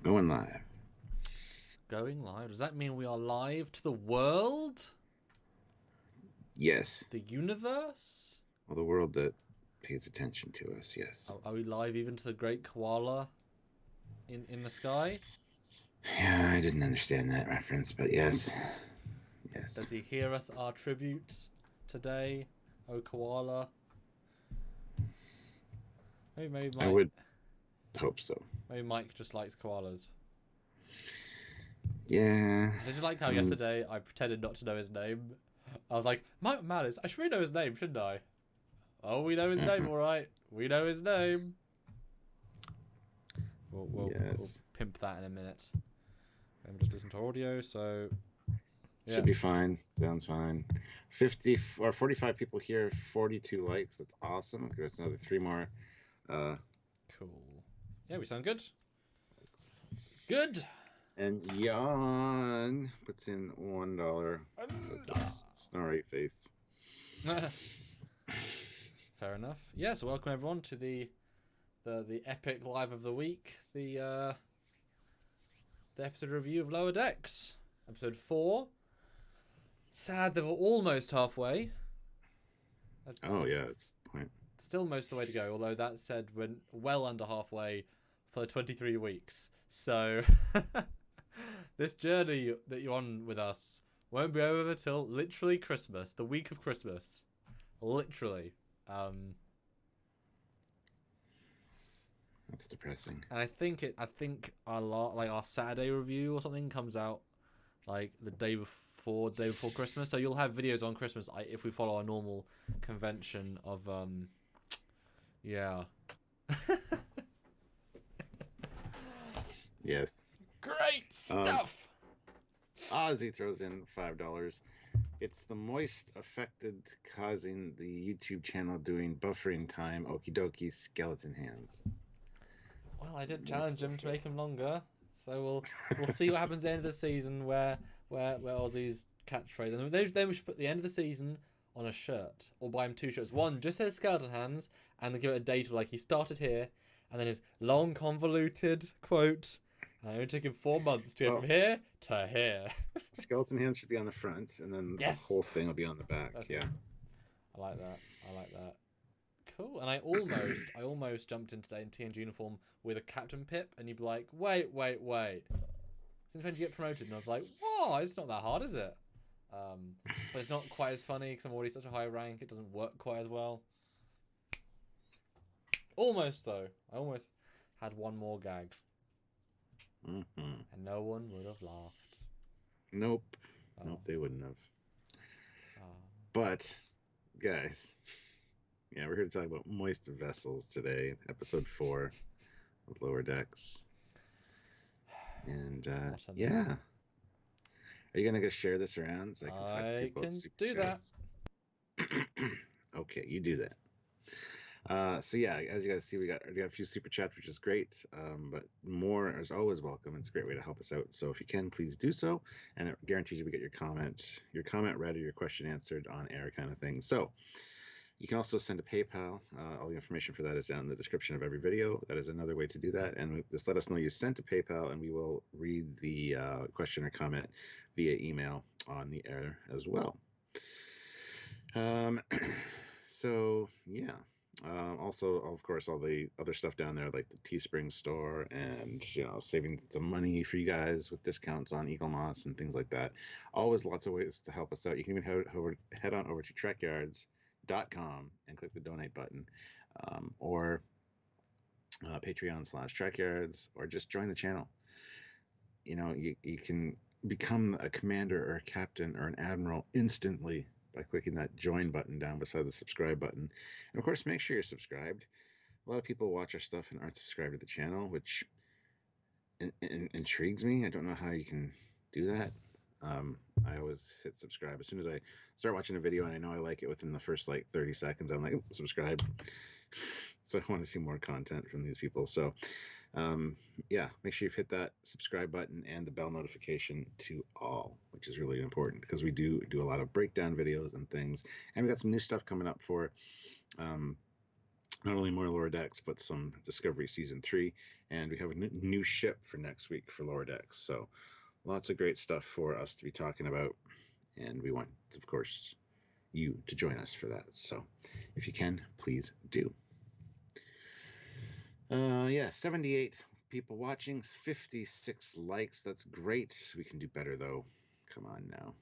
Going live. Going live? Does that mean we are live to the world? Yes. The universe? Well, the world that pays attention to us. Yes. Are we live even to the great koala in the sky? Yeah, I didn't understand that reference, but yes. Does Yes. he heareth our tribute today, O koala? Maybe I Mike. would hope so. Maybe Mike just likes koalas. Yeah. Did you like how I mean, yesterday I pretended not to know his name? I was like, Mike Malice, I should really know his name, shouldn't I? Oh, we know his name, all right. We know his name. We'll yes. pimp that in a minute. And just listen to audio. So Should yeah, be fine. Sounds fine. 50 or 45 people here, 42 likes. That's awesome. There's another three more. Uh, cool. Yeah, we sound good. It's good. and Jan puts in $1. That's a snarly face. Fair enough. Yeah, so welcome everyone to the epic live of the week, the episode review of Lower Decks, episode 4. Sad that we're almost halfway. Oh, yeah, that's the point. Still most of the way to go. Although that said, we're well under halfway for 23 weeks. So this journey that you're on with us won't be over till literally Christmas, the week of Christmas, literally. That's depressing. And I think our Saturday review or something comes out like the day before Christmas. So you'll have videos on Christmas if we follow our normal convention of yeah. Yes. Great Um, stuff. Ozzy throws in $5. It's the moist affected causing the YouTube channel doing buffering time. Okie dokie skeleton hands. Well, I did challenge Moist him to affect. make him longer, so we'll see what happens at the end of the season where Ozzy's catchphrase. And then we should put the end of the season on a shirt or buy him two shirts. One just says skeleton hands and give it a date of like he started here, and then his long convoluted quote. And it only took him 4 months to go from Well, here to here. skeleton hands should be on the front, and then the whole Yes, thing will be on the back. that's good. Yeah. I like that. I like that. Cool. And I almost jumped in today in TNG uniform with a Captain Pip, and you'd be like, wait. Since when did you get promoted? And I was like, whoa, it's not that hard, is it? But it's not quite as funny because I'm already such a high rank. It doesn't work quite as well. Almost though. I almost had one more gag, Hmm. and no one would have laughed. Nope. Nope, Oh, they wouldn't have. oh. But, guys, yeah, we're here to talk about moist vessels today, episode 4 of Lower Decks. And What a yeah, name. are you gonna go share this around so I can talk to I people about can super do that. chats? Okay, you do that. So yeah, as you guys see, we got a few super chats, which is great. But more is always welcome. It's a great way to help us out. So if you can, please do so, and it guarantees you we get your comment read or your question answered on air, kind of thing. So you can also send a PayPal. All the information for that is down in the description of every video. That is another way to do that. And just let us know you sent a PayPal, and we will read the question or comment via email on the air as well. Um, so yeah. Also, of course, all the other stuff down there, like the Teespring store, and saving some money for you guys with discounts on Eagle Moss and things like that. Always lots of ways to help us out. You can even head on over to trekyards.com and click the donate button, or Patreon/Trekyards, or just join the channel. You can become a commander or a captain or an admiral instantly by clicking that join button down beside the subscribe button. And of course, make sure you're subscribed. A lot of people watch our stuff and aren't subscribed to the channel, which intrigues me. I don't know how you can do that. I always hit subscribe as soon as I start watching a video and I know I like it within the first like 30 seconds. I'm like, subscribe. So I want to see more content from these people. So yeah, make sure you've hit that subscribe button and the bell notification to all, which is really important because we do a lot of breakdown videos and things, and we got some new stuff coming up for not only more Lower Decks, but some Discovery Season 3. And we have a new ship for next week for Lower Decks. So lots of great stuff for us to be talking about. And we want, of course, you to join us for that. So if you can, please do. 78 people watching, 56 likes. That's great. We can do better, though. Come on now.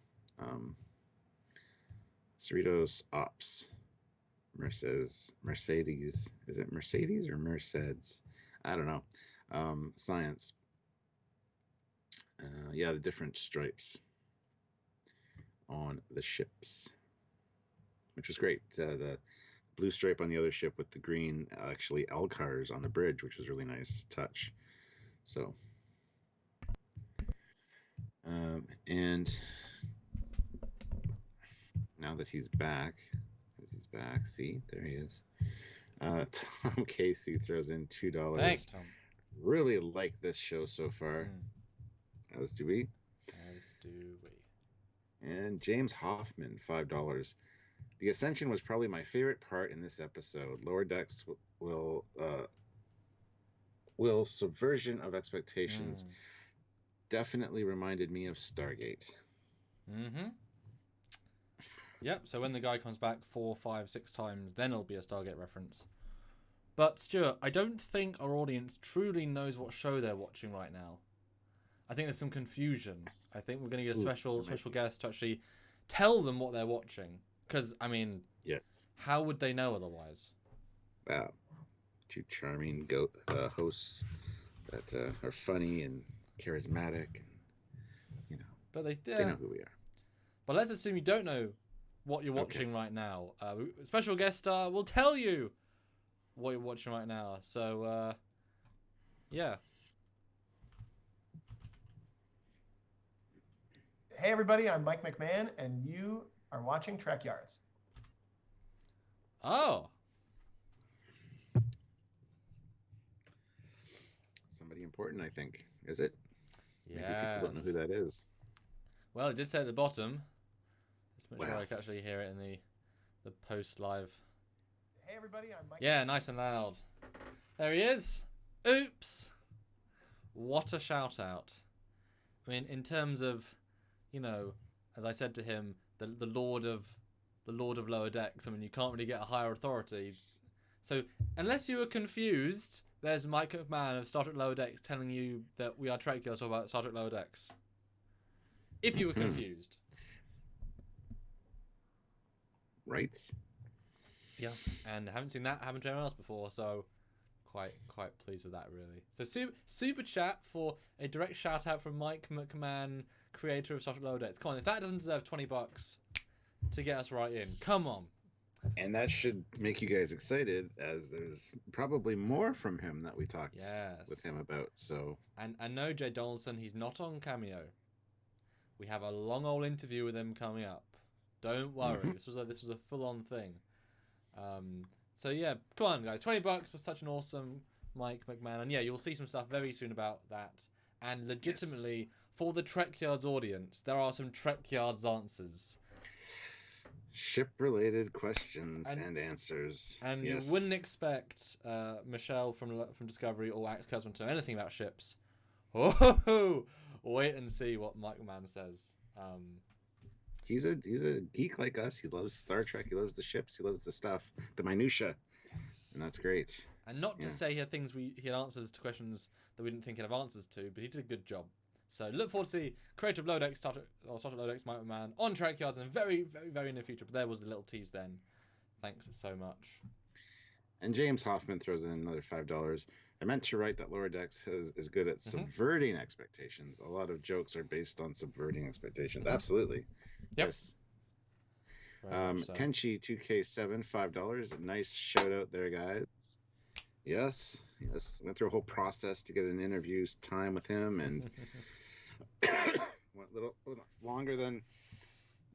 Cerritos Ops. Mercedes. Is it Mercedes or Mercedes? I don't know. Science. Yeah, the different stripes on the ships, which was great. The blue stripe on the other ship with the green, actually, Elcars on the bridge, which was a really nice touch. So, and now that he's back, see, there he is. Tom Casey throws in $2. Thanks, Tom. Really like this show so far. As do we. As do we. And James Hoffman, $5. The Ascension was probably my favorite part in this episode. Lower Decks will subversion of expectations definitely reminded me of Stargate. Yep, so when the guy comes back 4, 5, 6 times, then it'll be a Stargate reference. But Stuart, I don't think our audience truly knows what show they're watching right now. I think there's some confusion. I think we're going to get a special guest to actually tell them what they're watching. Because, I mean, yes, how would they know otherwise? Wow. Two charming hosts that are funny and charismatic. And, but they know who we are. But let's assume you don't know what you're watching right now. Special guest star will tell you what you're watching right now. So, yeah. Hey, everybody, I'm Mike McMahon, and you are watching Trek Yards. Oh. Somebody important, I think. Is it? Yeah. Maybe people don't know who that is. Well, it did say at the bottom. Let's make sure I can actually hear it in the post live. Hey, everybody, I'm Mike. Yeah, nice and loud. There he is. Oops. What a shout out. I mean, in terms of, as I said to him, the Lord of Lower Decks. I mean, you can't really get a higher authority. So, unless you were confused, there's Mike McMahon of Star Trek Lower Decks telling you that we are Trek Girls talk about Star Trek Lower Decks. If you were confused. Right. Yeah, and I haven't seen that happen to anyone else before, so quite pleased with that, really. So super chat for a direct shout out from Mike McMahon, creator of Star Trek Lower Decks. Come on, if that doesn't deserve $20 to get us right in, come on. And that should make you guys excited, as there's probably more from him that we talked with him about. So, and no, Jay Donaldson, he's not on Cameo. We have a long old interview with him coming up. Don't worry, this was a full on thing. So yeah, come on guys, $20 for such an awesome Mike McMahon, and yeah, you'll see some stuff very soon about that. And legitimately, for the Trek Yards audience, there are some Trek Yards answers. Ship-related questions and answers. And you wouldn't expect Michelle from Discovery or Alex Kurtzman to know anything about ships. Oh, wait and see what Mike McMahon says. He's a geek like us. He loves Star Trek. He loves the ships. He loves the stuff, the minutia, and that's great. And not to say he had answers to questions that we didn't think he'd have answers to, but he did a good job. So look forward to see creator of Lower Decks, Star Trek Lower Decks, Mike McMahon on Trek Yards in the very, very, very near future. But there was the little tease then. Thanks so much. And James Hoffman throws in another $5. I meant to write that Lower Decks is good at subverting expectations. A lot of jokes are based on subverting expectations. Absolutely. Yep. Yes. Tenchi 2K7, $5. A nice shout out there, guys. Yes. Went through a whole process to get an interview time with him, and went a little longer than.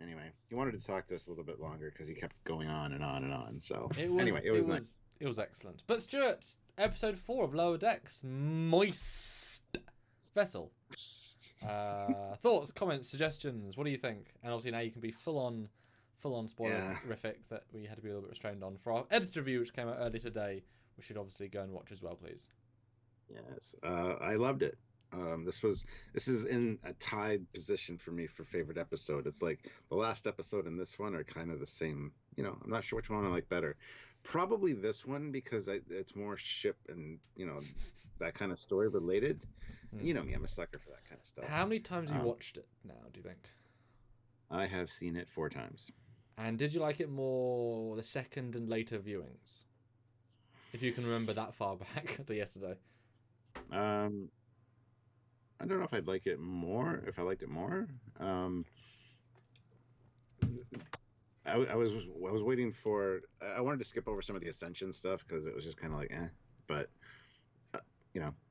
Anyway, he wanted to talk to us a little bit longer because he kept going on and on and on. So it was nice. It was excellent. But Stuart, episode 4 of Lower Decks, Moist Vessel. Thoughts, comments, suggestions. What do you think? And obviously now you can be full full-on spoilerific that we had to be a little bit restrained on. For our edited review, which came out early today, we should obviously go and watch as well, please. Yes, I loved it. This is in a tied position for me for favorite episode. It's like the last episode and this one are kind of the same. I'm not sure which one I like better. Probably this one because it's more ship and that kind of story related. You know me, I'm a sucker for that kind of stuff. How many times have you watched it now, do you think? I have seen it 4 times. And did you like it more the second and later viewings? If you can remember that far back to yesterday. I don't know if I'd like it more. If I liked it more, I was waiting for. I wanted to skip over some of the Ascension stuff because it was just kind of like, But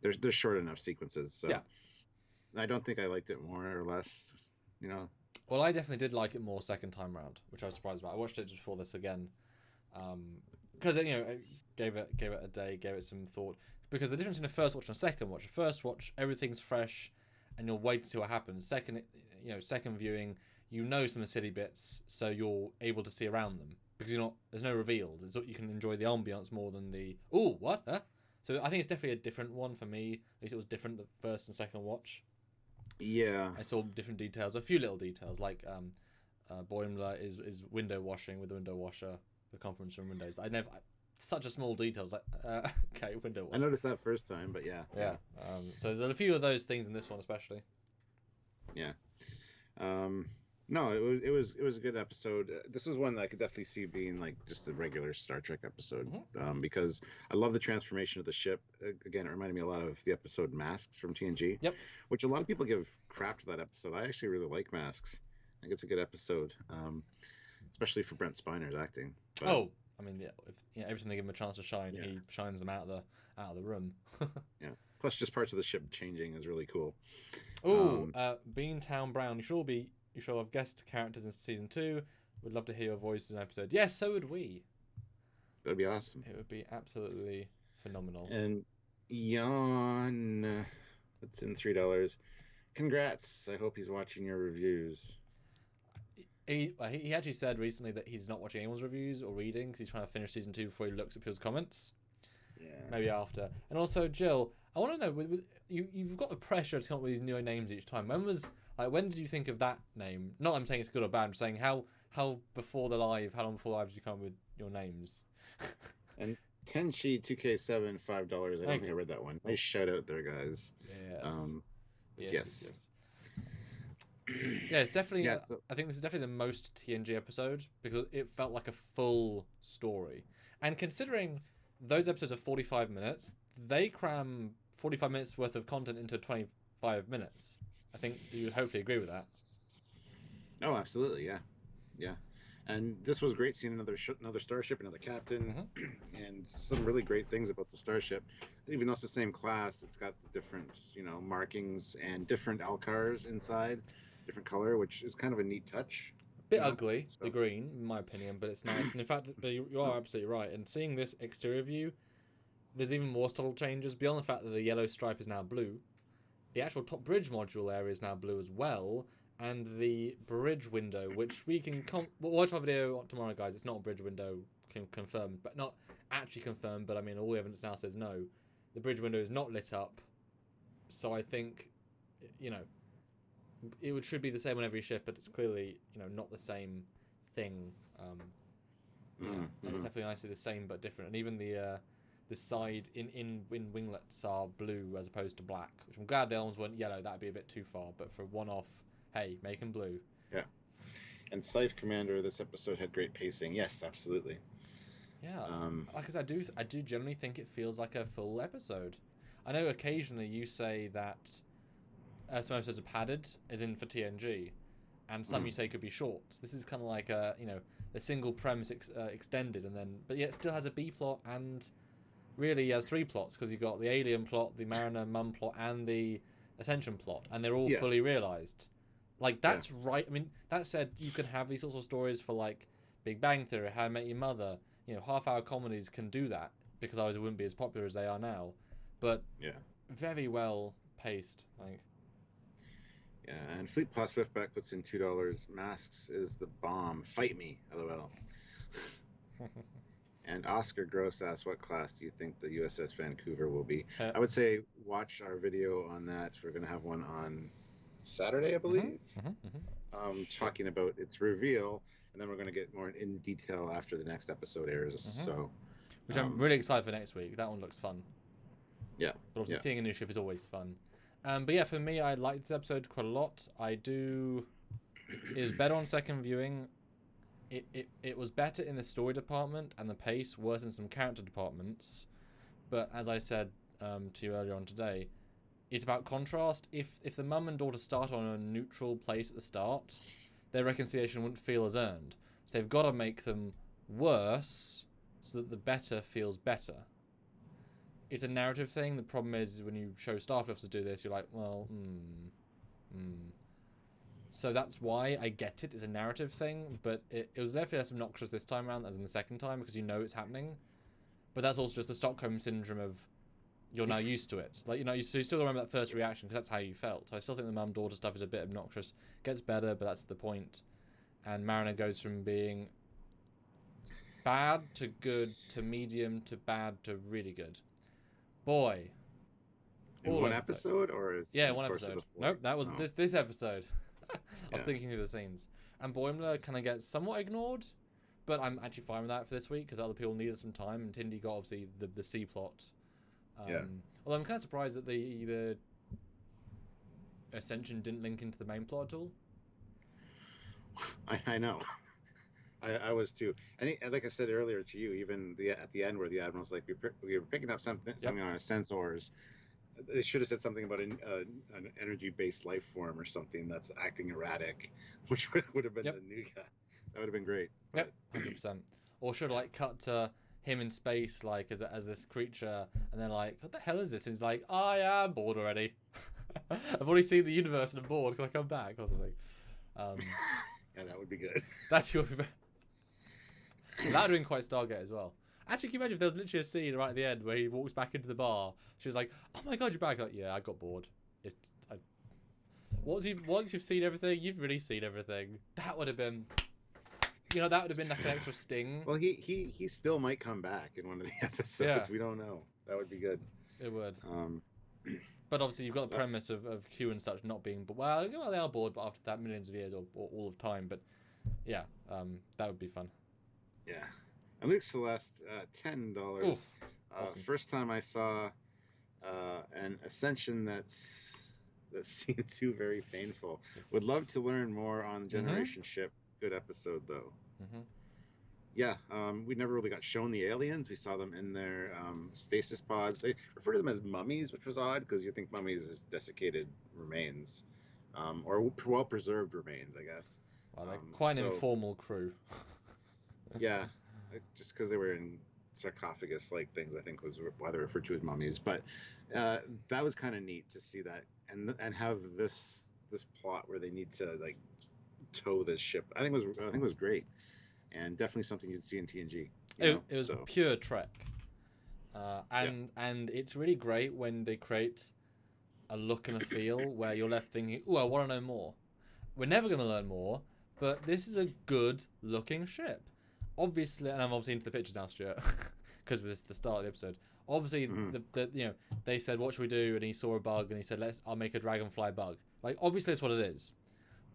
there's short enough sequences, so yeah. I don't think I liked it more or less. Well, I definitely did like it more second time round, which I was surprised about. I watched it just before this again, because I gave it a day, gave it some thought. Because the difference in a first watch and a second watch, everything's fresh, and you'll wait to see what happens. Second viewing, some of the silly bits, so you're able to see around them because there's no reveal. You can enjoy the ambience more than the what? Huh? So I think it's definitely a different one for me. At least it was different the first and second watch. Yeah, I saw different details, a few little details like Boimler is window washing with the window washer, the conference room windows. Such a small detail. Like, okay, window wash. I noticed that first time, but yeah. So there's a few of those things in this one, especially. Yeah. No, it was a good episode. This is one that I could definitely see being like just a regular Star Trek episode, because I love the transformation of the ship. Again, it reminded me a lot of the episode Masks from TNG. Yep. Which a lot of people give crap to that episode. I actually really like Masks. I think it's a good episode, especially for Brent Spiner's acting. But, I mean, every time they give him a chance to shine, he shines them out of the room. Yeah. Plus, just parts of the ship changing is really cool. Beantown Brown. You shall have guest characters in season 2. We'd love to hear your voice in an episode. Yes, so would we. That'd be awesome. It would be absolutely phenomenal. And Jan, what's in $3? Congrats. I hope he's watching your reviews. He actually said recently that he's not watching anyone's reviews or reading because he's trying to finish season 2 before he looks at people's comments. Yeah. Maybe after. And also, Jill, I want to know, you've got the pressure to come up with these new names each time. When did you think of that name? Not I'm saying it's good or bad. I'm saying how long before the live did you come up with your names? And Tenchi 2K7 $5. I don't think I read that one. Nice shout out there, guys. Yes. Yeah, it's definitely. I think this is definitely the most TNG episode because it felt like a full story. And considering those episodes are 45 minutes, they cram 45 minutes worth of content into 25 minutes. I think you would hopefully agree with that. Oh, absolutely, yeah. And this was great seeing another starship, another captain, and some really great things about the starship. Even though it's the same class, it's got different, markings and different Alcars inside, different color, which is kind of a neat touch. A bit ugly, the green, in my opinion, but it's nice. And in fact, but you are absolutely right. And seeing this exterior view, there's even more subtle changes beyond the fact that the yellow stripe is now blue. The actual top bridge module area is now blue as well. And the bridge window, which we can we'll watch our video tomorrow, guys. It's not a bridge window confirmed, but not actually confirmed. But I mean, all the evidence now says no. The bridge window is not lit up, so I think, it should be the same on every ship, but it's clearly not the same thing. And it's definitely nicely the same but different. And even the side in winglets are blue as opposed to black, which I'm glad the other ones weren't yellow. That'd be a bit too far. But for one-off. Hey, make him blue. Yeah. And Scythe Commander, this episode had great pacing. Yes, absolutely. Yeah. Like I said, I do generally think it feels like a full episode. I know occasionally you say that some episodes are padded, as in for TNG, and some you say could be shorts. This is kind of like a single premise extended, but yet it still has a B plot and really has 3 plots because you've got the alien plot, the Mariner Mum plot, and the Ascension plot, and they're all fully realized. Like, that's right. I mean, that said, you can have these sorts of stories for, like, Big Bang Theory, How I Met Your Mother. Half-hour comedies can do that, because otherwise it wouldn't be as popular as they are now. But very well paced, I think. Yeah, and Fleet Paw Swiftback puts in $2. Masks is the bomb. Fight me, lol. And Oscar Gross asks, what class do you think the USS Vancouver will be? I would say watch our video on that. We're going to have one on Saturday, I believe, talking about its reveal, and then we're going to get more in detail after the next episode airs. So, which I'm really excited for next week. That one looks fun. Yeah. But obviously seeing a new ship is always fun. But yeah, for me, I liked this episode quite a lot. It was better on second viewing. It was better in the story department and the pace, worse in some character departments. But as I said to you earlier on today, it's about contrast. If the mum and daughter start on a neutral place at the start, their reconciliation wouldn't feel as earned. So they've got to make them worse so that the better feels better. It's a narrative thing. The problem is when you show staff officers do this, you're like, well, So that's why I get it. It's a narrative thing, but it was definitely less obnoxious this time around as in the second time because you know it's happening. But that's also just the Stockholm syndrome of you're now used to it. Like, you still remember that first reaction because that's how you felt. So I still think the mum-daughter stuff is a bit obnoxious. Gets better, but that's the point. And Mariner goes from being bad to good to medium to bad to really good. Boy. In one episode, or is one episode. Nope, that was this episode. I was thinking through the scenes. And Boimler kind of gets somewhat ignored, but I'm actually fine with that for this week because other people needed some time, and Tindy got obviously the C plot. Although I'm kind of surprised that the Ascension didn't link into the main plot at all. I know. I was too. And like I said earlier to you, even at the end where the Admiral's like, we were picking up something on our sensors. They should have said something about an energy-based life form or something that's acting erratic, which would have been the new guy. That would have been great. Yep, 100%. Or should have cut to him in space, as this creature, and then what the hell is this? And he's like, I am bored already. I've already seen the universe and I'm bored. Can I come back or something? Yeah, that would be good. That would be. That would have been quite Stargate as well. Actually, can you imagine if there was literally a scene right at the end where he walks back into the bar? She was like, "Oh my god, you're back!" Like, yeah, I got bored. Once you've seen everything, you've really seen everything. That would have been, that would have been like an extra sting. Well, he still might come back in one of the episodes. Yeah. We don't know. That would be good. It would. But obviously, you've got the premise of Q and such not being, well, they are bored, but after that, millions of years or all of time. But yeah, that would be fun. Yeah. And Luke Celeste, $10. Awesome. First time I saw an Ascension that seemed too very painful. Would love to learn more on Generation Ship. Good episode though. Yeah, we never really got shown the aliens. We saw them in their stasis pods. They refer to them as mummies, which was odd because you think mummies is desiccated remains, or well-preserved remains, I guess. Well, they're quite an informal crew. Yeah. Just because they were in sarcophagus-like things, I think was why they're referred to as mummies. But that was kind of neat to see that and have this plot where they need to tow this ship. I think it was great, and definitely something you'd see in TNG. It was pure Trek, and it's really great when they create a look and a feel where you're left thinking, "Oh, I want to know more." We're never going to learn more, but this is a good-looking ship. Obviously, and I'm obviously into the pictures now, Stuart, because this is the start of the episode. Obviously, they said, "What should we do?" And he saw a bug, and he said, "I'll make a dragonfly bug." Obviously, that's what it is.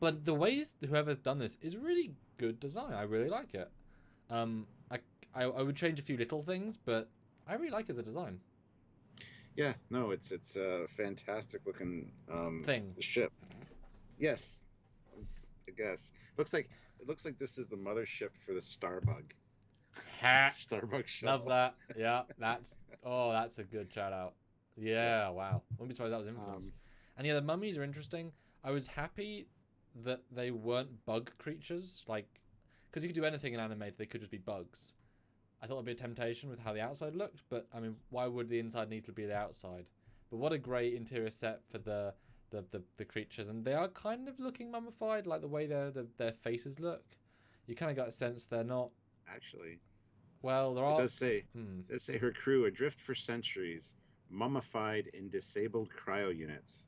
But the ways whoever's done this is really good design. I really like it. I would change a few little things, but I really like it as a design. Yeah, no, it's a fantastic looking thing. Ship. Yes, I guess it looks like this is the mothership for the Starbug. Starbug ship. Love that. Yeah, that's a good shout out. Yeah, wow. Wouldn't be surprised that was influence. And yeah, the mummies are interesting. I was happy that they weren't bug creatures, because you could do anything in animated, they could just be bugs. I thought it'd be a temptation with how the outside looked, but I mean, why would the inside need to be the outside? But what a great interior set for the creatures, and they are kind of looking mummified, like the way their faces look. You kind of got a sense they're not actually. Well, there are. It does say her crew adrift for centuries, mummified in disabled cryo units.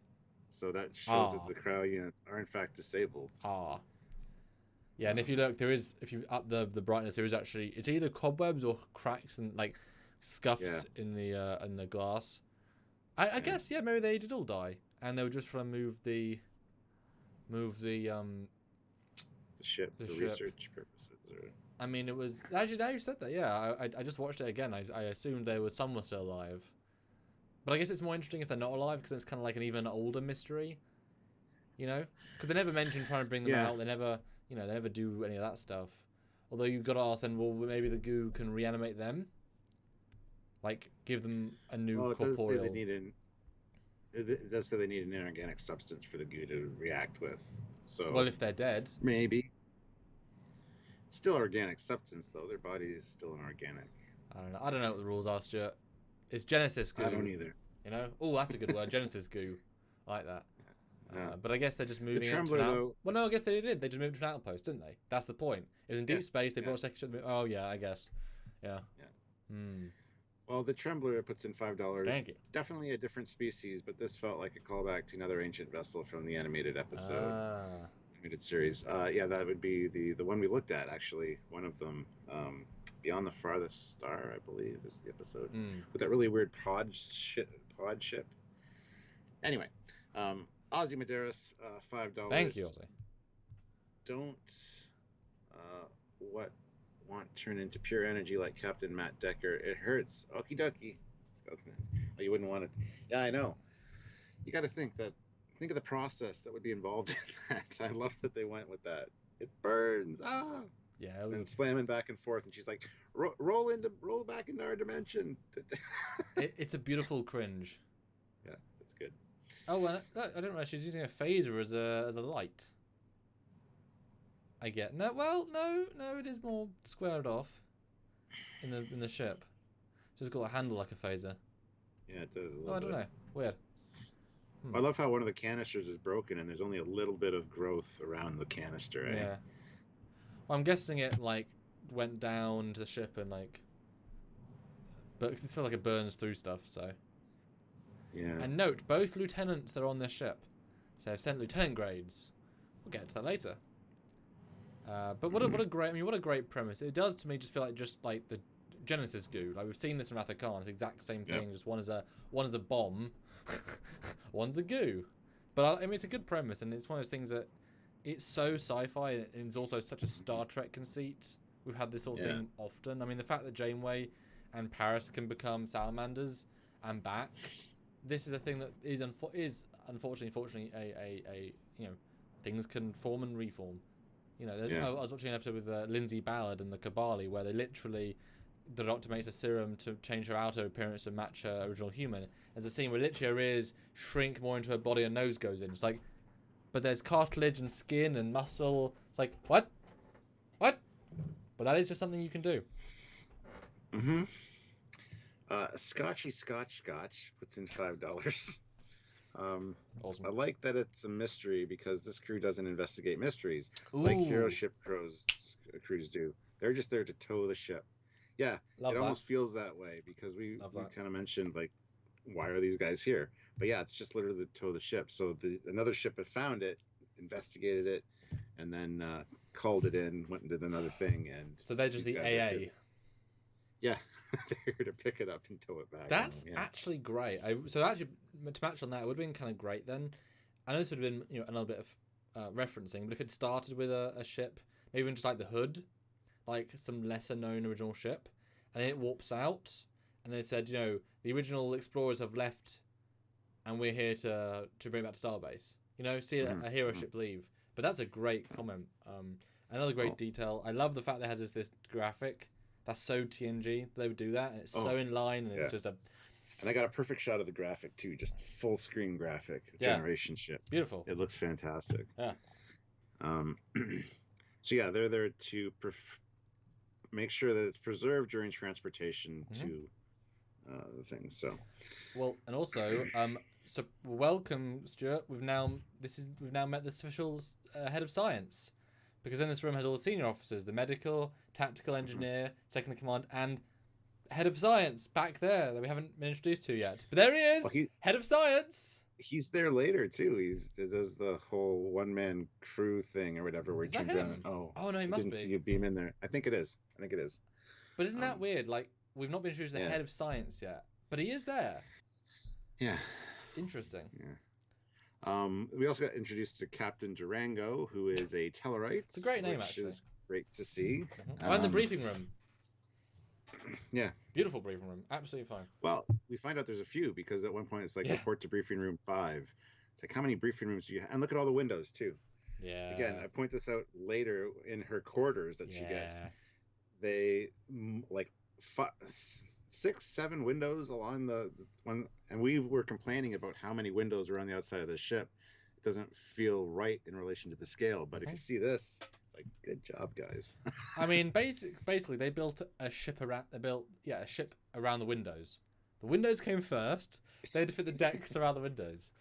So that shows that Ah. the cryo units are in fact disabled. Ah. Yeah, and if you look, if you up the brightness, there is actually, it's either cobwebs or cracks and like scuffs in the glass. I guess maybe they did all die, and they were just trying to move the ship the for ship. research purposes. I mean, it was actually now you said that. Yeah, I just watched it again. I assumed they were some were still alive, but I guess it's more interesting if they're not alive because it's kind of like an even older mystery, you know? Because they never mention trying to bring them out. They never, they never do any of that stuff. Although you've got to ask then, well, maybe the goo can reanimate them, like give them a new corporeal. It does say they need it does say they need an inorganic substance for the goo to react with. So well, if they're dead, maybe. Still organic substance though. Their body is still an organic. I don't know what the rules are, Stuart. It's Genesis goo. I don't either. You know? Oh, that's a good word. Genesis goo. I like that. But I guess they're just moving the it Trembler, to an though. Well, no, I guess they did. They just moved to an outpost, didn't they? That's the point. It was in deep space. They brought a second. Oh yeah, I guess. Yeah. Well, the Trembler puts in $5. Thank you. Definitely a different species, but this felt like a callback to another ancient vessel from the animated episode. Animated series. That would be the one we looked at, actually. One of them, Beyond the Farthest Star, I believe, is the episode. With that really weird pod ship. Anyway, Ozzy Medeiros, $5. Thank you, Ozzy. Don't want turn into pure energy like Captain Matt Decker. It hurts. Okie dokie. Oh, you wouldn't want it. Yeah, I know. You got to think of the process that would be involved in that. I love that they went with that. It burns. Ah. Yeah. And slamming back and forth, and she's like, roll back into our dimension. It's a beautiful cringe. Yeah, it's good. Oh, I didn't realize she's using a phaser as a light. I get no. Well, no, it is more squared off in the ship. She's got a handle like a phaser. Yeah, it does. I don't know. Weird. I love how one of the canisters is broken and there's only a little bit of growth around the canister. Eh? Yeah. Well, I'm guessing it like went down to the ship and like, but it feels like it burns through stuff. So. Yeah. And note, both lieutenants that are on this ship, so they've sent lieutenant grades. We'll get to that later. But what a great premise. It does to me just feel like the Genesis goo. Like we've seen this from Athakhan. It's the exact same thing. Yep. Just one is a bomb, one's a goo. But I mean, it's a good premise, and it's one of those things that it's so sci-fi, and it's also such a Star Trek conceit. We've had this sort of thing often. I mean, the fact that Janeway and Paris can become salamanders and back. This is a thing that is unfortunately a things can form and reform. I was watching an episode with Lindsay Ballard and the Kabali where they literally, the doctor makes a serum to change her outer appearance to match her original human. There's a scene where literally her ears shrink more into her body and nose goes in. It's like, but there's cartilage and skin and muscle. It's like, what? But that is just something you can do. Mm-hmm. Scotch puts in $5. Awesome. I like that it's a mystery because this crew doesn't investigate mysteries like hero ship crews do. They're just there to tow the ship. Yeah, Love it that. almost feels that way because we kind of mentioned like, why are these guys here? But yeah, it's just literally to tow the ship. So another ship had found it, investigated it, and then called it in, went and did another thing. And so they're just the AA. Yeah, they're here to pick it up and tow it back. That's actually great. So actually, to match on that, it would have been kind of great then. I know this would have been another bit of referencing, but if it started with a ship, maybe even just like the Hood, like some lesser known original ship, and then it warps out, and they said, the original explorers have left, and we're here to bring it back to Starbase. See a hero ship leave. But that's a great comment. Another great detail. I love the fact that it has this graphic. That's so TNG. They would do that, and it's so in line, and it's just a. And I got a perfect shot of the graphic too, just full screen graphic. Generation ship. Beautiful. It looks fantastic. Yeah. So yeah, they're there to make sure that it's preserved during transportation to the things. So. Well, and also, so welcome, Stuart. We've now met the special head of science. Because in this room has all the senior officers, the medical, tactical engineer, second in command, and head of science back there that we haven't been introduced to yet. But there he is, head of science. he's there later too. He does the whole one-man crew thing or whatever, where he Is that turns around and, him? oh, Oh no, he I must didn't see be. you beam in there. I think it is. I think it is. But isn't that Um, weird? Like we've not been introduced to the yeah, head of science yet, but he is there. yeah, Interesting. yeah. We also got introduced to Captain Durango, who is a Tellarite. It's a great name, which actually. is great to see. Oh, and the briefing room. Yeah. Beautiful briefing room. Absolutely fine. Well, we find out there's a few because at one point it's like Yeah. report to briefing room 5. It's like, how many briefing rooms do you have? And look at all the windows too. Yeah. Again, I point this out later in her quarters that she gets. They like 6, 7 windows along the one, and we were complaining about how many windows are on the outside of the ship. It doesn't feel right in relation to the scale, but if you see this, it's like, good job, guys. I mean, basically, they built a ship around. They built a ship around the windows. The windows came first. They had to fit the decks around the windows.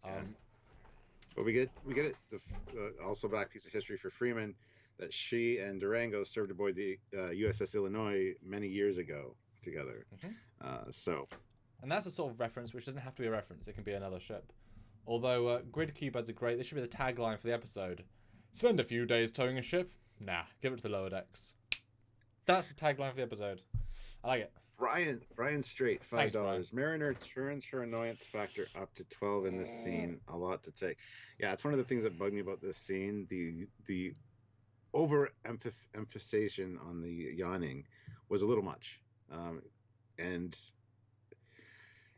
But we get it. Also, back piece of history for Freeman that she and Durango served aboard the USS Illinois many years ago together. And that's a sort of reference which doesn't have to be a reference. It can be another ship. Although Grid Cube has a great. This should be the tagline for the episode. Spend a few days towing a ship? Nah, give it to the lower decks. That's the tagline for the episode. I like it. Brian Straight, $5. Thanks, Brian. Mariner turns her annoyance factor up to 12 in this scene. A lot to take. Yeah, it's one of the things that bugged me about this scene. The overemphasization on the yawning was a little much. And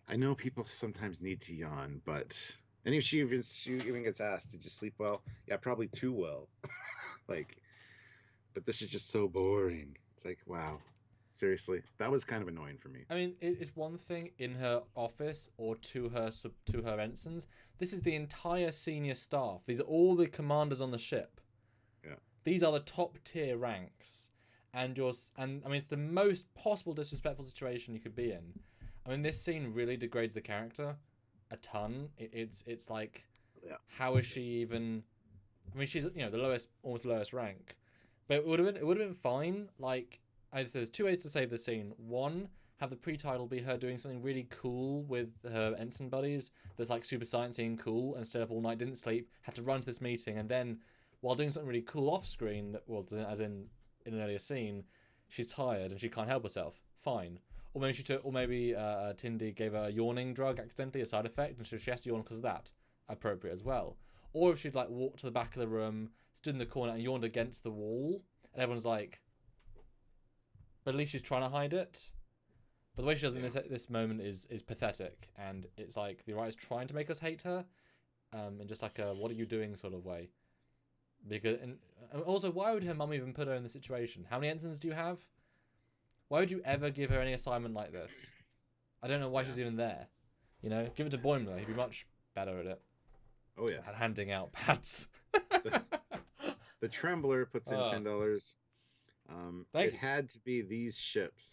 I know people sometimes need to yawn, but and if she even gets asked, did you sleep well? Yeah, probably too well. Like, but this is just so boring. It's like, wow. Seriously, that was kind of annoying for me. I mean, it's one thing in her office or to her ensigns. This is the entire senior staff. These are all the commanders on the ship. Yeah. These are the top tier ranks, and I mean, it's the most possible disrespectful situation you could be in. I mean, this scene really degrades the character a ton. It's like, how is she even? I mean, she's the almost lowest rank, but it would have been fine. Like, there's 2 ways to save the scene. One, have the pre-title be her doing something really cool with her ensign buddies that's like super sciencey and cool, and stayed up all night, didn't sleep, had to run to this meeting, and then while doing something really cool off screen, as in an earlier scene, she's tired and she can't help herself. Fine. Or maybe Tindy gave her a yawning drug accidentally, a side effect, and so she has to yawn because of that. Appropriate as well. Or if she'd like walked to the back of the room, stood in the corner and yawned against the wall, and everyone's like, but at least she's trying to hide it. But the way she does it in this moment is pathetic, and it's like the writer's trying to make us hate her, in just like a "what are you doing" sort of way. Because and also, why would her mum even put her in this situation? How many ensigns do you have? Why would you ever give her any assignment like this? I don't know why she's even there. Give it to Boimler. He'd be much better at it. Oh yeah. At handing out pads. The Trembler puts in $10. It had to be these ships.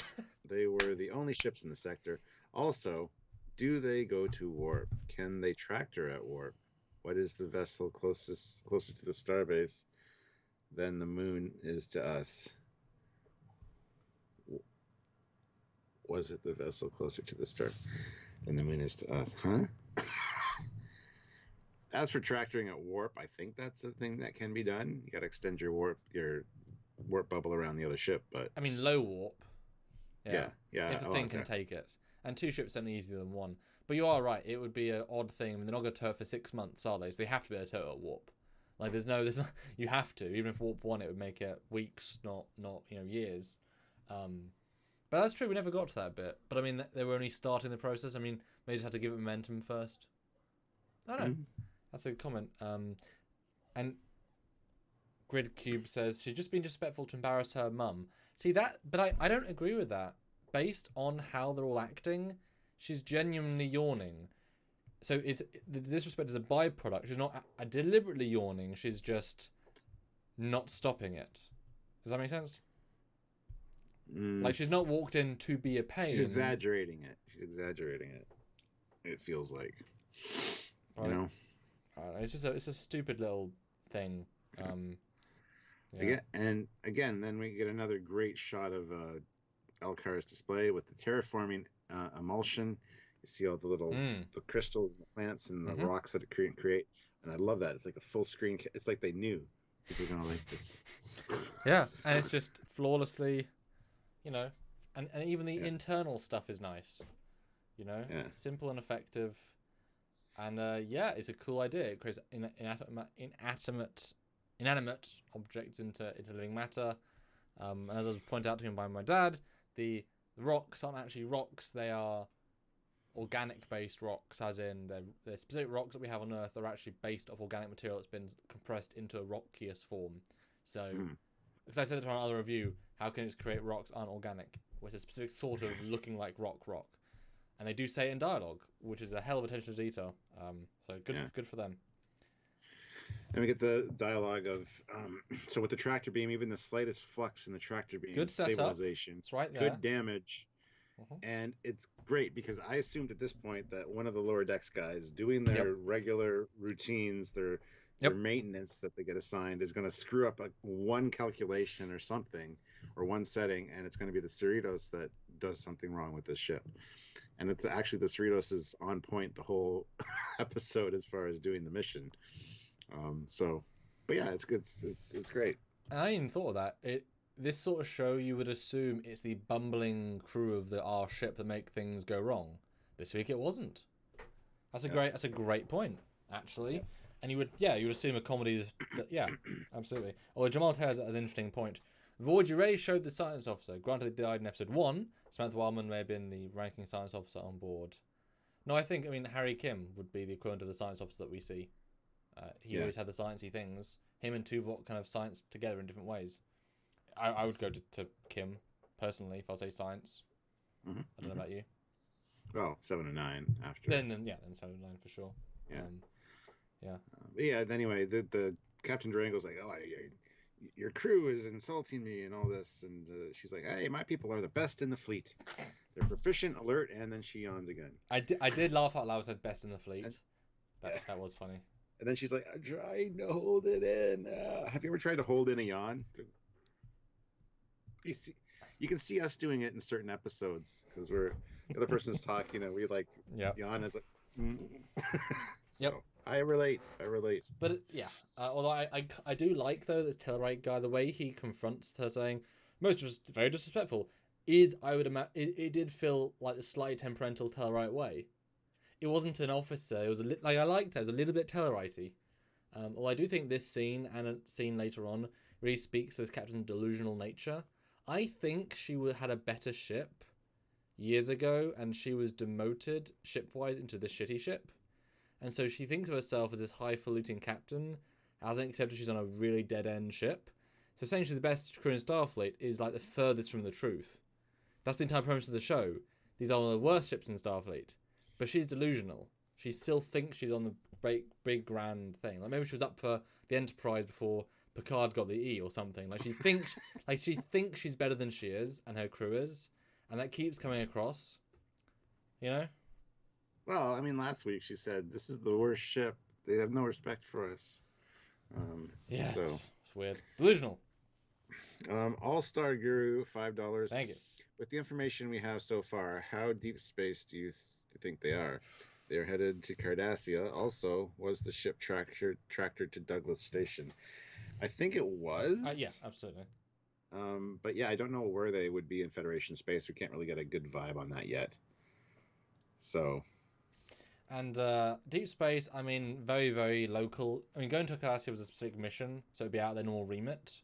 They were the only ships in the sector. Also, do they go to warp? Can they tractor at warp? What is the vessel closer to the starbase than the moon is to us? Was it the vessel closer to the star than the moon is to us? Huh? As for tractoring at warp, I think that's a thing that can be done. You got to extend your warp bubble around the other ship, but I mean low warp. Yeah. If the thing can take it, and 2 ships certainly easier than 1. But you are right. It would be an odd thing. I mean, they're not going to tow it for 6 months, are they? So they have to be able to tow it at warp. Like there's no, you have to. Even if warp 1, it would make it weeks, not years. But that's true. We never got to that bit. But I mean, they were only starting the process. I mean, they just had to give it momentum first. I don't know. That's a good comment. And Grid Cube says she's just been disrespectful to embarrass her mum. See that, but I don't agree with that. Based on how they're all acting, she's genuinely yawning. So the disrespect is a byproduct. She's not deliberately yawning. She's just not stopping it. Does that make sense? Like she's not walked in to be a pain. She's exaggerating it. It feels like, It's a stupid little thing. And again, then we get another great shot of Elkar's display with the terraforming emulsion You see all the little the crystals and the plants and the rocks that it create, and I love that. It's like a full screen. It's like they knew people are gonna like this. Yeah, and it's just flawlessly, and even the internal stuff is nice. It's simple and effective, and it's a cool idea. It creates inanimate objects into living matter. And as I was pointed out to him by my dad, the rocks aren't actually rocks; they are organic-based rocks, as in the specific rocks that we have on Earth are actually based off organic material that's been compressed into a rockiest form. So, because I said that in our other review, how can it create rocks aren't organic? Well, it's a specific sort of looking like rock. And they do say it in dialogue, which is a hell of attention to detail. So good for them. And we get the dialogue of so with the tractor beam, even the slightest flux in the tractor beam good stabilization it's right there. could damage. And it's great because I assumed at this point that one of the lower decks guys doing their regular routines, their maintenance that they get assigned, is going to screw up one calculation or something, or one setting, and it's going to be the Cerritos that does something wrong with this ship. And it's actually the Cerritos is on point the whole episode as far as doing the mission. But yeah, it's good. It's great. And I hadn't even thought of that. This sort of show, you would assume it's the bumbling crew of our ship that make things go wrong. This week it wasn't. That's a great point, actually. And you would assume a comedy absolutely. Although Jamal Taylor has an interesting point. Voyage already showed the science officer. Granted, they died in episode 1. Samantha Wildman may have been the ranking science officer on board. No, I think Harry Kim would be the equivalent of the science officer that we see. He always had the sciencey things. Him and Tuvok kind of science together in different ways. I would go to Kim, personally, if I say science. I don't know about you. Well, 7 and 9 after. Then 7 and 9 for sure. Anyway, the Captain Durango's like, oh, your crew is insulting me and all this. And she's like, hey, my people are the best in the fleet. They're proficient, alert, and then she yawns again. I did laugh out loud when I said best in the fleet. That was funny. And then she's like, I'm trying to hold it in. Have you ever tried to hold in a yawn? You can see us doing it in certain episodes because the other person's talking and we like yawn. It's like, I relate. But although I do like though this Tellarite guy, the way he confronts her saying most of us very disrespectful is, I would imagine, it did feel like the slightly temperamental Tellarite way. It wasn't an officer. It was I liked that. It was a little bit Tellarite-y. Although I do think this scene and a scene later on really speaks to this captain's delusional nature. I think she had a better ship years ago, and she was demoted ship-wise into this shitty ship. And so she thinks of herself as this highfalutin captain, hasn't accepted she's on a really dead-end ship. So saying she's the best crew in Starfleet is like the furthest from the truth. That's the entire premise of the show. These are one of the worst ships in Starfleet. But she's delusional. She still thinks she's on the big grand thing. Like maybe she was up for the Enterprise before Picard got the E or something. Like she thinks she's better than she is, and her crew is, and that keeps coming across. Well, I mean, last week she said this is the worst ship. They have no respect for us. It's weird. Delusional. All-Star Guru, $5. Thank you. With the information we have so far, how deep space do you think they are? They're headed to Cardassia. Also, was the ship tractored to Douglas Station? I think it was. Yeah, absolutely. But yeah, I don't know where they would be in Federation space. We can't really get a good vibe on that yet. So. And deep space, I mean, very, very local. I mean, going to Cardassia was a specific mission, so it'd be out of their normal remit.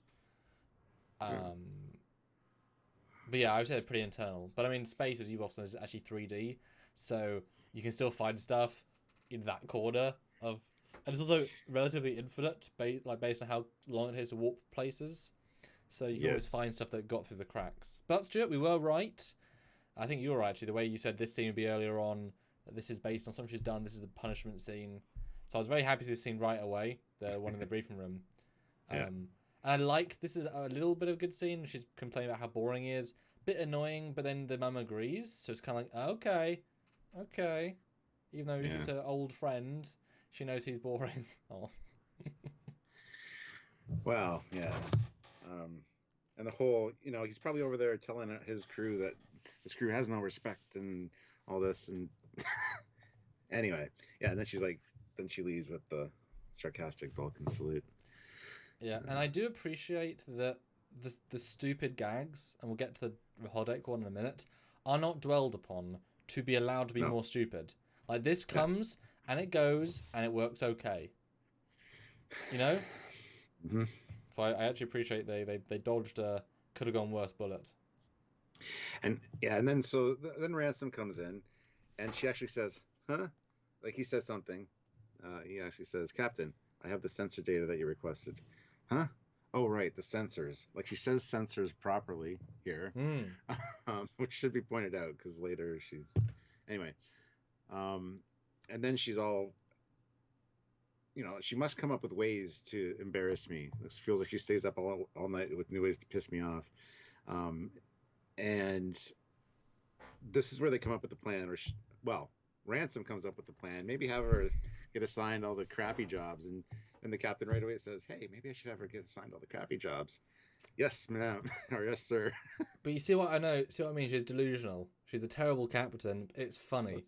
But yeah, I would say they're pretty internal. But I mean, space, as you've often said, is actually 3D, so you can still find stuff in that corner of, and it's also relatively infinite, based on how long it takes to warp places. So you can always find stuff that got through the cracks. But Stuart, we were right. I think you were right, actually. The way you said this scene would be earlier on, that this is based on something she's done. This is the punishment scene. So I was very happy to see this scene right away. The one in the briefing room. And I liked, this is a little bit of a good scene. She's complaining about how boring he is. Bit annoying, but then the mum agrees. So it's kind of like, okay. Even though he's an old friend, she knows he's boring. Oh. Well, yeah. And the whole, he's probably over there telling his crew that his crew has no respect and all this. And Anyway, yeah, and then then she leaves with the sarcastic Vulcan salute. Yeah, and I do appreciate that the stupid gags, and we'll get to the holodeck one in a minute, are not dwelled upon to be allowed to be more stupid. Like, this comes, and it goes, and it works okay. You know? Mm-hmm. So I actually appreciate they dodged a could have gone worse bullet. And yeah, and then then Ransom comes in, and she actually says, "Huh?" Like, he says something. He actually says, "Captain, I have the sensor data that you requested." Huh? Oh, right, the sensors. Like, she says sensors properly here, which should be pointed out because later anyway. And then she's all, she must come up with ways to embarrass me. It feels like she stays up all night with new ways to piss me off. And this is where they come up with the plan, Ransom comes up with the plan. Maybe have her get assigned all the crappy jobs, and the captain right away says, "Hey, maybe I should have her get assigned all the crappy jobs." Yes, ma'am, or yes, sir. But you see what I know? See what I mean? She's delusional. She's a terrible captain. It's funny.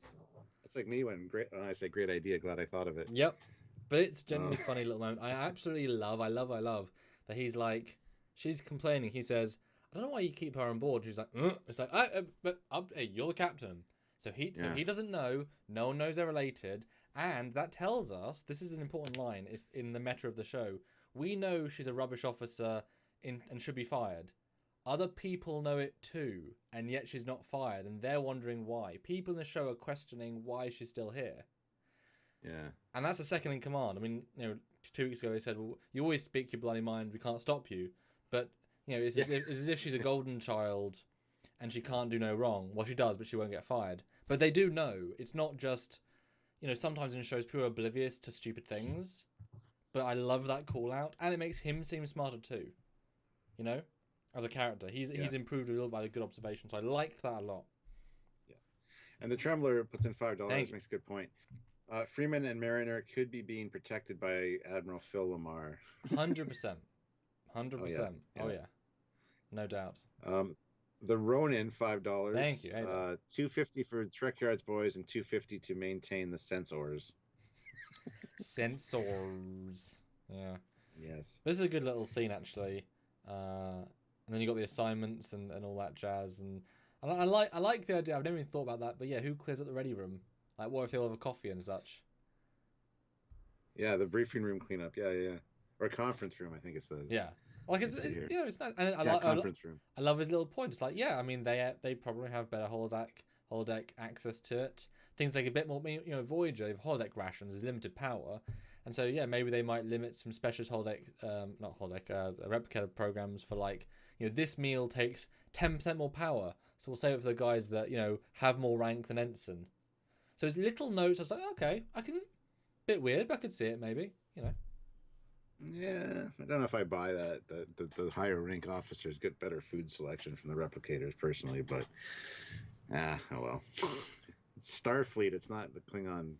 It's like me when I say great idea, glad I thought of it. Yep. But it's genuinely funny little moment. I absolutely love that he's like, she's complaining. He says, "I don't know why you keep her on board." She's like, It's like, hey, you're the captain. So he doesn't know. No one knows they're related. And that tells us, this is an important line, it's in the meta of the show. We know she's a rubbish officer and should be fired. Other people know it too, and yet she's not fired, and they're wondering why. People in the show are questioning why she's still here. Yeah. And that's the second in command. I mean, 2 weeks ago they said, "Well, you always speak your bloody mind. We can't stop you." But it's as if she's a golden child, and she can't do no wrong. Well, she does, but she won't get fired. But they do know. It's not just, sometimes in shows people are oblivious to stupid things. But I love that call out, and it makes him seem smarter too. As a character, he's improved a little by the good observation. So I liked that a lot. Yeah, and the Trembler puts in $5. Makes a good point. Freeman and Mariner could be being protected by Admiral Phil Lamar. 100%. 100%. Oh yeah. No doubt. The Ronin, $5. Thank you. $2.50 for Trek Yards boys and $2.50 to maintain the sensors. Sensors. Yeah. Yes. This is a good little scene actually. And then you got the assignments and all that jazz, and I like the idea. I've never even thought about that, but yeah, who clears up the ready room? Like, what if they all have a coffee and such? Yeah, the briefing room cleanup. Yeah. Or a conference room, I think it says. Yeah. Like it's nice. And conference room. I love his little point. It's like, yeah, I mean they probably have better holodeck access to it. Things like a bit more, Voyager, if holodeck rations is limited power, and so yeah, maybe they might limit some specialist replicator programs for like, this meal takes 10% more power, so we'll save it for the guys that have more rank than ensign. So it's little notes. I was like, okay, bit weird, but I could see it maybe. Yeah, I don't know if I buy that. The higher rank officers get better food selection from the replicators personally, but oh well. It's Starfleet. It's not the Klingon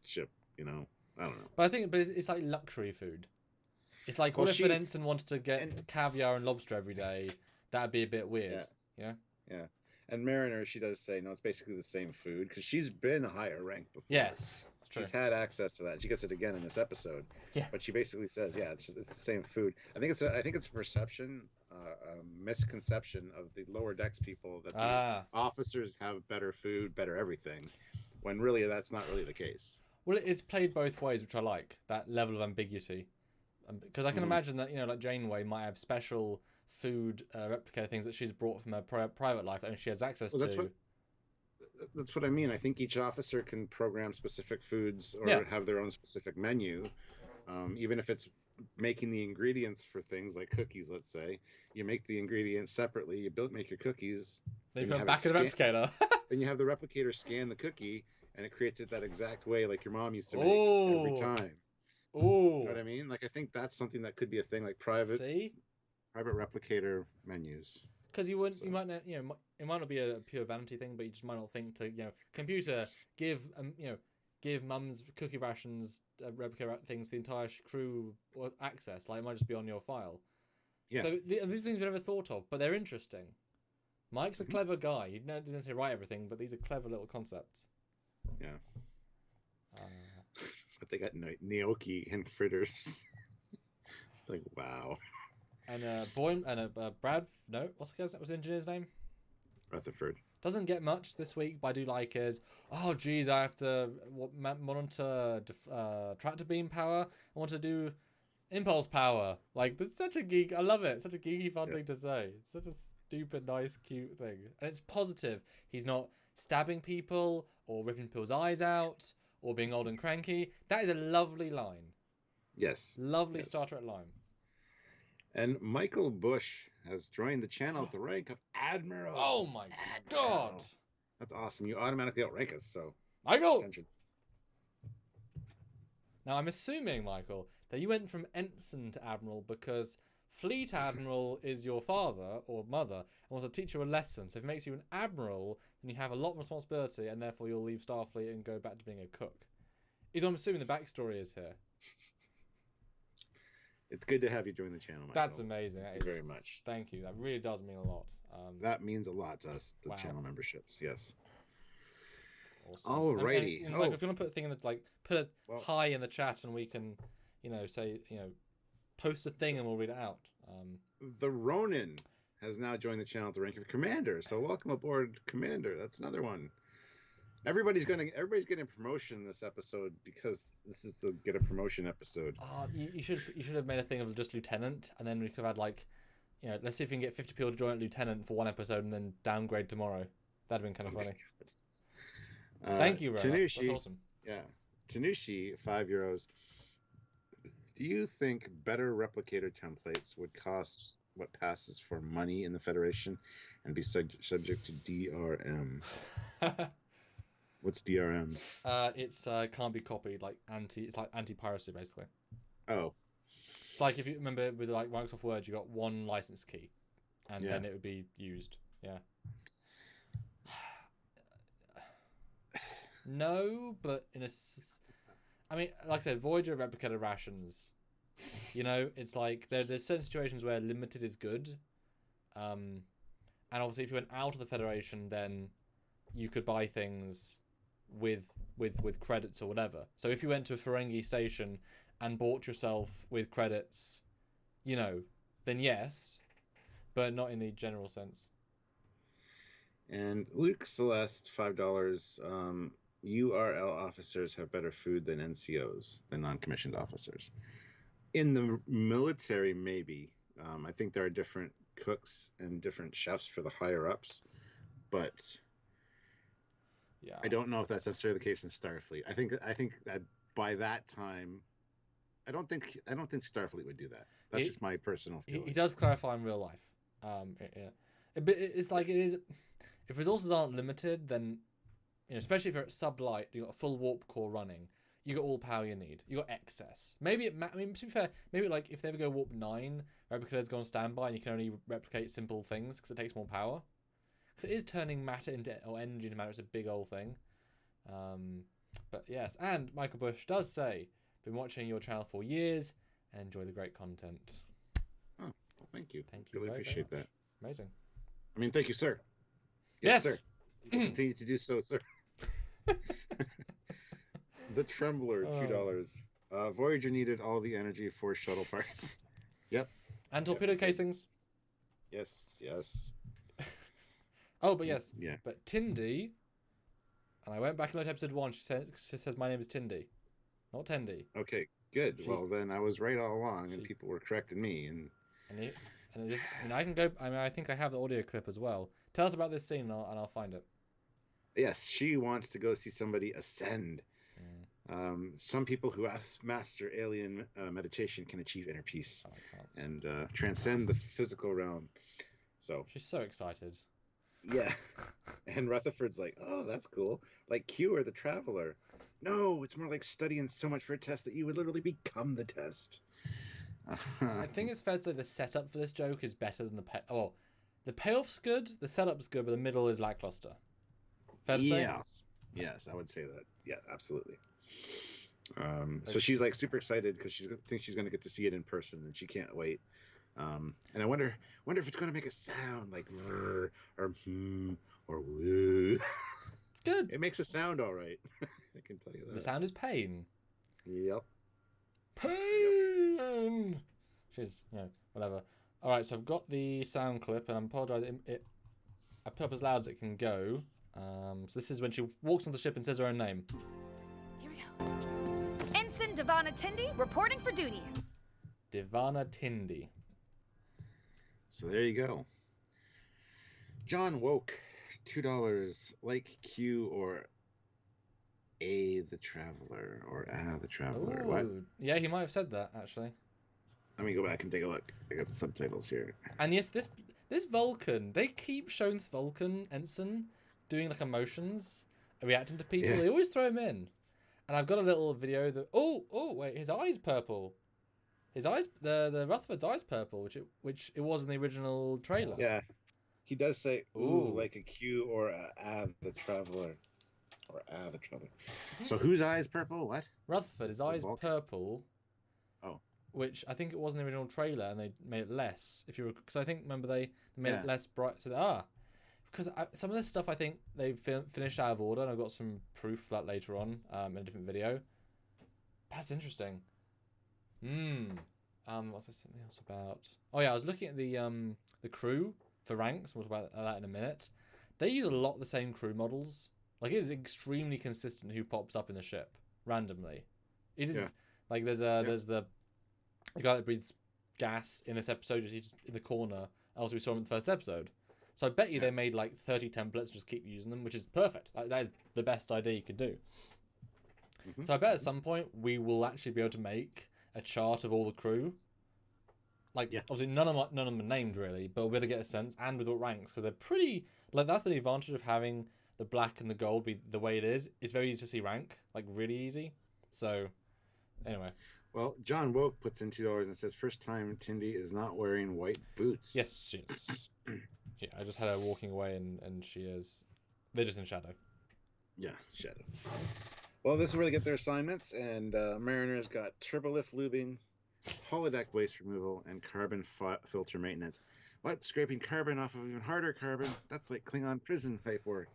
ship. I don't know. But it's like luxury food. It's like, what if an ensign wanted to get caviar and lobster every day? That'd be a bit weird. Yeah. And Mariner, she does say, no, it's basically the same food because she's been a higher rank before. Yes. She's had access to that. She gets it again in this episode. Yeah. But she basically says, it's the same food. I think it's a perception, a misconception of the lower decks people that the officers have better food, better everything, when really that's not really the case. Well, it's played both ways, which I like, that level of ambiguity. Because I can imagine that, like Janeway might have special food replicator things that she's brought from her private life that she has access to. That's what I mean. I think each officer can program specific foods or have their own specific menu. Even if it's making the ingredients for things like cookies, let's say, you make the ingredients separately, you make your cookies. They put back in the replicator. Then you have the replicator scan the cookie, and it creates it that exact way like your mom used to make every time. Oh, you know what I mean? Like, I think that's something that could be a thing, like private replicator menus. Because you might not, it might not be a pure vanity thing, but you just might not think to, computer, give mum's cookie rations, replicator things, the entire crew access. Like, it might just be on your file. Yeah. So these things we never thought of, but they're interesting. Mike's a clever guy. He didn't necessarily write everything, but these are clever little concepts. Yeah. But they got gnocchi and fritters. It's like, wow. And what's the engineer's name? Rutherford. Doesn't get much this week, but I do like is, oh geez, I have to monitor tractor beam power. I want to do impulse power. Like, that's such a geek. I love it. Such a geeky, fun thing to say. It's such a stupid, nice, cute thing, and it's positive. He's not stabbing people or ripping people's eyes out or being old and cranky. That is a lovely line. Yes. Lovely Star Trek line. And Michael Bush has joined the channel at the rank of Admiral. Oh my God. That's awesome. You automatically outrank us, so... Michael! Attention. Now, I'm assuming, Michael, that you went from Ensign to Admiral because Fleet Admiral is your father or mother and wants to teach you a lesson. So if it makes you an Admiral, then you have a lot of responsibility and therefore you'll leave Starfleet and go back to being a cook. Is what I'm assuming the backstory is here. It's good to have you join the channel, Michael. That's amazing. Thank you very much. Thank you. That really does mean a lot. That means a lot to us, the channel memberships. Yes. Awesome. Alrighty. And like, if you want to put a thing in the put a hi in the chat, and we can, say, post a thing and we'll read it out. The Ronin has now joined the channel at the rank of Commander. So welcome aboard, Commander. That's another one. Everybody's getting a promotion this episode because this is the get a promotion episode. You should have made a thing of just Lieutenant, and then we could have had let's see if we can get 50 people to join Lieutenant for one episode and then downgrade tomorrow. That'd have been kind of funny. Thank you, Ro. That's awesome. Yeah, Tanushi, €5. Do you think better replicator templates would cost what passes for money in the Federation and be subject to DRM? What's DRM? It's can't be copied. It's like anti-piracy basically. Oh. It's like if you remember with Microsoft Word, you got one license key, and then it would be used. Yeah. No, but like I said, Voyager replicated rations. It's like there's certain situations where limited is good, and obviously if you went out of the Federation, then you could buy things with credits or whatever. So if you went to a Ferengi station and bought yourself with credits, then yes, but not in the general sense. And Luke Celeste, $5. URL officers have better food than NCOs, than non-commissioned officers. In the military, maybe. I think there are different cooks and different chefs for the higher ups, but I don't know if that's necessarily the case in Starfleet. I think that by that time, I don't think Starfleet would do that. That's just my personal feeling. He does clarify in real life. It's like it is. If resources aren't limited, then especially if you're at sublight, you got a full warp core running. You got all the power you need. You got excess. Maybe to be fair, maybe if they ever go warp 9, replicators go on standby, and you can only replicate simple things because it takes more power. Because it is turning matter or energy into matter. It's a big old thing. But yes, and Michael Bush does say, "Been watching your channel for years and enjoy the great content." Oh, well, thank you. Thank you. Really appreciate that. Amazing. I mean, thank you, sir. Yes, sir. Continue to do so, sir. The Trembler, $2. Voyager needed all the energy for shuttle parts. Yep. And torpedo casings. Yes. Oh, but yes. Yeah. But Tindy, and I went back and looked at episode 1. She says my name is Tindy, not Tendy. Okay, good. Well, then I was right all along, and people were correcting me. I think I have the audio clip as well. Tell us about this scene, and I'll find it. Yes, she wants to go see somebody ascend. Some people who master alien meditation can achieve inner peace and transcend the physical realm. So she's so excited. Yeah. And Rutherford's like, "Oh, that's cool. Like Q or the Traveler." No, it's more like studying so much for a test that you would literally become the test. I think it's fair to say the setup for this joke is better than the payoff's good, the setup's good, but the middle is lackluster. Fair to say? Yes, I would say that. Yeah, absolutely. So she's like super excited because she thinks she's going to get to see it in person, and she can't wait. And I wonder if it's going to make a sound like or or woo. It's good. It makes a sound all right. I can tell you that. The sound is pain. Yep. Pain. Which is, whatever. All right, so I've got the sound clip, and I apologize. I put up as loud as it can go. So this is when she walks on the ship and says her own name. Here we go. Ensign Devana Tindy reporting for duty. Devana Tindy. So there you go. John Woke, $2. Like Q or A the Traveler or the Traveler. Ooh, What? yeah, he might have said that actually. Let me go back and take a look. I got the subtitles here. And yes, this Vulcan, they keep showing this Vulcan ensign doing like emotions, reacting to people. Yeah. They always throw him in. And I've got a little video that wait, his eye's purple. His eyes, the Rutherford's eyes purple, which it was in the original trailer. Yeah, he does say Ooh. like a Q or the Traveler, or the Traveler. So whose eye is purple? What? Rutherford, his eyes Vulcan? purple. Oh. Which I think it was in the original trailer, and they made it less. If you were, because I think remember they made Yeah. it less bright. So because some of this stuff I think they finished out of order, and I've got some proof for that later on in a different video. That's interesting. What's there something else about? Oh yeah, I was looking at the crew for ranks. We'll talk about that in a minute. They use a lot of the same crew models. Like it is extremely consistent who pops up in the ship randomly. It is like there's the guy that breathes gas in this episode. He's in the corner. Also, we saw him in the first episode. So I bet you they made like 30 templates and just keep using them, which is perfect. That is the best idea you could do. Mm-hmm. So I bet at some point we will actually be able to make a chart of all the crew. Like obviously none of them are named really, but we'll be able to get a sense, and with what ranks, because they're pretty. Like that's the advantage of having the black and the gold be the way it is. It's very easy to see rank, like really easy. So anyway. Well, John Woke puts in $2 and says first time Tindy is not wearing white boots. Yes, she is. Yeah, I just had her walking away, and she is. They're just in shadow. Yeah, shadow. Well, this is where they get their assignments, and Mariner's got turbolift lubing, holodeck waste removal, and carbon filter maintenance. What? Scraping carbon off of even harder carbon? That's like Klingon prison type work.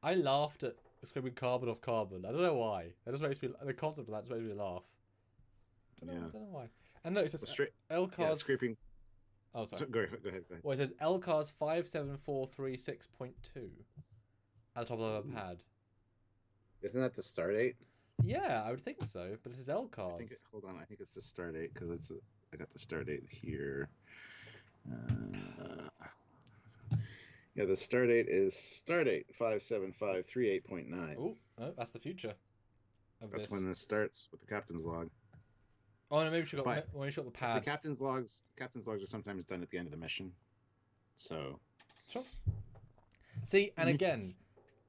I laughed at scraping carbon off carbon. I don't know why. That just makes me. The concept of that just makes me laugh. I don't know why. And no, it says LCARS. Scraping. Oh, sorry. So, go ahead. Well, it says LCARS 57436.2 at the top of the pad. Isn't that the start date? Yeah, I would think so, but it says LCARS. Hold on, I think it's the start date because I got the start date here. Yeah, the start date is 57538.9. Oh, no, that's the future. That's when this starts with the captain's log. Oh no, maybe she got the pad. The captain's logs are sometimes done at the end of the mission. So. Sure. See, and again,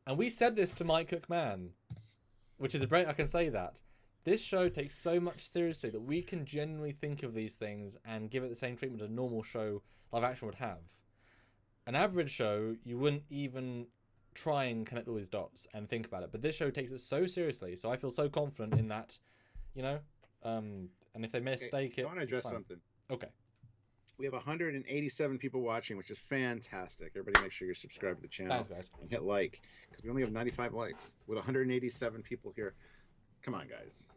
and we said this to Mike Cookman, which is a break. I can say that this show takes so much seriously that we can genuinely think of these things and give it the same treatment a normal show live action would have. An average show, you wouldn't even try and connect all these dots and think about it. But this show takes it so seriously, so I feel so confident in that, and if they mistake it, I want to address something. Okay. We have 187 people watching, which is fantastic. Everybody make sure you're subscribed to the channel. Thanks, guys. And hit like, because we only have 95 likes. With 187 people here. Come on, guys.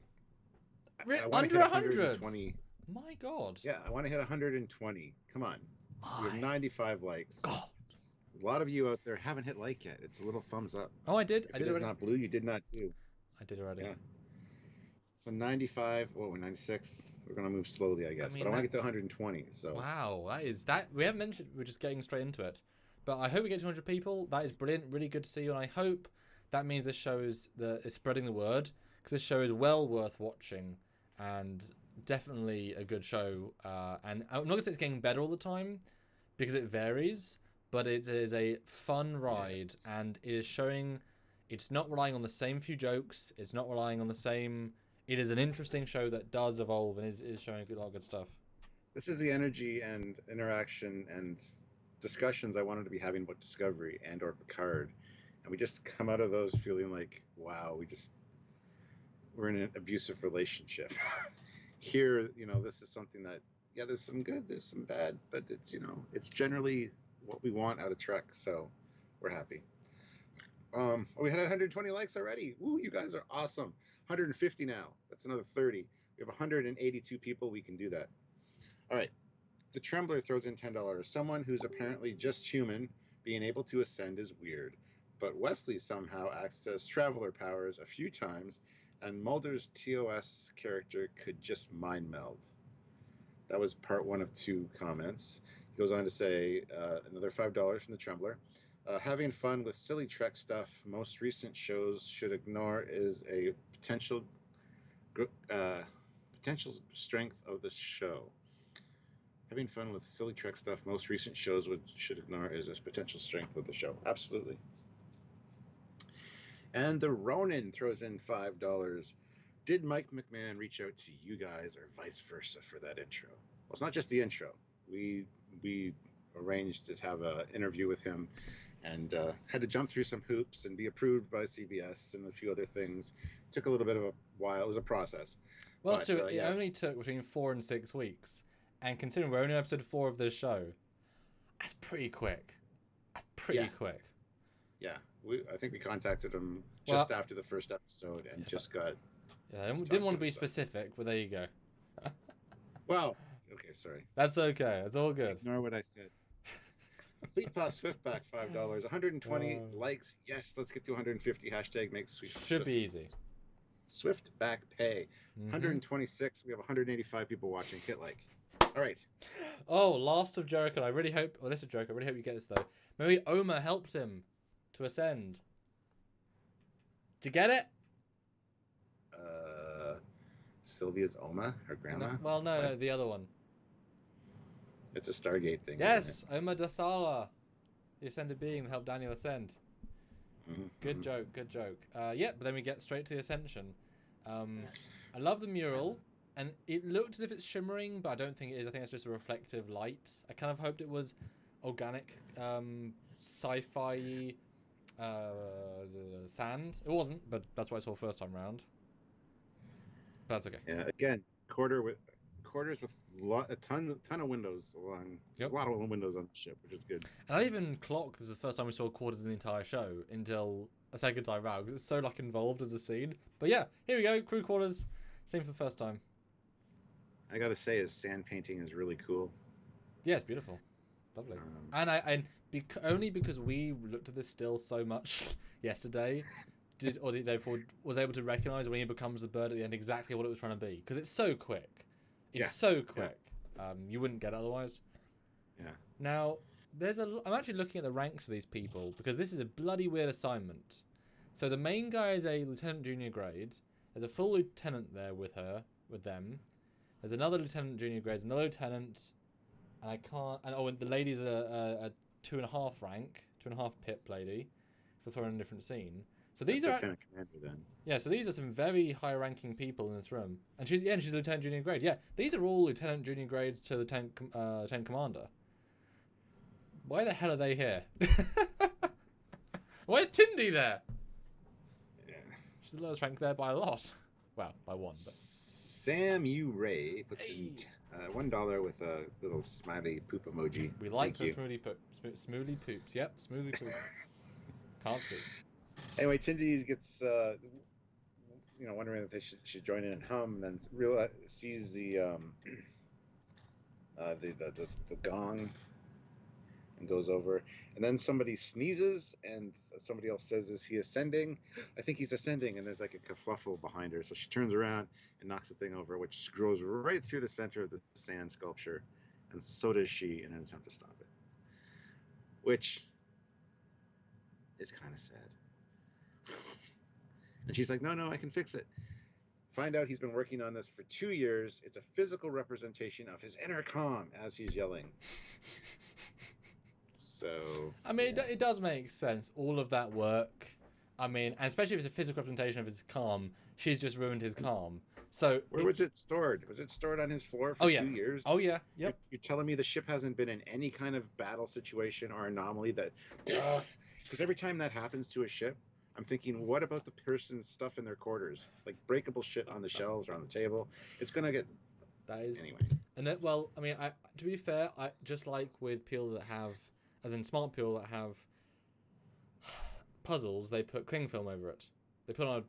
Under 100? My God. Yeah, I want to hit 120. Come on. We have 95 likes. God. A lot of you out there haven't hit like yet. It's a little thumbs up. Oh, I did. If it is not blue, you did not do. I did already. Yeah. So 95. Oh, we're 96. We're gonna move slowly, I guess. But I want to get to 120. So. Wow, that. We haven't mentioned. We're just getting straight into it. But I hope we get 200 people. That is brilliant. Really good to see you. And I hope that means this show is spreading the word, because this show is well worth watching and definitely a good show. And I'm not gonna say it's getting better all the time, because it varies. But it is a fun ride, and it is showing it's not relying on the same few jokes. It's not relying on the same. It is an interesting show that does evolve and is showing a lot of good stuff. This is the energy and interaction and discussions I wanted to be having about Discovery and or Picard, and we just come out of those feeling like, wow, we're in an abusive relationship. Here, this is something that Yeah, there's some good, there's some bad, but it's it's generally what we want out of Trek, so we're happy. We had 120 likes already. Woo, you guys are awesome. 150 now. That's another 30. We have 182 people. We can do that. All right. The Trembler throws in $10. Someone who's apparently just human being able to ascend is weird, but Wesley somehow accessed traveler powers a few times, and Mulder's TOS character could just mind meld. That was part one of 2 comments. He goes on to say another $5 from the Trembler. Having fun with silly Trek stuff most recent shows should ignore is a potential strength of the show. Having fun with silly Trek stuff most recent shows should ignore is a potential strength of the show. Absolutely. And the Ronin throws in $5. Did Mike McMahon reach out to you guys or vice versa for that intro? Well, it's not just the intro. We arranged to have an interview with him, and had to jump through some hoops and be approved by CBS and a few other things. Took a little bit of a while. It was a process. Well, Stuart, it only took between 4 and 6 weeks. And considering we're only on episode 4 of this show, that's pretty quick. That's pretty quick. Yeah. I think we contacted him just after the first episode and just got... Yeah, I didn't want to be specific, but there you go. Well, okay, sorry. That's okay. It's all good. Ignore what I said. Fleet Pass Swiftback, $5. 120 likes. Yes, let's get to 150. Hashtag makes sweet. Should be easy. Swiftback Pay. 126. We have 185 people watching. Hit like. All right. Oh, last of Jericho. I really hope... Well, this is a joke. I really hope you get this, though. Maybe Oma helped him to ascend. Did you get it? Sylvia's Oma, her grandma? No, the other one. It's a Stargate thing. Yes, Oma Dasala, the ascended being that helped Daniel ascend. Good joke. But then we get straight to the ascension. I love the mural, and it looked as if it's shimmering, but I don't think it is. I think it's just a reflective light. I kind of hoped it was organic, sci-fi sand. It wasn't, but that's what I saw first time round. But that's okay. Yeah, again, quarters with a ton of windows along. A lot of windows on the ship, which is good. And I didn't even clock this is the first time we saw quarters in the entire show until a second time round, because it's so involved as a scene. But yeah, here we go, crew quarters, same for the first time. I gotta say, his sand painting is really cool. Yeah, it's beautiful. It's lovely. Only because we looked at this still so much yesterday, or the day before, was able to recognize when he becomes the bird at the end exactly what it was trying to be, because it's so quick. It's so quick. Yeah. You wouldn't get it otherwise. Yeah. Now, I'm actually looking at the ranks for these people, because this is a bloody weird assignment. So the main guy is a lieutenant junior grade. There's a full lieutenant there with them. There's another lieutenant junior grade. There's another lieutenant, and and the lady's a 2.5 rank, 2.5 pip lady. So that's we're in a different scene. So these that's Lieutenant Commander then. Yeah, so these are some very high-ranking people in this room, and she's a lieutenant junior grade. Yeah, these are all lieutenant junior grades to lieutenant commander. Why the hell are they here? Why is Tindy there? Yeah, she's the lowest rank there by a lot. Well, by 1. But. Sam U. Ray puts in $1 with a little smiley poop emoji. We like the smoothie poops. Yep, smoothie poop. Can't speak. Anyway, Tindy gets, wondering if they should join in and hum, and then sees the gong and goes over. And then somebody sneezes, and somebody else says, "Is he ascending?" I think he's ascending, and there's like a kerfluffle behind her. So she turns around and knocks the thing over, which goes right through the center of the sand sculpture, and so does she in an attempt to stop it, which is kind of sad. And she's like, no, I can fix it. Find out he's been working on this for 2 years. It's a physical representation of his inner calm as he's yelling. So... I mean, it does make sense. All of that work. I mean, and especially if it's a physical representation of his calm, she's just ruined his calm. So where was it stored? Was it stored on his floor for 2 years? Oh, yeah. Yep. You're telling me the ship hasn't been in any kind of battle situation or anomaly that... Because every time that happens to a ship, I'm thinking, what about the person's stuff in their quarters? Like breakable shit on the shelves or on the table. It's going to get That is Anyway. And that, well, I mean, to be fair, I just like with people that have, as in smart people that have puzzles, they put cling film over it. They put on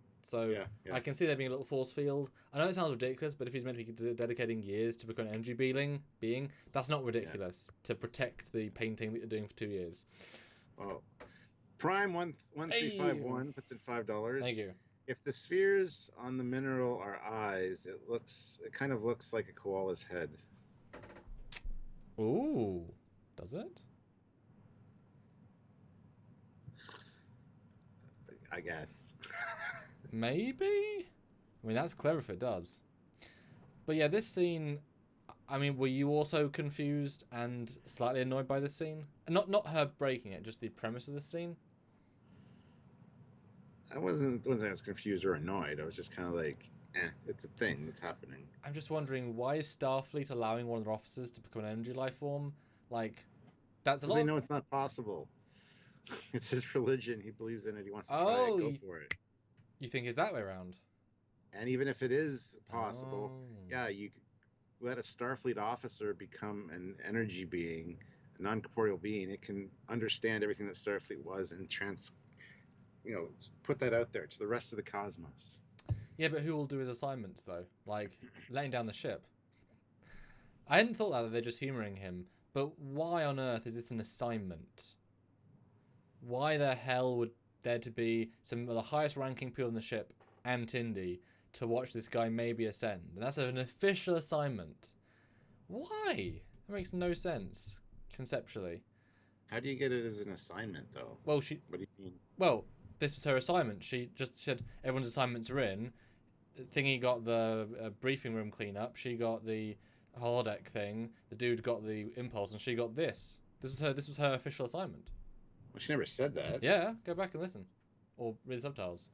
I can see there being a little force field. I know it sounds ridiculous, but if he's meant to be dedicating years to become an energy being, that's not ridiculous to protect the painting that you're doing for 2 years. Oh, Prime 1351 puts in $5. Thank you. If the spheres on the mineral are eyes, it kind of looks like a koala's head. Ooh, does it? I guess. Maybe? I mean, that's clever if it does. But yeah, this scene, I mean, were you also confused and slightly annoyed by this scene? Not her breaking it, just the premise of the scene? I wasn't saying I was confused or annoyed. I was just kind of like, it's a thing that's happening. I'm just wondering, why is Starfleet allowing one of their officers to become an energy life form? Like, that's a lot. They know it's not possible. It's his religion. He believes in it. He wants to try it. Go for it. You think it's that way around? And even if it is possible, you let a Starfleet officer become an energy being, a non-corporeal being. It can understand everything that Starfleet was and put that out there to the rest of the cosmos. Yeah, but who will do his assignments though? Like letting down the ship. I hadn't thought that they're just humoring him, but why on earth is this an assignment? Why the hell would there to be some of the highest ranking people on the ship and Tindy to watch this guy maybe ascend? And that's an official assignment. Why? That makes no sense conceptually. How do you get it as an assignment though? Well, What do you mean? Well, this was her assignment. She just said everyone's assignments are in. Thingy got the briefing room cleanup. She got the holodeck thing. The dude got the impulse, and she got this. This was her official assignment. Well, she never said that. Yeah, go back and listen, or read the subtitles.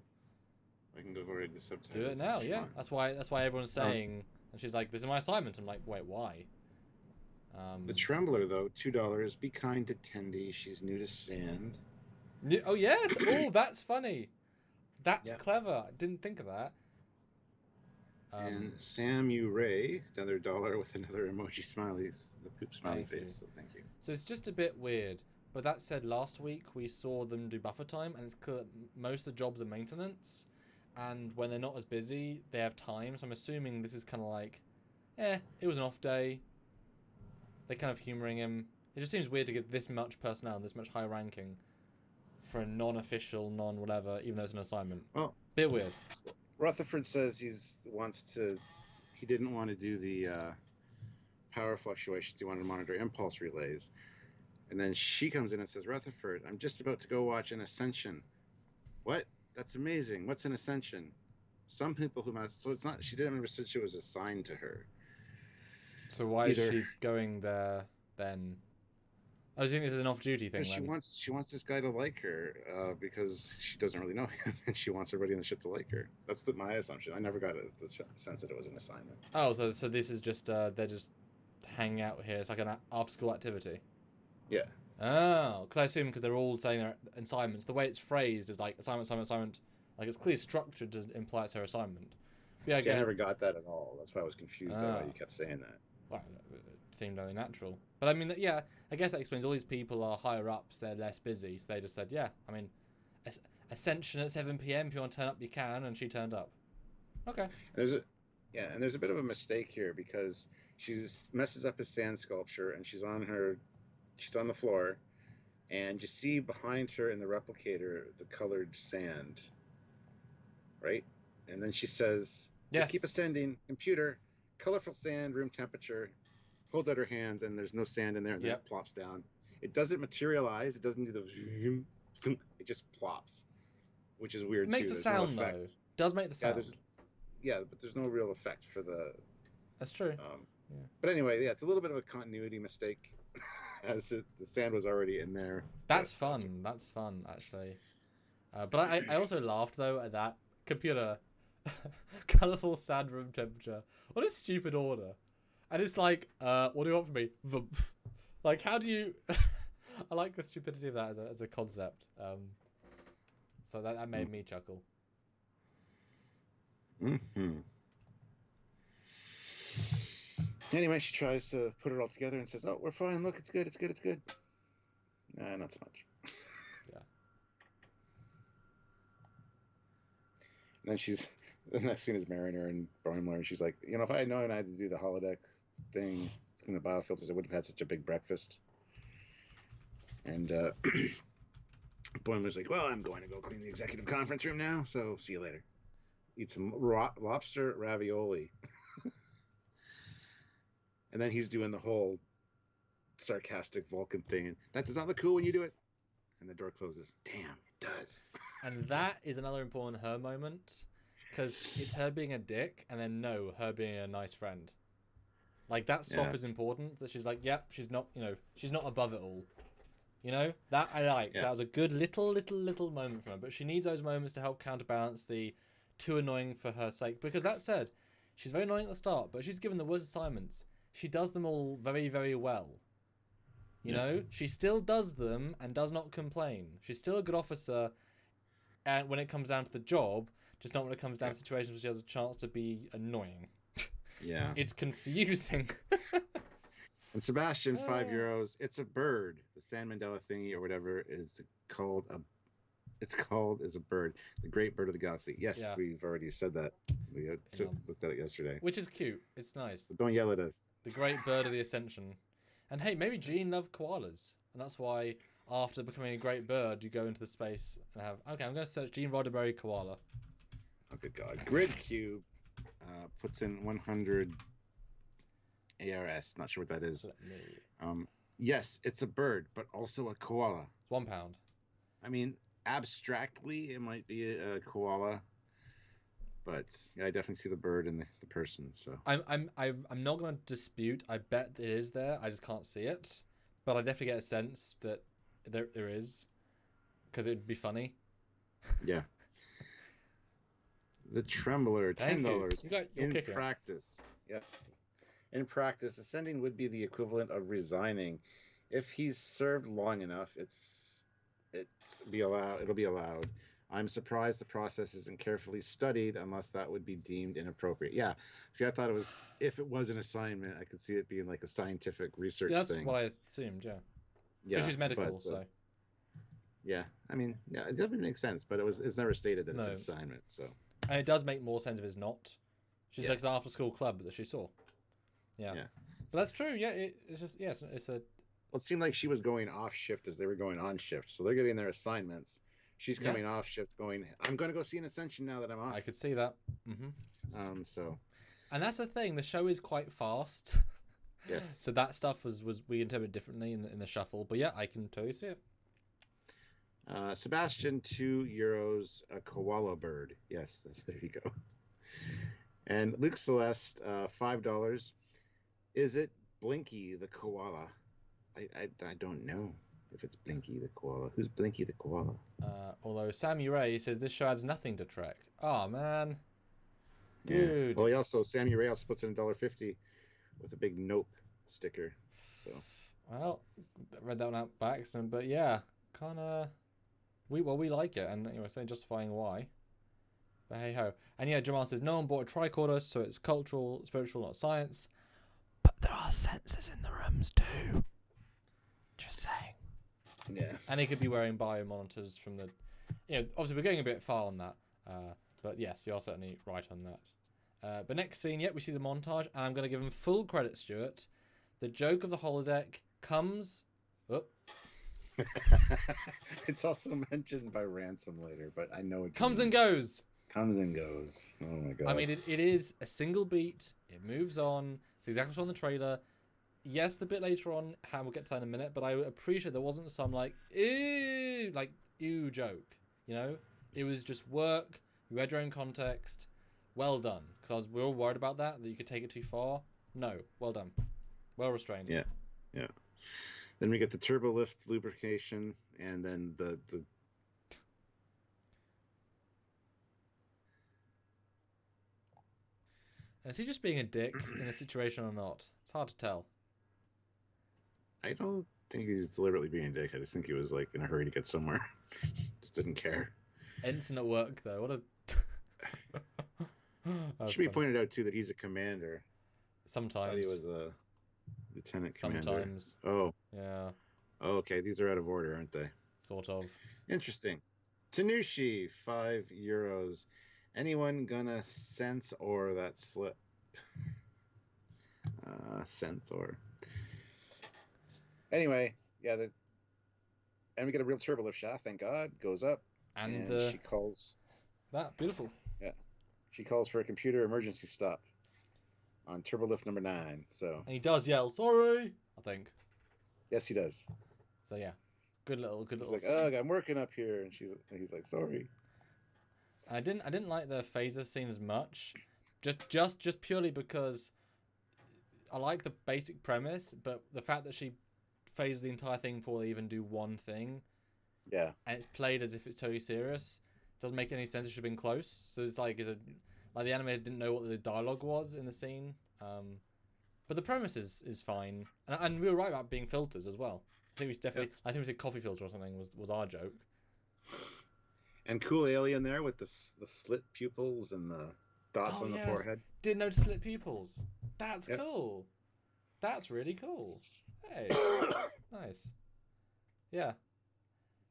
I can go read the subtitles. Do it now. Yeah, that's why everyone's saying. And she's like, "This is my assignment." I'm like, "Wait, why?" The Trembler though, $2. Be kind to Tendy. She's new to sand. Oh yes! Oh, that's funny. That's clever. I didn't think of that. And Samu Ray, another $1 with another emoji smileys, the poop smiley face. So thank you. So it's just a bit weird. But that said, last week we saw them do buffer time, and it's clear that most of the jobs are maintenance. And when they're not as busy, they have time. So I'm assuming this is kind of like, it was an off day. They're kind of humoring him. It just seems weird to get this much personnel and this much high ranking for a non-official, non-whatever, even though it's an assignment. Well, bit weird. Rutherford says he didn't want to do the power fluctuations. He wanted to monitor impulse relays. And then she comes in and says, Rutherford, I'm just about to go watch an ascension. What? That's amazing. What's an ascension? Some people who must. So it's not. She didn't understand it was assigned to her. So why is she going there then? I was thinking this is an off-duty thing. Because she wants this guy to like her because she doesn't really know him, and she wants everybody on the ship to like her. That's my assumption. I never got the sense that it was an assignment. Oh, so this is just they're just hanging out here. It's like an after-school activity. Yeah. Oh, because I assume because they're all saying their assignments. The way it's phrased is like assignment. Like it's clearly structured to imply it's her assignment. But yeah, I never got that at all. That's why I was confused by why you kept saying that. Well, it seemed only natural. But I mean, yeah, I guess that explains all these people are higher ups. They're less busy, so they just said, yeah. I mean, ascension at 7 p.m. If you want to turn up, you can, and she turned up. Okay. There's a bit of a mistake here because she messes up his sand sculpture, and she's on the floor, and you see behind her in the replicator the colored sand, right? And then she says, yes. Just keep ascending, computer, colorful sand, room temperature, holds out her hands, and there's no sand in there, and then it plops down. It doesn't materialize. It doesn't do the it just plops, which is weird. It makes a sound, though. It does make the sound. But there's no real effect for the... That's true. But anyway, it's a little bit of a continuity mistake, as the sand was already in there. That's fun. That's fun, actually. But I also laughed, though, at that computer. Colorful sand, room temperature. What a stupid order. And it's like, what do you want from me? Vumph. Like, how do you... I like the stupidity of that as a concept. So that made me chuckle. Mm-hmm. Anyway, she tries to put it all together and says, "Oh, we're fine. Look, it's good. It's good. It's good." Nah, not so much. Yeah. And then the next scene is Mariner and Boimler, and she's like, if I had known I had to do the holodeck thing in the biofilters, I would have had such a big breakfast. And Boimler's like, well, I'm going to go clean the executive conference room now, so see you later. Eat some lobster ravioli. And then he's doing the whole sarcastic Vulcan thing, and that does not look cool when you do it. And the door closes. Damn, it does. And that is another important her moment, because it's her being a dick, and then her being a nice friend. Like, that swap is important. That she's like, yep, she's not above it all. That I like. Yeah. That was a good little moment from her. But she needs those moments to help counterbalance the too annoying for her sake. Because that said, she's very annoying at the start, but she's given the worst assignments. She does them all very, very well. You know, she still does them and does not complain. She's still a good officer, and when it comes down to the job, just not when it comes down to situations where she has a chance to be annoying. Yeah. It's confusing. And Sebastian, €5. It's a bird. The San Mandela thingy or whatever is called is a bird. The great bird of the galaxy. Yes, we've already said that. We looked at it yesterday. Which is cute. It's nice. But don't yell at us. The great bird of the Ascension. And hey, maybe Gene loved koalas. And that's why after becoming a great bird, you go into the space and have... Okay, I'm going to search Gene Roddenberry koala. Oh, good God. Grid Cube puts in 100 ARS. Not sure what that is. Yes, it's a bird, but also a koala. It's £1. I mean, abstractly, it might be a koala, but I definitely see the bird in the person. So I'm not going to dispute. I bet it is there. I just can't see it, but I definitely get a sense that there is, because it'd be funny. Yeah. The Trembler, $10 in kicking. practice. Yes. In practice, ascending would be the equivalent of resigning. If he's served long enough, it'll be allowed. I'm surprised the process isn't carefully studied unless that would be deemed inappropriate. Yeah. See, I thought if it was an assignment, I could see it being like a scientific research that's thing. That's what I assumed, yeah. Because she's medical, so. Yeah. I mean, yeah, it doesn't make sense, but it's never stated that it's an assignment, so. And it does make more sense if it's not. She's like an after-school club that she saw. Yeah. But that's true, yeah. It's just, it's a... Well, it seemed like she was going off shift as they were going on shift, so they're getting their assignments. She's coming off shift going, I'm going to go see an Ascension now that I'm off. I could see that. Mm-hmm. So. And that's the thing, the show is quite fast. Yes. So that stuff was we interpret differently in the shuffle, but yeah, I can totally see it. Sebastian, €2, a koala bird. Yes, there you go. And Luke Celeste, $5. Is it Blinky the koala? I don't know if it's Blinky the koala. Who's Blinky the koala? Although Sammy Ray says this show adds nothing to Trek. Oh man, dude. Yeah. Well, Sammy Ray also puts in $1.50 with a big nope sticker. So. Well, I read that one out by accident, but yeah, kind of. We like it, and anyway, saying justifying why. But hey ho, and yeah, Jamal says no one bought a tricorder, so it's cultural, spiritual, not science. But there are sensors in the rooms too. Just saying. Yeah. And he could be wearing biomonitors from the... obviously we're going a bit far on that. But yes, you are certainly right on that. But next scene, we see the montage. And I'm going to give him full credit, Stuart. The joke of the holodeck comes... Oh. It's also mentioned by Ransom later, but I know it comes and goes. Comes and goes. Oh my God. I mean, it is a single beat. It moves on. It's exactly what's on the trailer. Yes, the bit later on, we'll get to that in a minute, but I appreciate there wasn't some ew joke. It was just work. You had your own context. Well done. Because we were all worried about that you could take it too far. No, well done. Well restrained. Yeah. Then we get the turbo lift lubrication, and then the Is he just being a dick in a situation or not? It's hard to tell. I don't think he's deliberately being a dick. I just think he was in a hurry to get somewhere. Just didn't care. Ensign at work though. What a should be pointed out too that he's a commander. Sometimes. he was a lieutenant commander. Sometimes. Oh. Yeah. Oh, okay. These are out of order, aren't they? Sort of. Interesting. Tanushi, €5. Anyone gonna sense or that slip? Sense or. Anyway, yeah, and we get a real turbo lift shaft, thank God. Goes up. And she calls. That, beautiful. Yeah. She calls for a computer emergency stop on turbo lift number 9. So. And he does yell, sorry, I think. Yes, he does. So yeah. Good little. He's like, ugh, I'm working up here, and he's like, sorry. I didn't like the phaser scene as much, just purely because I like the basic premise, but the fact that she phases the entire thing before they even do one thing, yeah, and it's played as if it's totally serious, doesn't make any sense. It should have been close. So it's like the animator didn't know what the dialogue was in the scene, but the premise is fine, and we were right about being filters as well. I think we said coffee filter or something was our joke. And cool alien there with the slit pupils and the dots on the forehead. Didn't notice slit pupils. That's cool. That's really cool. Hey, nice. Yeah.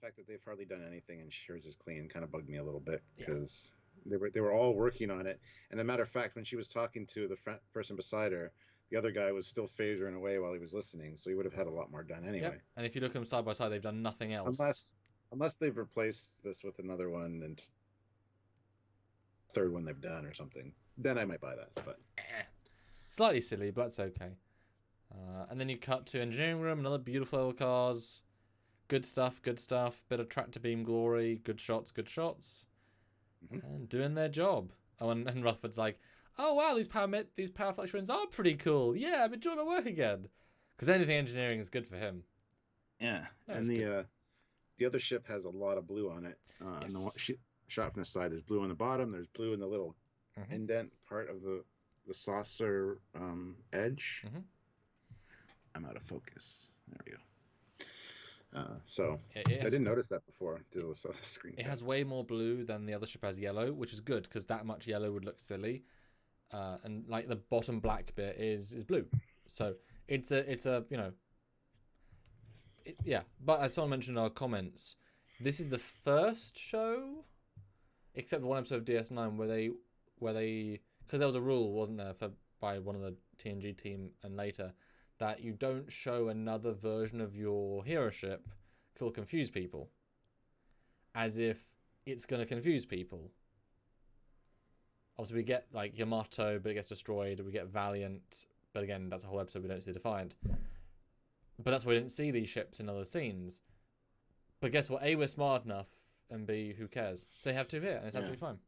The fact that they've hardly done anything and hers is clean kind of bugged me a little bit because they were all working on it. And as a matter of fact, when she was talking to the person beside her, the other guy was still phasering away while he was listening, so he would have had a lot more done anyway. Yep. And if you look at them side by side, they've done nothing else. Unless they've replaced this with another one and third one they've done or something, then I might buy that. But slightly silly, but it's okay. And then you cut to engineering room, another beautiful little cars. Good stuff. Bit of tractor beam glory. Good shots. Mm-hmm. And doing their job. Oh, and Rutherford's like, oh wow, these power fluctuations are pretty cool. Yeah, I'm enjoying my work again. Because anything engineering is good for him. Yeah, and the other ship has a lot of blue on it. And the shot from the side, there's blue on the bottom. There's blue in the little indent part of the saucer edge. Mm-hmm. I'm out of focus. There we go. So I didn't notice that before. The screen. It has way more blue than the other ship has yellow, which is good because that much yellow would look silly. And like the bottom black bit is blue, so it's a But as someone mentioned in our comments, this is the first show, except for one episode of DS9 where they because there was a rule, wasn't there, by one of the TNG team and later, that you don't show another version of your hero ship because it'll confuse people, as if it's going to confuse people. Obviously, we get like Yamato, but it gets destroyed. We get Valiant, but again, that's a whole episode we don't see defined. But that's why we didn't see these ships in other scenes. But guess what? A, we're smart enough, and B, who cares? So they have two here, and it's absolutely fine.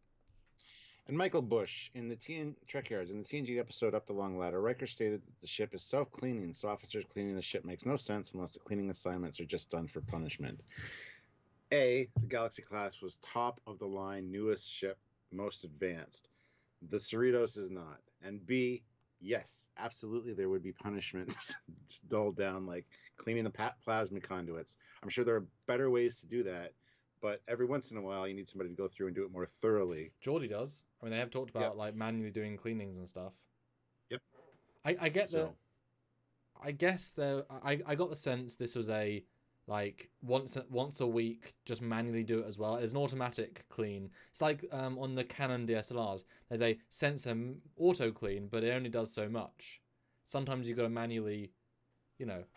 And Michael Bush, in the Trek Yards, in the TNG episode Up the Long Ladder, Riker stated that the ship is self-cleaning, so officers cleaning the ship makes no sense unless the cleaning assignments are just done for punishment. A, the Galaxy class was top of the line, newest ship, most advanced. The Cerritos is not. And B, yes, absolutely there would be punishments dulled down, like cleaning the plasma conduits. I'm sure there are better ways to do that, but every once in a while you need somebody to go through and do it more thoroughly. Geordie does. I mean, they have talked about like manually doing cleanings and stuff. Yep. I get I guess I got the sense this was a like once a week, just manually do it as well. There's an automatic clean. It's like on the Canon DSLRs, there's a sensor auto clean, but it only does so much. Sometimes you've got to manually,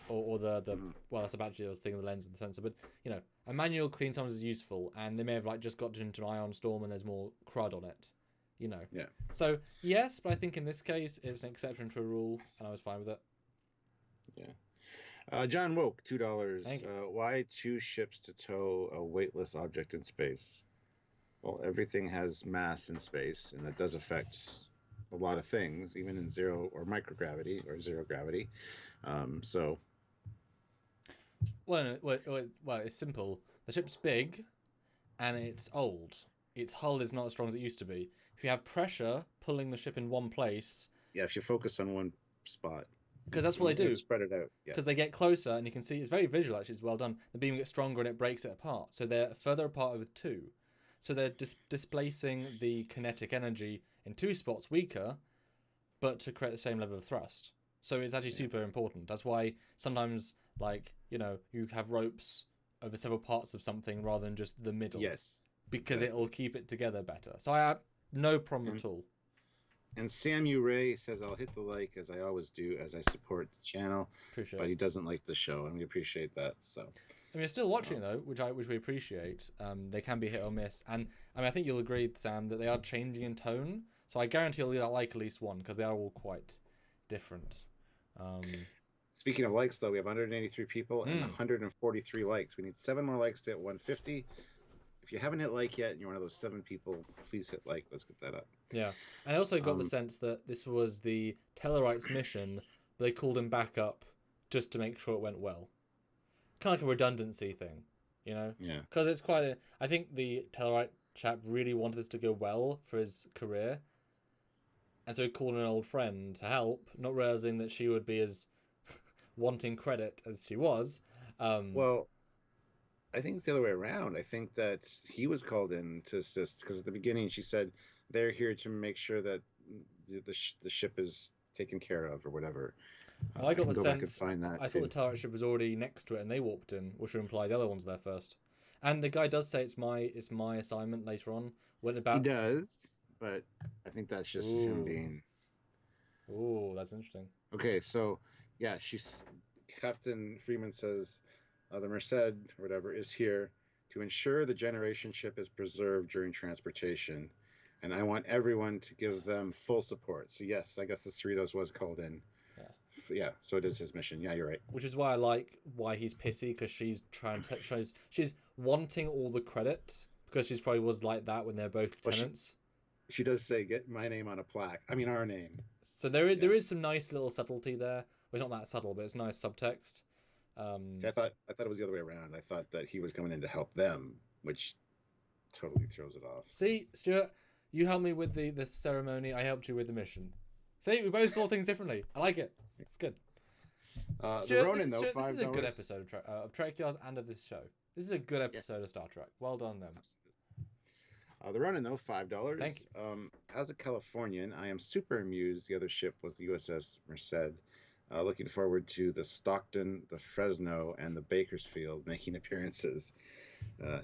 or the well, that's actually I was thinking of the lens and the sensor, but a manual clean sometimes is useful, and they may have like just got into an ion storm and there's more crud on it, Yeah. So yes, but I think in this case it's an exception to a rule, and I was fine with it. Yeah. John Woke, $2. Why choose ships to tow a weightless object in space? Well, everything has mass in space, and that does affect a lot of things, even in zero or microgravity or zero gravity. Well, it's simple. The ship's big, and it's old. Its hull is not as strong as it used to be. If you have pressure pulling the ship in one place, if you focus on one spot. Because that's what they do. Spread it out. Because they get closer, and you can see it's very visual. Actually, it's well done. The beam gets stronger, and it breaks it apart. So they're further apart with two. So they're displacing the kinetic energy in two spots weaker, but to create the same level of thrust. So it's actually super important. That's why sometimes, like, you know, you have ropes over several parts of something rather than just the middle. Yes. Because it'll keep it together better. So I have no problem at all. And Samu Ray says, I'll hit the like as I always do as I support the channel. Appreciate but it. he doesn't like the show, and we appreciate that. So I mean, you're still watching though, which we appreciate. They can be hit or miss, and I mean, I think you'll agree, Sam, that they are changing in tone. So I guarantee you'll like at least one because they are all quite different. Speaking of likes, though, we have 183 people and 143 likes. We need 7 more likes to hit 150. If you haven't hit like yet and you're one of those 7 people, please hit like. Let's get that up. Yeah, and I also got the sense that this was the Tellarites' mission, but they called him back up just to make sure it went well. Kind of like a redundancy thing, you know? Yeah. Because it's quite a... I think the Tellarite chap really wanted this to go well for his career, and so he called an old friend to help, not realizing that she would be as wanting credit as she was. Well, I think it's the other way around. I think that he was called in to assist because at the beginning she said they're here to make sure that the ship is taken care of or whatever. I got the back and sense. find that I thought the Telllarite ship was already next to it, and they warped in, which would imply the other ones were there first. And the guy does say it's my assignment later on. When about he does, but I think that's just him being. Oh, that's interesting. Okay, so yeah, Captain Freeman says the Merced or whatever is here to ensure the generation ship is preserved during transportation, and I want everyone to give them full support. So yes, I guess the Cerritos was called in. Yeah, so it is his mission. Yeah, you're right. Which is why I like why he's pissy, because she's trying to she's wanting all the credit because she's probably was like that when they're both lieutenants. She does say, "Get my name on a plaque." I mean, our name. So there is some nice little subtlety there. Well, it's not that subtle, but it's nice subtext. I thought it was the other way around. I thought that he was coming in to help them, which totally throws it off. See, Stuart, you helped me with the ceremony. I helped you with the mission. See, we both saw things differently. I like it. It's good. Stuart, Ronin, though, this is a good episode of Trek Yards and of this show. This is a good episode of Star Trek. Well done, them. The Ronin, though, $5. Thank you. As a Californian, I am super amused. The other ship was the USS Merced. Looking forward to the Stockton, the Fresno, and the Bakersfield making appearances.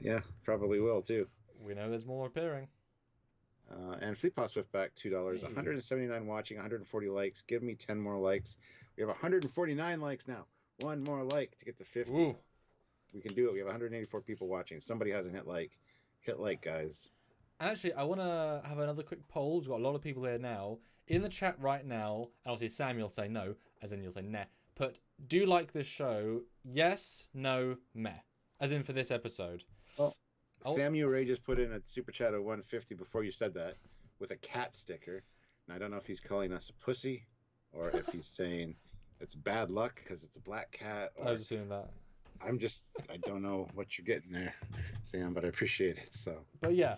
Yeah, probably will, too. We know there's more appearing. And Fleetpaw Swiftback, $2. 179 watching, 140 likes. Give me 10 more likes. We have 149 likes now. One more like to get to 50. Ooh. We can do it. We have 184 people watching. Somebody hasn't hit like. Hit like, guys. And actually, I want to have another quick poll. We've got a lot of people here now. In the chat right now, and obviously Sam, you'll say no, as in you'll say nah. Put, do you like this show? Yes, no, meh. As in for this episode. Well, Samuel Ray just put in a super chat of 150 before you said that with a cat sticker. And I don't know if he's calling us a pussy or if he's saying it's bad luck because it's a black cat. Or... I was assuming that. I don't know what you're getting there, Sam, but I appreciate it. So, but yeah,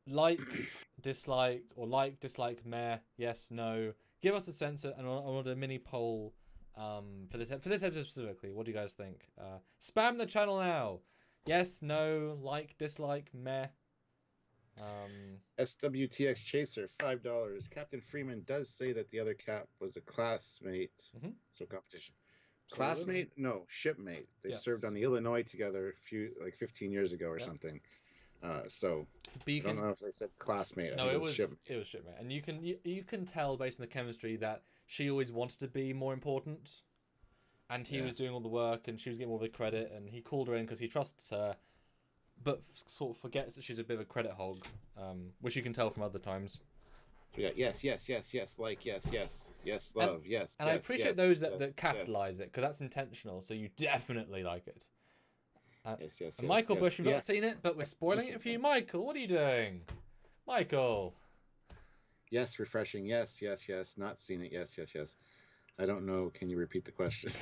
like, dislike, meh, yes, no. Give us a sense, and I want a mini poll for this episode specifically. What do you guys think? Spam the channel now. Yes, no, like, dislike, meh. SWTX Chaser, $5. Captain Freeman does say that the other cap was a classmate, so competition. Classmate? No, shipmate. They served on the Illinois together 15 years ago or something. So I don't know if they said classmate. No, it was shipmate. And you can tell based on the chemistry that she always wanted to be more important, and he was doing all the work, and she was getting all the credit, and he called her in because he trusts her, but sort of forgets that she's a bit of a credit hog, which you can tell from other times. Yeah. Yes. Like yes. Yes, love. Yes. And I appreciate those that capitalize it because that's intentional. So you definitely like it. Yes. Michael Bush, you've not seen it, but we're spoiling it for you. Michael, what are you doing? Michael. Yes, refreshing. Yes. Not seen it. Yes. I don't know. Can you repeat the question?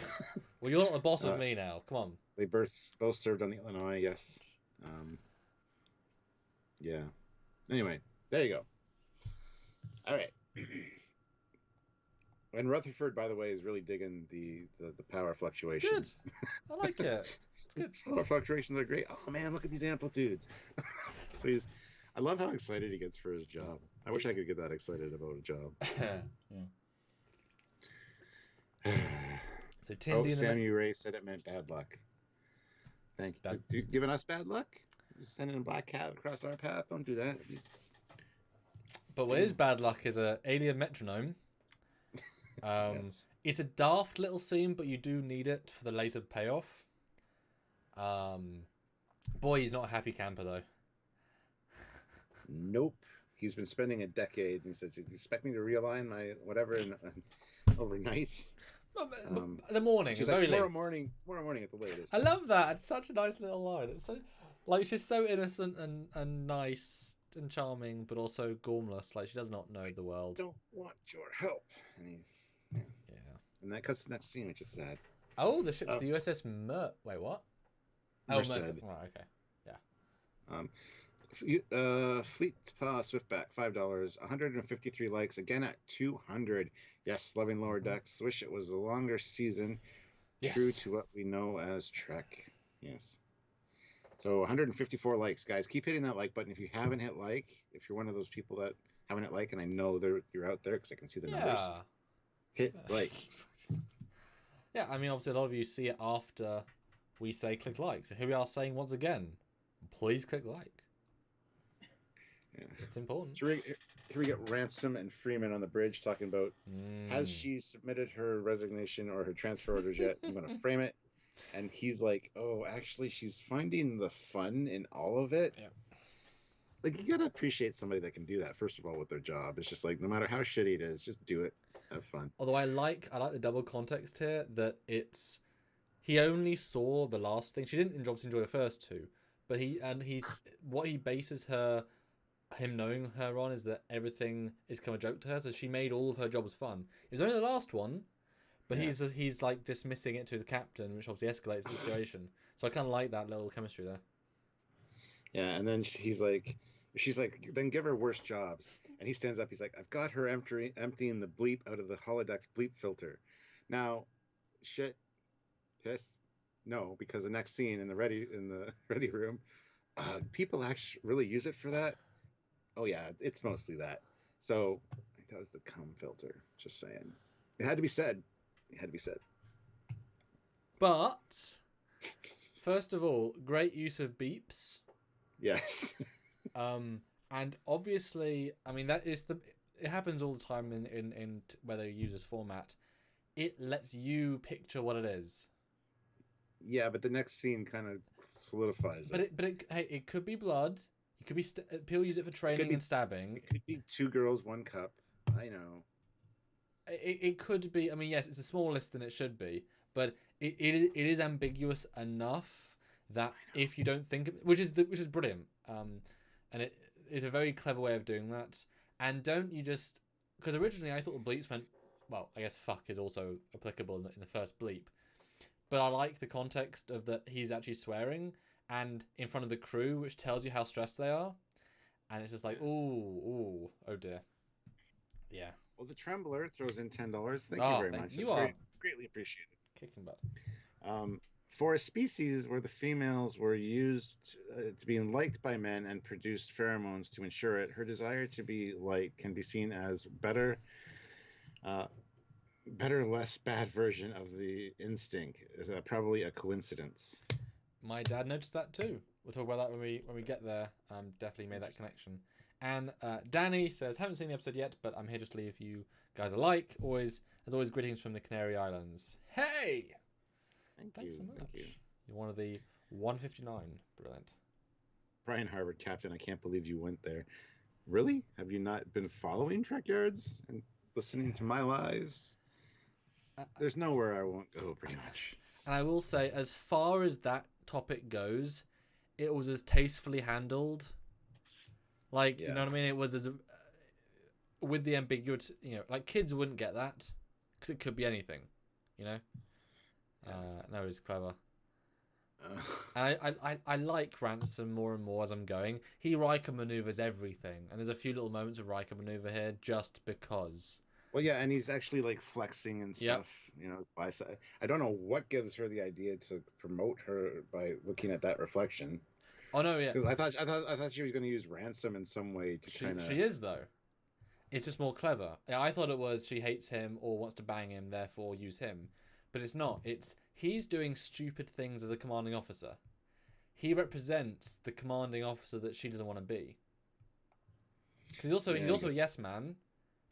Well, you're not the boss of me now. Come on. They both served on the Illinois. Yes. Yeah. Anyway, there you go. All right. And Rutherford, by the way, is really digging the power fluctuations. It's good. I like it. It's good. Power fluctuations are great. Oh man, look at these amplitudes. So I love how excited he gets for his job. I wish I could get that excited about a job. So Tindy and Sammy Ray said it meant bad luck. Thank you. You giving us bad luck? Just sending a black cat across our path? Don't do that. But what is bad luck is a alien metronome. Yes. It's a daft little scene, but you do need it for the later payoff. Boy, he's not a happy camper though. Nope. He's been spending a decade, and he says, "You expect me to realign my whatever overnight?" The morning, she's very like, tomorrow late. Tomorrow morning at the latest. I love that. It's such a nice little line. It's so, like, she's so innocent and nice and charming, but also gormless. Like, she does not know the world. Don't want your help. And he's and that cuts that scene, which is sad. Oh, the ship's the USS Mer. Wait, what? Merced. Right, okay. Fleet Pass Swiftback, $5, 153 likes, again at 200. Yes, loving Lower Decks. Wish it was a longer season. Yes. True to what we know as Trek. Yes. So 154 likes, guys. Keep hitting that like button if you haven't hit like. If you're one of those people that haven't hit like, and I know you're out there because I can see the numbers. Hit like. Yeah, I mean, obviously a lot of you see it after we say click like. So here we are saying once again, please click like. Yeah. It's important. So here we get Ransom and Freeman on the bridge talking about has she submitted her resignation or her transfer orders yet? I'm going to frame it. And he's like, oh, actually, she's finding the fun in all of it. Yeah. Like, you got to appreciate somebody that can do that, first of all, with their job. It's just like, no matter how shitty it is, just do it. Have fun. Although I like the double context here that he only saw the last thing. She didn't enjoy the first two, but what he bases him knowing her on is that everything is kind of a joke to her. So she made all of her jobs fun. It was only the last one, but he's like dismissing it to the captain, which obviously escalates the situation. So I kind of like that little chemistry there. Yeah, and then she's like, then give her worse jobs. And he stands up. He's like, I've got her emptying the bleep out of the holodeck's bleep filter. Now, shit, piss, no, because the next scene in the ready room, people actually really use it for that. Oh yeah, it's mostly that. So I think that was the cum filter. Just saying, it had to be said. But first of all, great use of beeps. Yes. And obviously, I mean, it happens all the time in where they use this format. It lets you picture what it is. Yeah, but the next scene kind of solidifies it. But it could be blood. It could be people use it for training and stabbing. It could be 2 girls, 1 cup. I know. It could be. I mean, yes, it's a smaller list than it should be, but it is ambiguous enough that if you don't think, which is brilliant. And it's a very clever way of doing that. And don't you just, because originally I thought the bleeps meant, well, I guess fuck is also applicable in the first bleep, but I like the context of that he's actually swearing and in front of the crew, which tells you how stressed they are, and it's just like, oh dear, yeah. Well, the Trembler throws in $10. Thank you very much. You are greatly appreciated. Kicking butt. For a species where the females were used to being liked by men and produced pheromones to ensure it, her desire to be liked can be seen as better, less bad version of the instinct. Is probably a coincidence. My dad noticed that too. We'll talk about that when we get there. Definitely made that connection. And Danny says, haven't seen the episode yet, but I'm here just to leave if you guys are like. As always, greetings from the Canary Islands. Hey! Thanks so much. Thank you. You're one of the 159. Brilliant. Brian Harvard, Captain, I can't believe you went there. Really? Have you not been following Trek Yards and listening to my lives? There's nowhere I won't go, pretty much. And I will say, as far as that topic goes, it was as tastefully handled. Like, you know what I mean? It was as with the ambiguity, like kids wouldn't get that because it could be anything, No, it's clever. And I like Ransom more and more as I'm going. He Riker maneuvers everything, and there's a few little moments of Riker maneuver here just because. Well, yeah, and he's actually like flexing and stuff. His bicep. I don't know what gives her the idea to promote her by looking at that reflection. Oh no, yeah. Because I thought she was going to use Ransom in some way to kind of. She is though. It's just more clever. I thought it was she hates him or wants to bang him, therefore use him. But it's not. It's he's doing stupid things as a commanding officer. He represents the commanding officer that she doesn't want to be. Because he's also a yes man,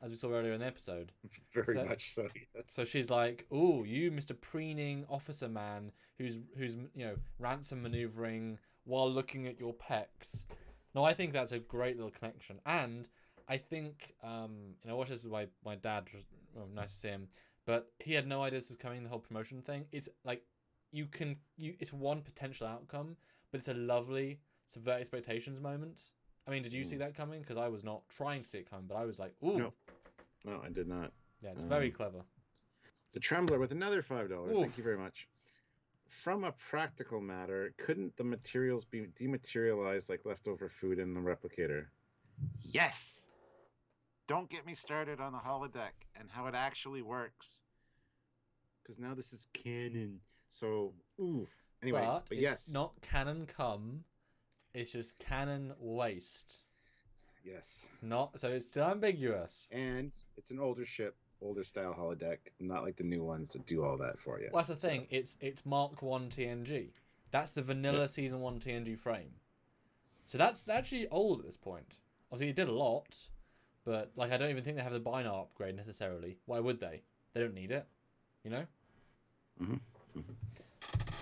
as we saw earlier in the episode. Very much so. Yes. So she's like, "Ooh, you, Mr. Preening officer man, who's ransom maneuvering while looking at your pecs." No, I think that's a great little connection, and I think I watched this with my dad. Which was nice to see him, but he had no idea this was coming. The whole promotion thing. It's like it's one potential outcome, but it's a lovely subvert expectations moment. I mean, did you see that coming? Because I was not trying to see it coming, but I was like, "Ooh." No, I did not. Yeah, it's very clever. The Trembler with another $5. Oof. Thank you very much. From a practical matter, couldn't the materials be dematerialized like leftover food in the replicator? Yes! Don't get me started on the holodeck and how it actually works. Because now this is canon. So, oof. Anyway, but it's yes. not canon come. It's just canon waste. Yes. It's not, so it's still ambiguous. And it's an older ship, older style holodeck, not like the new ones that do all that for you. Well, that's the thing. It's Mark 1 TNG. That's the vanilla Season 1 TNG frame. So that's actually old at this point. Obviously, it did a lot, but like I don't even think they have the binar upgrade necessarily. Why would they? They don't need it, you know? Mm-hmm.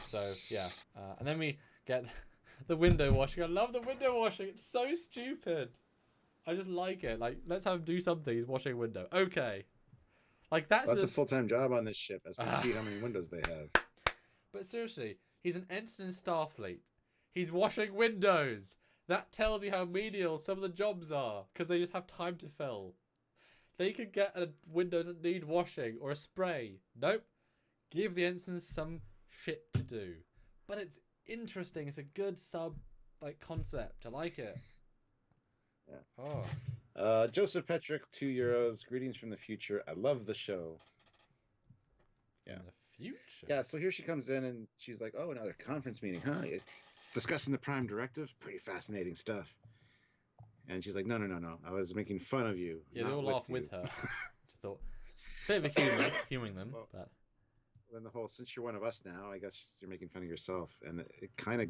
So, yeah. And then we get the window washing. I love the window washing. It's so stupid. I just like it. Like, let's have him do something. He's washing a window. Okay. Like, that's a full-time job on this ship, as we see how many windows they have. But seriously, he's an ensign in Starfleet. He's washing windows. That tells you how menial some of the jobs are, because they just have time to fill. They could get a window that need washing or a spray. Nope. Give the ensigns some shit to do. But it's interesting. It's a good concept. I like it. Yeah. Oh. Joseph Petrick, €2. Greetings from the future. I love the show. Yeah. In the future? Yeah, so here she comes in and she's like, oh, another conference meeting, huh? Discussing the Prime Directive? Pretty fascinating stuff. And she's like, no. I was making fun of you. Yeah, they all laugh with her. I thought, bit of a humor, humoring them, well, but... Then the whole, since you're one of us now, I guess you're making fun of yourself. And it kind of,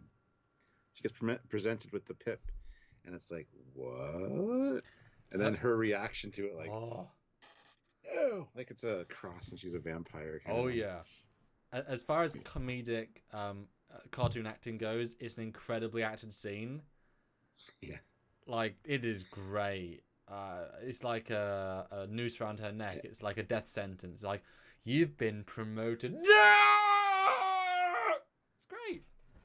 she gets presented with the pip. And it's like, what? And then her reaction to it, like, oh, like it's a cross and she's a vampire. Oh, yeah. As far as comedic cartoon acting goes, it's an incredibly acted scene. Yeah. Like, it is great. It's like a noose around her neck. It's like a death sentence. Like, you've been promoted. No! It's great.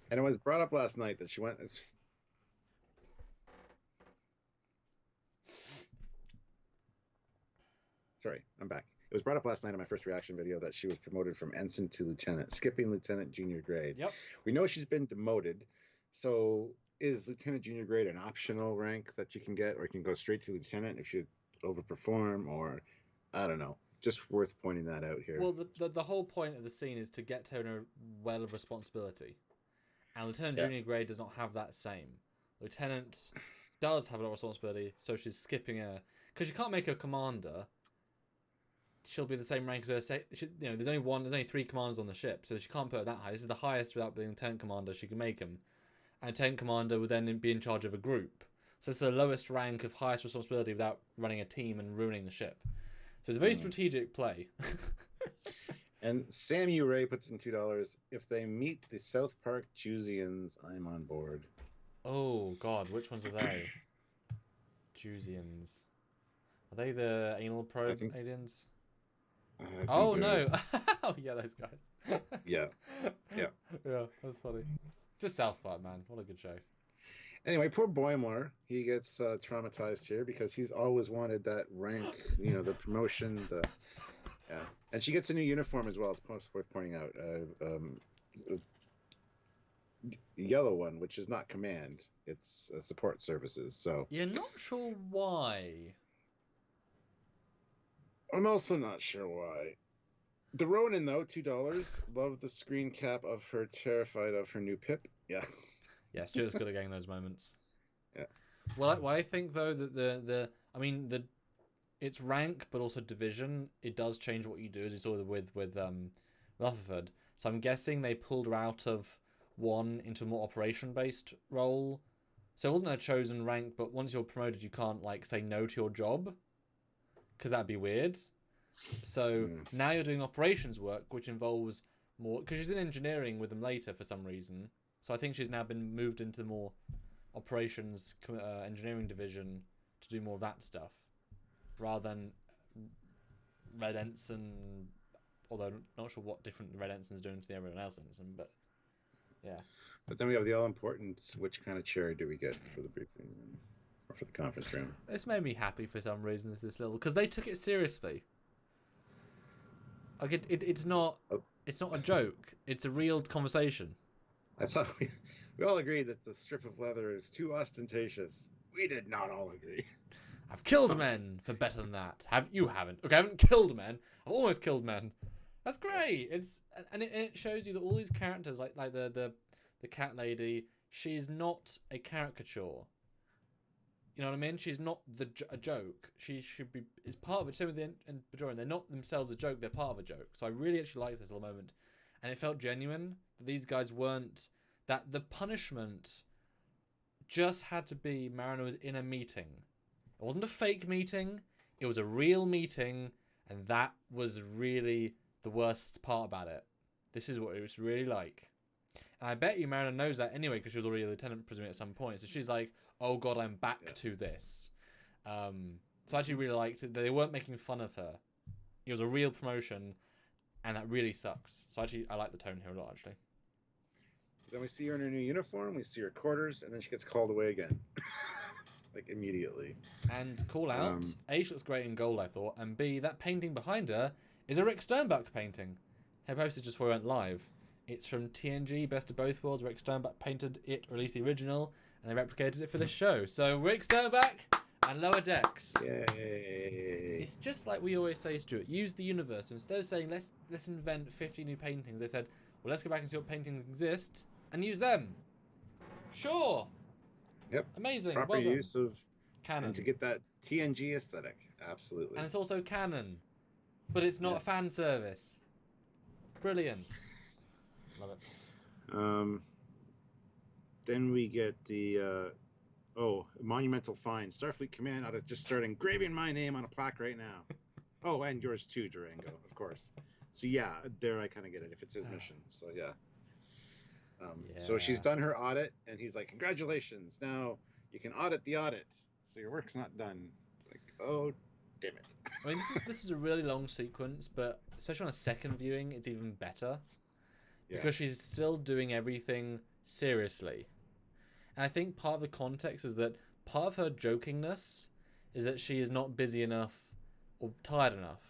And it was brought up last night that she went... Sorry, I'm back. It was brought up last night in my first reaction video that she was promoted from ensign to lieutenant, skipping lieutenant junior grade. Yep. We know she's been demoted. So is lieutenant junior grade an optional rank that you can get, or you can go straight to lieutenant if you overperform, or I don't know. Just worth pointing that out here. Well, the whole point of the scene is to get her in a well of responsibility. And lieutenant junior grade does not have that same. Lieutenant does have a lot of responsibility, so she's skipping her. Because you can't make her commander. She'll be the same rank as her. There's only 3 commanders on the ship, so she can't put her that high. This is the highest without being lieutenant commander she can make him. And lieutenant commander would then be in charge of a group. So it's the lowest rank of highest responsibility without running a team and ruining the ship. So it's a very strategic play. And Samu Ray puts in $2. If they meet the South Park Jusians, I'm on board. Oh God, which ones are they? Jusians. Are they the anal probe aliens? Oh no! Oh yeah, those guys. Yeah. Yeah, that's funny. Just South Park, man. What a good show. Anyway, poor Boimler, he gets traumatized here because he's always wanted that rank, the promotion, and she gets a new uniform as well. It's worth pointing out, a yellow one, which is not command; it's support services. So you're not sure why. I'm also not sure why. The Ronin, though, $2. Love the screen cap of her terrified of her new pip. Yeah. Yeah, Stuart's good at getting those moments. Yeah. Well, I think though that the it's rank, but also division. It does change what you do, as you saw with Rutherford. So I'm guessing they pulled her out of 1 into a more operation-based role. So it wasn't a chosen rank, but once you're promoted, you can't like say no to your job, because that'd be weird. So now you're doing operations work, which involves more, because she's in engineering with them later for some reason. So I think she's now been moved into the more operations engineering division to do more of that stuff, rather than Red Ensign. Although I'm not sure what different Red Ensign's doing to the everyone else ensign, but yeah. But then we have the all-important, which kind of chair do we get for the briefing room or for the conference room? This made me happy for some reason. This little, because they took it seriously. Like it's not a joke. It's a real conversation. I thought we all agreed that the strip of leather is too ostentatious. We did not all agree. I've killed men for better than that. You haven't. Okay, I haven't killed men. I've almost killed men. That's great. It shows you that all these characters, like the cat lady, she's not a caricature. You know what I mean? She's not a joke. She should be is part of it. Same with the Bajorian. They're not themselves a joke. They're part of a joke. So I really actually liked this little moment, and it felt genuine. That these guys weren't. That the punishment just had to be Mariner was in a meeting. It wasn't a fake meeting. It was a real meeting, and that was really the worst part about it. This is what it was really like. And I bet you Mariner knows that anyway, because she was already a lieutenant, presumably, at some point. So she's like, oh god, I'm back to this. So I actually really liked it. They weren't making fun of her. It was a real promotion, and that really sucks. So actually, I like the tone here a lot, actually. Then we see her in her new uniform, we see her quarters, and then she gets called away again. Like, immediately. And call out, A, she looks great in gold, I thought, and B, that painting behind her is a Rick Sternbach painting. Her posted just before we went live. It's from TNG, Best of Both Worlds. Rick Sternbach painted it, or at least the original, and they replicated it for this show. So, Rick Sternbach and Lower Decks. Yay. It's just like we always say, Stuart, use the universe. Instead of saying, let's invent 50 new paintings, they said, well, let's go back and see what paintings exist, and use them. Sure. Yep. Amazing. Proper well done. use of Canon. And to get that TNG aesthetic. Absolutely. And it's also canon. But it's not a fan service. Brilliant. Love it. Then we get the monumental find. Starfleet Command ought to just start engraving my name on a plaque right now. Oh, and yours too, Durango, of course. So yeah, there I kind of get it if it's his mission. So yeah. So she's done her audit, and he's like, congratulations, now you can audit the audit. So your work's not done. It's like, oh, damn it. I mean, this is a really long sequence, but especially on a second viewing, it's even better. Yeah. Because she's still doing everything seriously. And I think part of the context is that part of her jokingness is that she is not busy enough or tired enough.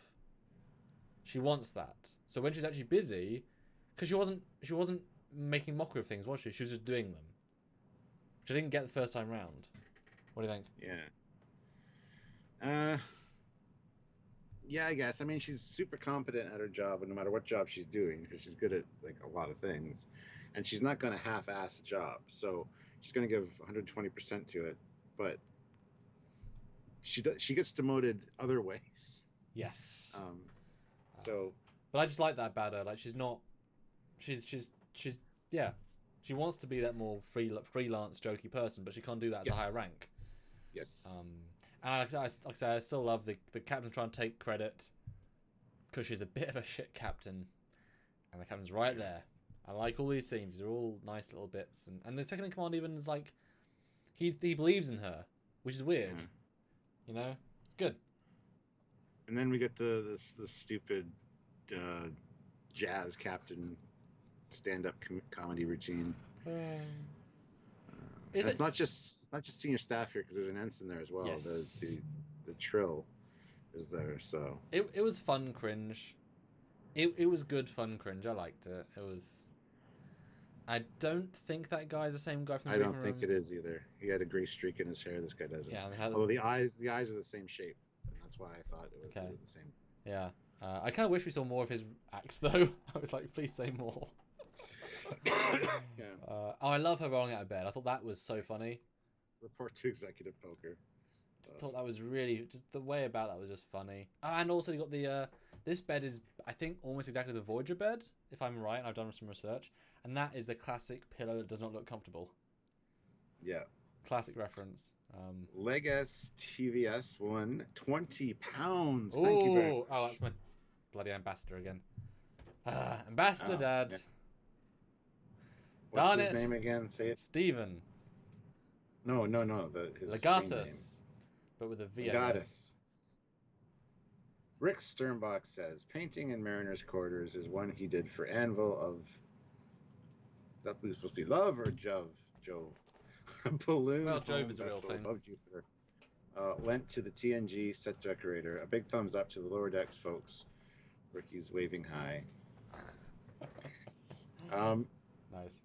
She wants that. So when she's actually busy, because she wasn't making mockery of things, was she? She was just doing them, which I didn't get the first time round. What do you think? Yeah, I guess. I mean, she's super competent at her job, and no matter what job she's doing, because she's good at like a lot of things, and she's not going to half-ass a job. So she's going to give 120% to it, but she gets demoted other ways. Yes. But I just like that about her. Like she's not. She's she wants to be that more freelance jokey person, but she can't do that as a higher rank. Yes. And like I say, I still love the captain trying to take credit because she's a bit of a shit captain, and the captain's right there. I like all these scenes; they're all nice little bits, and the second in command even is like he believes in her, which is weird. You know, it's good. And then we get the stupid jazz captain stand-up comedy routine. It's not just senior staff here, because there's an ensign there as well. Yes. The trill is there, so it was fun cringe. It was good fun cringe. I liked it. It was. I don't think that guy's the same guy from the briefing room. I don't think it is either. He had a gray streak in his hair. This guy doesn't. Yeah. Although the eyes are the same shape, and that's why I thought it was the same. Yeah. I kind of wish we saw more of his act, though. I was like, please say more. Yeah. I love her rolling out of bed. I thought that was so funny. Report to Executive Poker. Just thought that was really just the way about that was just funny. And also you got the this bed is I think almost exactly the Voyager bed, if I'm right. And I've done some research, and that is the classic pillow that does not look comfortable. Yeah. Classic reference. Legas TVS won 20 pounds. Thank you very much. Oh, that's my bloody ambassador again. Ambassador Dad. Yeah. What's Darn his it. name again? Say it. Stephen. No. His screen name. Legatus. But with a V. Legatus. Rick Sternbach says painting in Mariner's quarters is one he did for Anvil of. Is that supposed to be Love or Jove? Balloon. Well, Jove is a real thing. Above Jupiter. Lent to the TNG set decorator. A big thumbs up to the lower decks, folks. Ricky's waving high. Nice.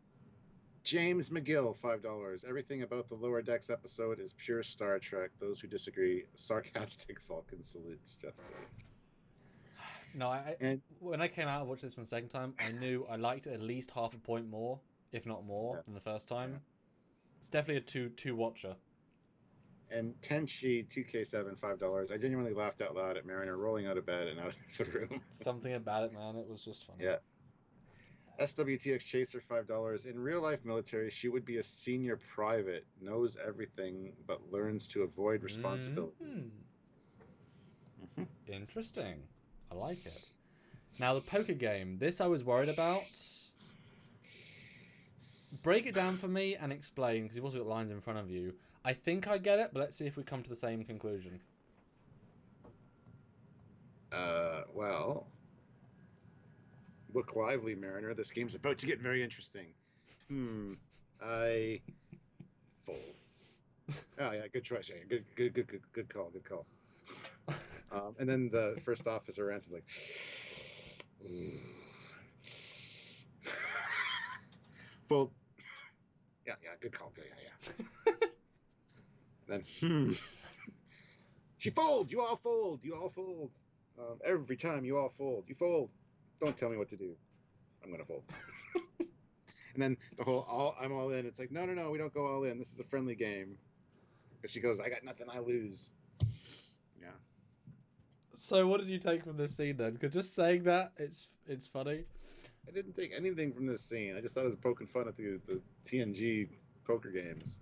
James McGill, $5. Everything about the lower decks episode is pure Star Trek. Those who disagree, sarcastic Vulcan salutes. Just No, when I came out and watched this one the second time, I knew I liked it at least half a point more, if not more, than the first time. Yeah. It's definitely a two watcher. And Tenshi 2K7, $5. I genuinely laughed out loud at Mariner rolling out of bed and out of the room. Something about it, man. It was just funny. Yeah. SWTX Chaser, $5. In real life military, she would be a senior private, knows everything, but learns to avoid responsibilities. Interesting. I like it. Now, the poker game. This I was worried about. Break it down for me and explain, because you've also got lines in front of you. I think I get it, but let's see if we come to the same conclusion. Well, look lively, Mariner. This game's about to get very interesting. I fold. Oh yeah, good choice. Yeah. Good call. And then the first officer answered like, fold. Yeah, good call. Yeah. Then, she folds. You all fold. Every time you all fold. You fold. Don't tell me what to do. I'm gonna fold. And then the whole I'm all in. It's like, no, we don't go all in. This is a friendly game. Because she goes, I got nothing, I lose. Yeah. So what did you take from this scene then? Because just saying that, it's funny. I didn't take anything from this scene. I just thought it was poking fun at the TNG poker games.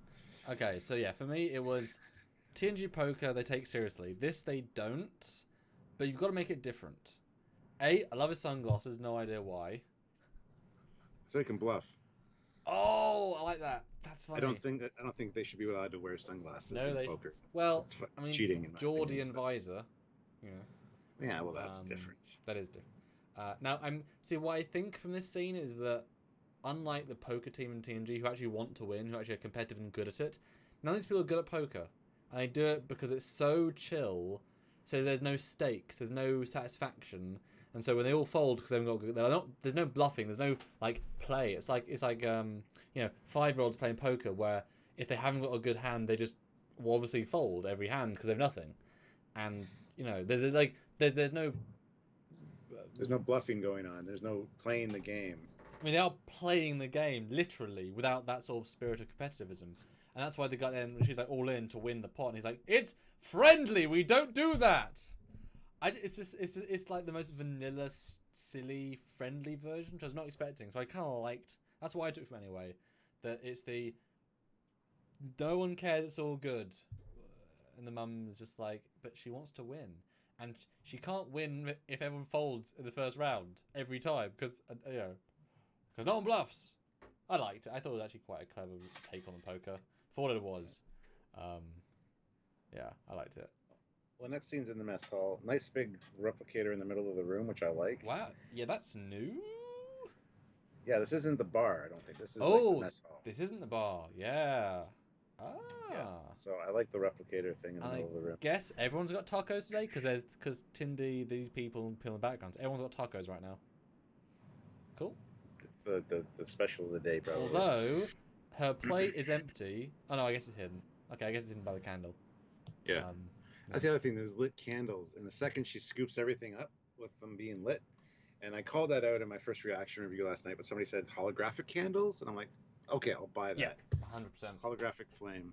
Okay, so yeah, for me it was TNG poker they take seriously. This they don't, but you've got to make it different. I love his sunglasses, no idea why. So he can bluff. Oh, I like that. That's funny. I don't think they should be allowed to wear sunglasses in poker. Well, it's cheating. Geordie and visor, you know. Yeah, well, that's different. That is different. Now, what I think from this scene is that, unlike the poker team in TNG, who actually want to win, who actually are competitive and good at it, none of these people are good at poker, and they do it because it's so chill. So there's no stakes, there's no satisfaction, and so when they all fold because they haven't got good, there's no bluffing, there's no like play. It's like 5-year-olds playing poker where if they haven't got a good hand, they just will obviously fold every hand because they've nothing, and there's no. There's no bluffing going on. There's no playing the game. I mean, they are playing the game, literally, without that sort of spirit of competitivism. And that's why they got in, she's like all in to win the pot. And he's like, it's friendly, we don't do that. It's like the most vanilla, silly, friendly version, which I was not expecting. So I kind of liked, that's why I took it from anyway, that it's the, no one cares, it's all good. And the mum's just like, but she wants to win. And she can't win if everyone folds in the first round every time because no one bluffs. I liked it. I thought it was actually quite a clever take on the poker for what it was. Yeah, I liked it. Well, next scene's in the mess hall. Nice big replicator in the middle of the room, which I like. Wow. Yeah, that's new. Yeah, this isn't the bar. I don't think this is like the mess hall. This isn't the bar. Yeah. Yeah. So I like the replicator thing in the middle of the room. I guess everyone's got tacos today because Tindy, these people in the background, everyone's got tacos right now. Cool. It's the special of the day, probably. Although her plate is empty. Oh no, I guess it's hidden. Okay, I guess it's hidden by the candle. Yeah. That's the other thing. There's lit candles, and the second she scoops everything up with them being lit, and I called that out in my first reaction review last night. But somebody said holographic candles, and I'm like, okay, I'll buy that. Yeah, 100%. Holographic flame.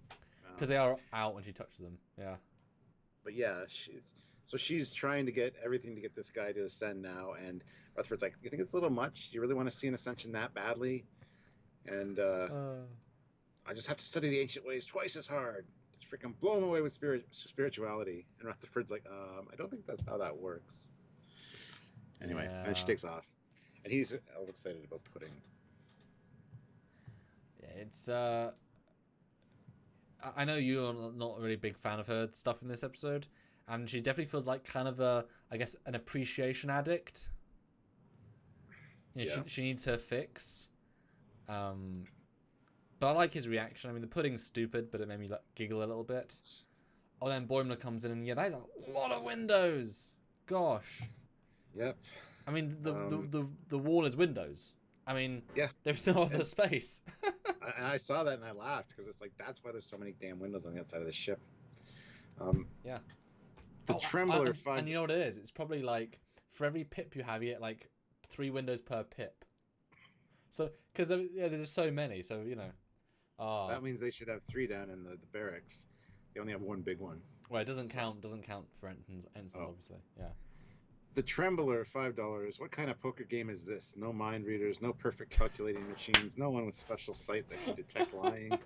Because they are out when she touches them. Yeah. but yeah, she's trying to get everything to get this guy to ascend now, and Rutherford's like, "You think it's a little much? Do you really want to see an ascension that badly?" And I just have to study the ancient ways twice as hard. Just freaking blow him away with spirituality. And Rutherford's like, I don't think that's how that works. Anyway, and she takes off, and he's all excited about pudding. Yeah, it's I know you're not a really big fan of her stuff in this episode, and she definitely feels like kind of I guess, an appreciation addict. You know, she needs her fix. But I like his reaction. I mean, the pudding's stupid, but it made me giggle a little bit. Oh, then Boimler comes in, and yeah, that's a lot of windows. Gosh. Yep. I mean, the wall is windows. I mean, yeah, there's no other space. I saw that and I laughed because it's like, that's why there's so many damn windows on the outside of the ship. Yeah. The Trembler and you know what it is? It's probably like, for every pip you have, you get like 3 windows per pip. So, because there's just so many, so, you know. That means they should have 3 down in the barracks. They only have 1 big one. Well, it doesn't count for ensigns, obviously. Yeah. The Trembler, $5. What kind of poker game is this? No mind readers, no perfect calculating machines, no one with special sight that can detect lying.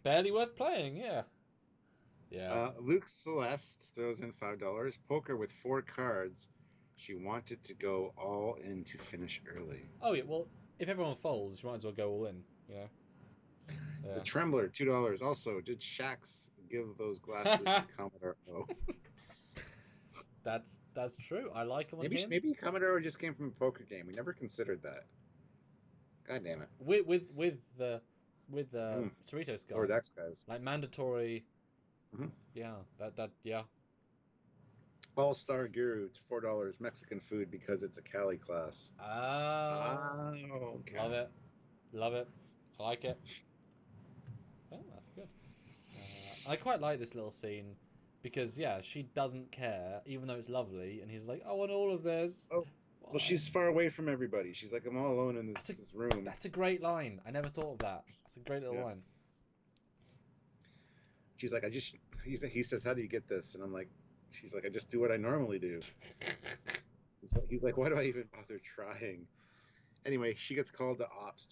Barely worth playing, yeah. Yeah. Luke Celeste throws in $5. Poker with 4 cards. She wanted to go all in to finish early. Oh yeah, well, if everyone folds, you might as well go all in, you know. Yeah. The Trembler, $2. Also, did Shax give those glasses to Commodore O? That's true. I like him. Maybe Commodore just came from a poker game. We never considered that. God damn it. With the Cerritos guy. Or Dex guys. Like mandatory. Mm-hmm. Yeah. Yeah. All-Star Guru, $4. Mexican food because it's a Cali class. Oh. Okay. Love it. I like it. Oh, that's good. I quite like this little scene because, yeah, she doesn't care, even though it's lovely, and he's like, I want all of this. Oh, well, she's far away from everybody. She's like, I'm all alone in this room. That's a great line. I never thought of that. It's a great little line. She's like, he says, how do you get this? And I'm like, she's like, I just do what I normally do. He's like, why do I even bother trying? Anyway, she gets called to ops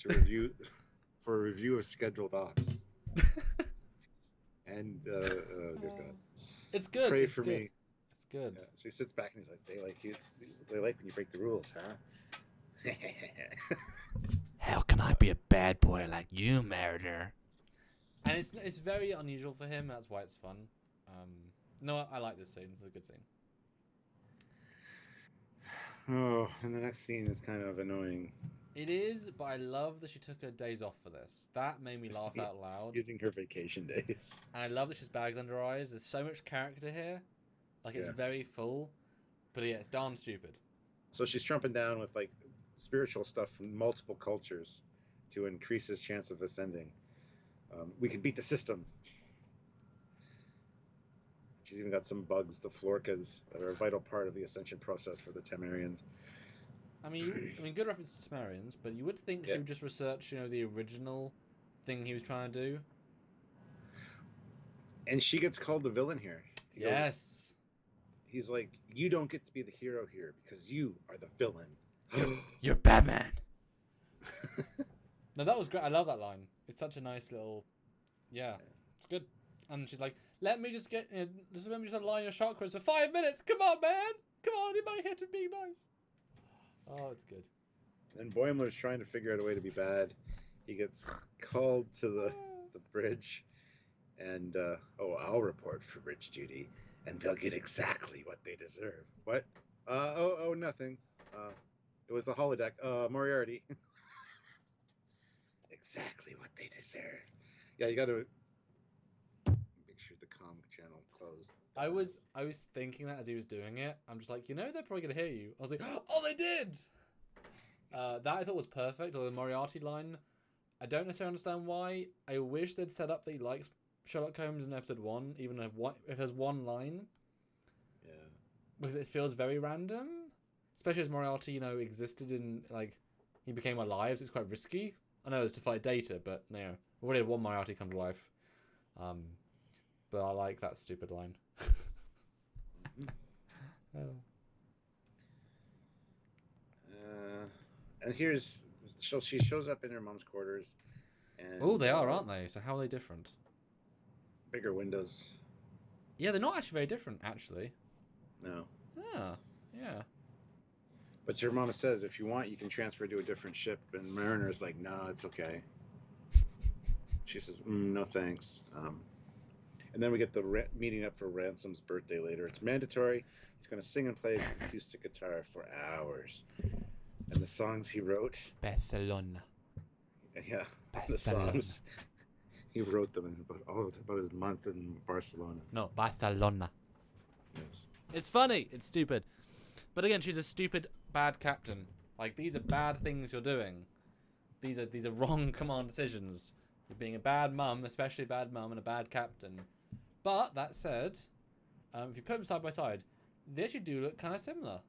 for a review of scheduled ops. And oh good God, it's good. Pray for me. It's good. Yeah, so he sits back and he's like, they like you. They like when you break the rules, huh? How can I be a bad boy like you, Meritor? And it's very unusual for him. That's why it's fun. No, I like this scene. It's a good scene. Oh, and the next scene is kind of annoying. It is, but I love that she took her days off for this. That made me laugh out loud. Using her vacation days. And I love that she's bags under her eyes. There's so much character here. Like, it's very full. But yeah, it's darn stupid. So she's trumping down with, like, spiritual stuff from multiple cultures to increase his chance of ascending. We can beat the system. She's even got some bugs, the Florcas, that are a vital part of the ascension process for the Temerians. I mean, good reference to Temerians, but you would think she would just research, the original thing he was trying to do. And she gets called the villain here. He's like, you don't get to be the hero here because you are the villain. You're Batman. No, that was great. I love that line. It's such a nice little, it's good. And she's like, let me just align your chakras for 5 minutes. Come on, man. Come on, you might have to be nice. Oh, it's good. And Boimler's trying to figure out a way to be bad. He gets called to the bridge, and I'll report for bridge duty, and they'll get exactly what they deserve. What? Nothing. It was the holodeck. Moriarty. Exactly what they deserve. Yeah, you got to make sure the comm channel closed. I was thinking that as he was doing it. I'm just like, they're probably gonna hear you. I was like, oh, they did. That I thought was perfect. Or the Moriarty line, I don't necessarily understand why. I wish they'd set up that he likes Sherlock Holmes in episode 1, even if there's one line. Yeah. Because it feels very random, especially as Moriarty, existed in he became alive. So it's quite risky. I know it's to fight Data, but we've already had one Moriarty come to life. But I like that stupid line. And here's so she shows up in her mom's quarters, and Oh, they are, aren't they? So how are they different? bigger windows. Yeah, they're not actually very different, actually. No. Ah, yeah. But your mama says if you want, you can transfer to a different ship, and Mariner's like, no, it's okay. She says, no thanks. And then we get the meeting up for Ransom's birthday later. It's mandatory. He's going to sing and play acoustic guitar for hours. And the songs he wrote. Barcelona. Yeah, the songs. He wrote them in about his month in Barcelona. No, Barcelona. Yes. It's funny. It's stupid. But again, she's a stupid, bad captain. Like, these are bad things you're doing. These are wrong command decisions. You're being a bad mum, especially a bad mum and a bad captain. But, that said, if you put them side by side, they actually do look kind of similar.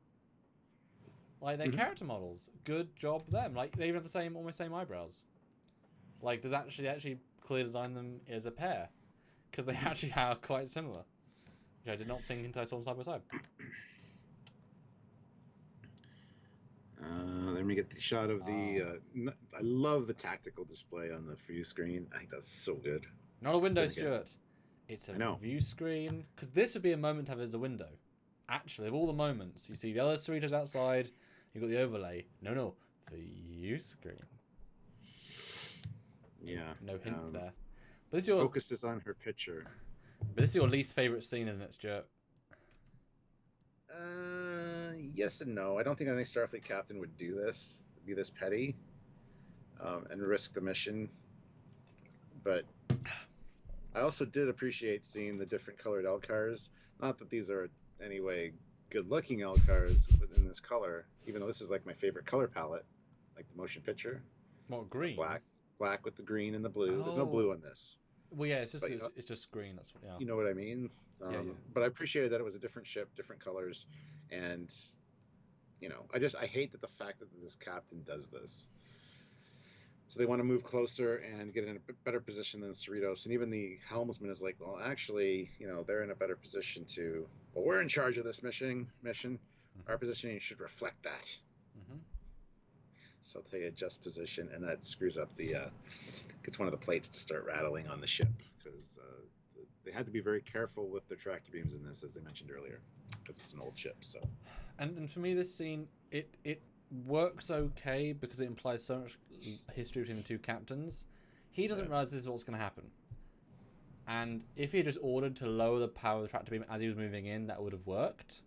Like, they're character models. Good job them. Like, they even have the almost same eyebrows. Like, does actually clearly design them as a pair. Because they actually are quite similar. Which I did not think until I saw them side by side. Then we get the shot of the... I love the tactical display on the view screen. I think that's so good. Not a window, Stuart. It's a view screen. Because this would be a moment to have as a window. Actually, of all the moments, you see the other Cerritos outside, you've got the overlay. No, the view screen. Yeah. No hint there. But this is your focuses on her picture. But this is your least favourite scene, isn't it, Stuart? Yes and no. I don't think any Starfleet captain would do this, be this petty, and risk the mission. But I also did appreciate seeing the different colored Elcars. Not that these are anyway good-looking Elcars within this color, even though this is like my favorite color palette, like the motion picture. What, green? Black with the green and the blue. Oh. There's no blue on this. Well, yeah, it's just green. That's what. Yeah. You know what I mean? Yeah. But I appreciated that it was a different ship, different colors, and I hate that the fact that this captain does this. So they want to move closer and get in a better position than Cerritos, and even the helmsman is like, well, actually, they're in a better position to. Well, we're in charge of this mission. Our positioning should reflect that. Mm-hmm. So they adjust position, and that screws up gets one of the plates to start rattling on the ship, because they had to be very careful with their tractor beams in this, as they mentioned earlier, because it's an old ship. So, and for me, this scene it works okay because it implies so much history between the two captains. He doesn't realize this is what's going to happen, and if he had just ordered to lower the power of the tractor beam as he was moving in, that would have worked.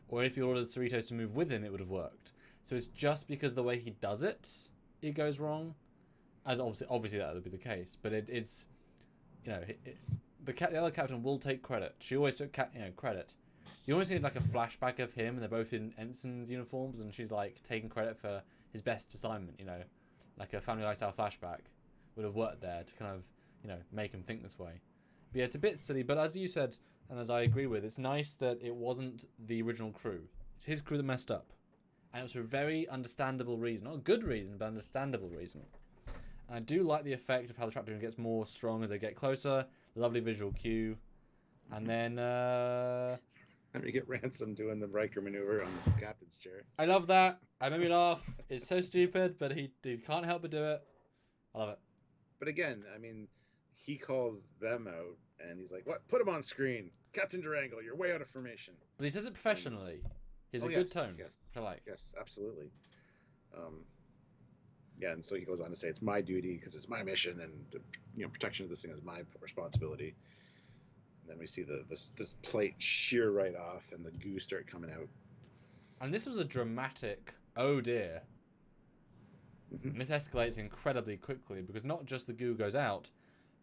Or if he ordered Cerritos to move with him, it would have worked. So it's just because the way he does it goes wrong. As obviously that would be the case, but it's the other captain will take credit. She always took credit. You always need like a flashback of him, and they're both in ensign's uniforms, and she's like taking credit for his best assignment. Like a Family Guy style flashback would have worked there to kind of make him think this way. But yeah, it's a bit silly. But as you said, and as I agree with, it's nice that it wasn't the original crew. It's his crew that messed up. And it was for a very understandable reason. Not a good reason, but understandable reason. And I do like the effect of how the tractor beam gets more strong as they get closer. Lovely visual cue. And then... And we get Ransom doing the Riker maneuver on the captain's chair. I love that. I made me laugh. It's so stupid, but he can't help but do it. I love it. But again, I mean, he calls them out, and he's like, what? Put him on screen. Captain Durango, you're way out of formation. But he says it professionally. He has a good tone. Yes, I like. Yes, absolutely. And so he goes on to say it's my duty because it's my mission, and protection of this thing is my responsibility. And then we see this plate shear right off, and the goo start coming out. And this was a dramatic oh dear. Mm-hmm. And this escalates incredibly quickly because not just the goo goes out,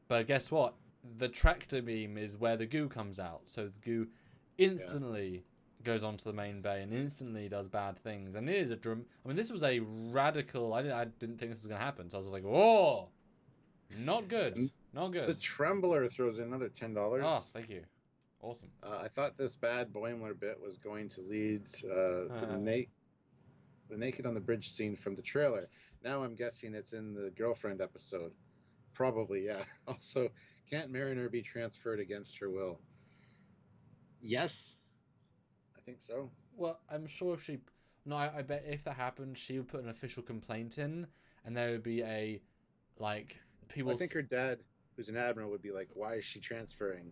but guess what? The tractor beam is where the goo comes out. So the goo instantly goes onto the main bay and instantly does bad things. And it is this was a radical... I didn't think this was going to happen. So I was like, whoa! Not good. Not good. The Trembler throws in another $10. Oh, thank you. Awesome. I thought this bad Boimler bit was going to lead the naked on the bridge scene from the trailer. Now I'm guessing it's in the girlfriend episode. Probably, yeah. Also, can't Mariner be transferred against her will? Yes, I think so. Well, I'm sure if she... No, I bet if that happened, she would put an official complaint in, and there would be a, like, people... I think her dad, who's an admiral, would be like, why is she transferring?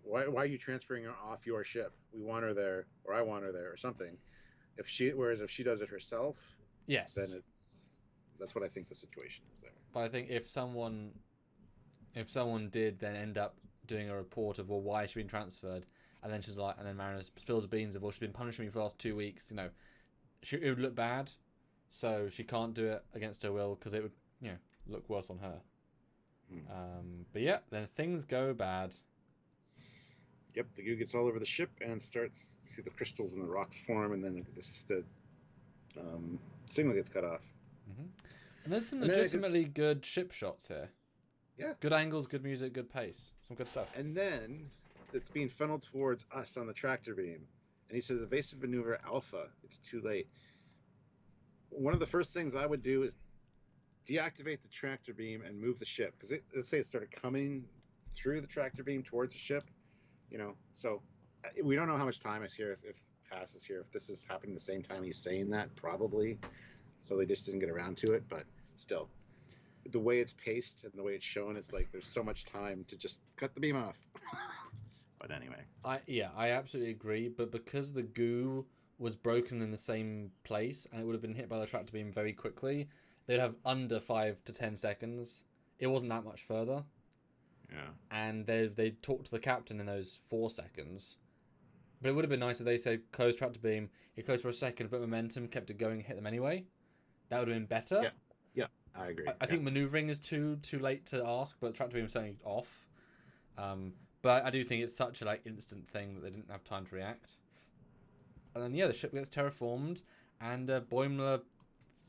Why are you transferring her off your ship? We want her there, or I want her there, or something. Whereas if she does it herself, Yes. then that's what I think the situation is there. But I think if someone did then end up doing a report of, well, why has she been transferred, and then she's like, and then Mariner spills the beans of, well, she's been punishing me for the last 2 weeks, it would look bad, so she can't do it against her will because it would, look worse on her. But yeah, then things go bad. Yep, the goo gets all over the ship and starts to see the crystals and the rocks form, and then the signal gets cut off. Mm-hmm. And there's some legitimately good ship shots here. Yeah. Good angles, good music, good pace. Some good stuff. And then it's being funneled towards us on the tractor beam. And he says, evasive maneuver alpha. It's too late. One of the first things I would do is deactivate the tractor beam and move the ship. Because let's say it started coming through the tractor beam towards the ship. So we don't know how much time is here, if Pass is here, if this is happening the same time he's saying that, probably. So they just didn't get around to it, but still. The way it's paced and the way it's shown, it's like there's so much time to just cut the beam off. But anyway. I absolutely agree, but because the goo was broken in the same place and it would have been hit by the tractor beam very quickly, they'd have under 5 to 10 seconds. It wasn't that much further. Yeah. And they talked to the captain in those 4 seconds. But it would have been nice if they said close tractor beam, it closed for a second, but momentum kept it going, hit them anyway. That would have been better. Yeah, I agree. I think maneuvering is too late to ask, but tractor beam is certainly off. But I do think it's such a instant thing that they didn't have time to react. And then the ship gets terraformed, and Boimler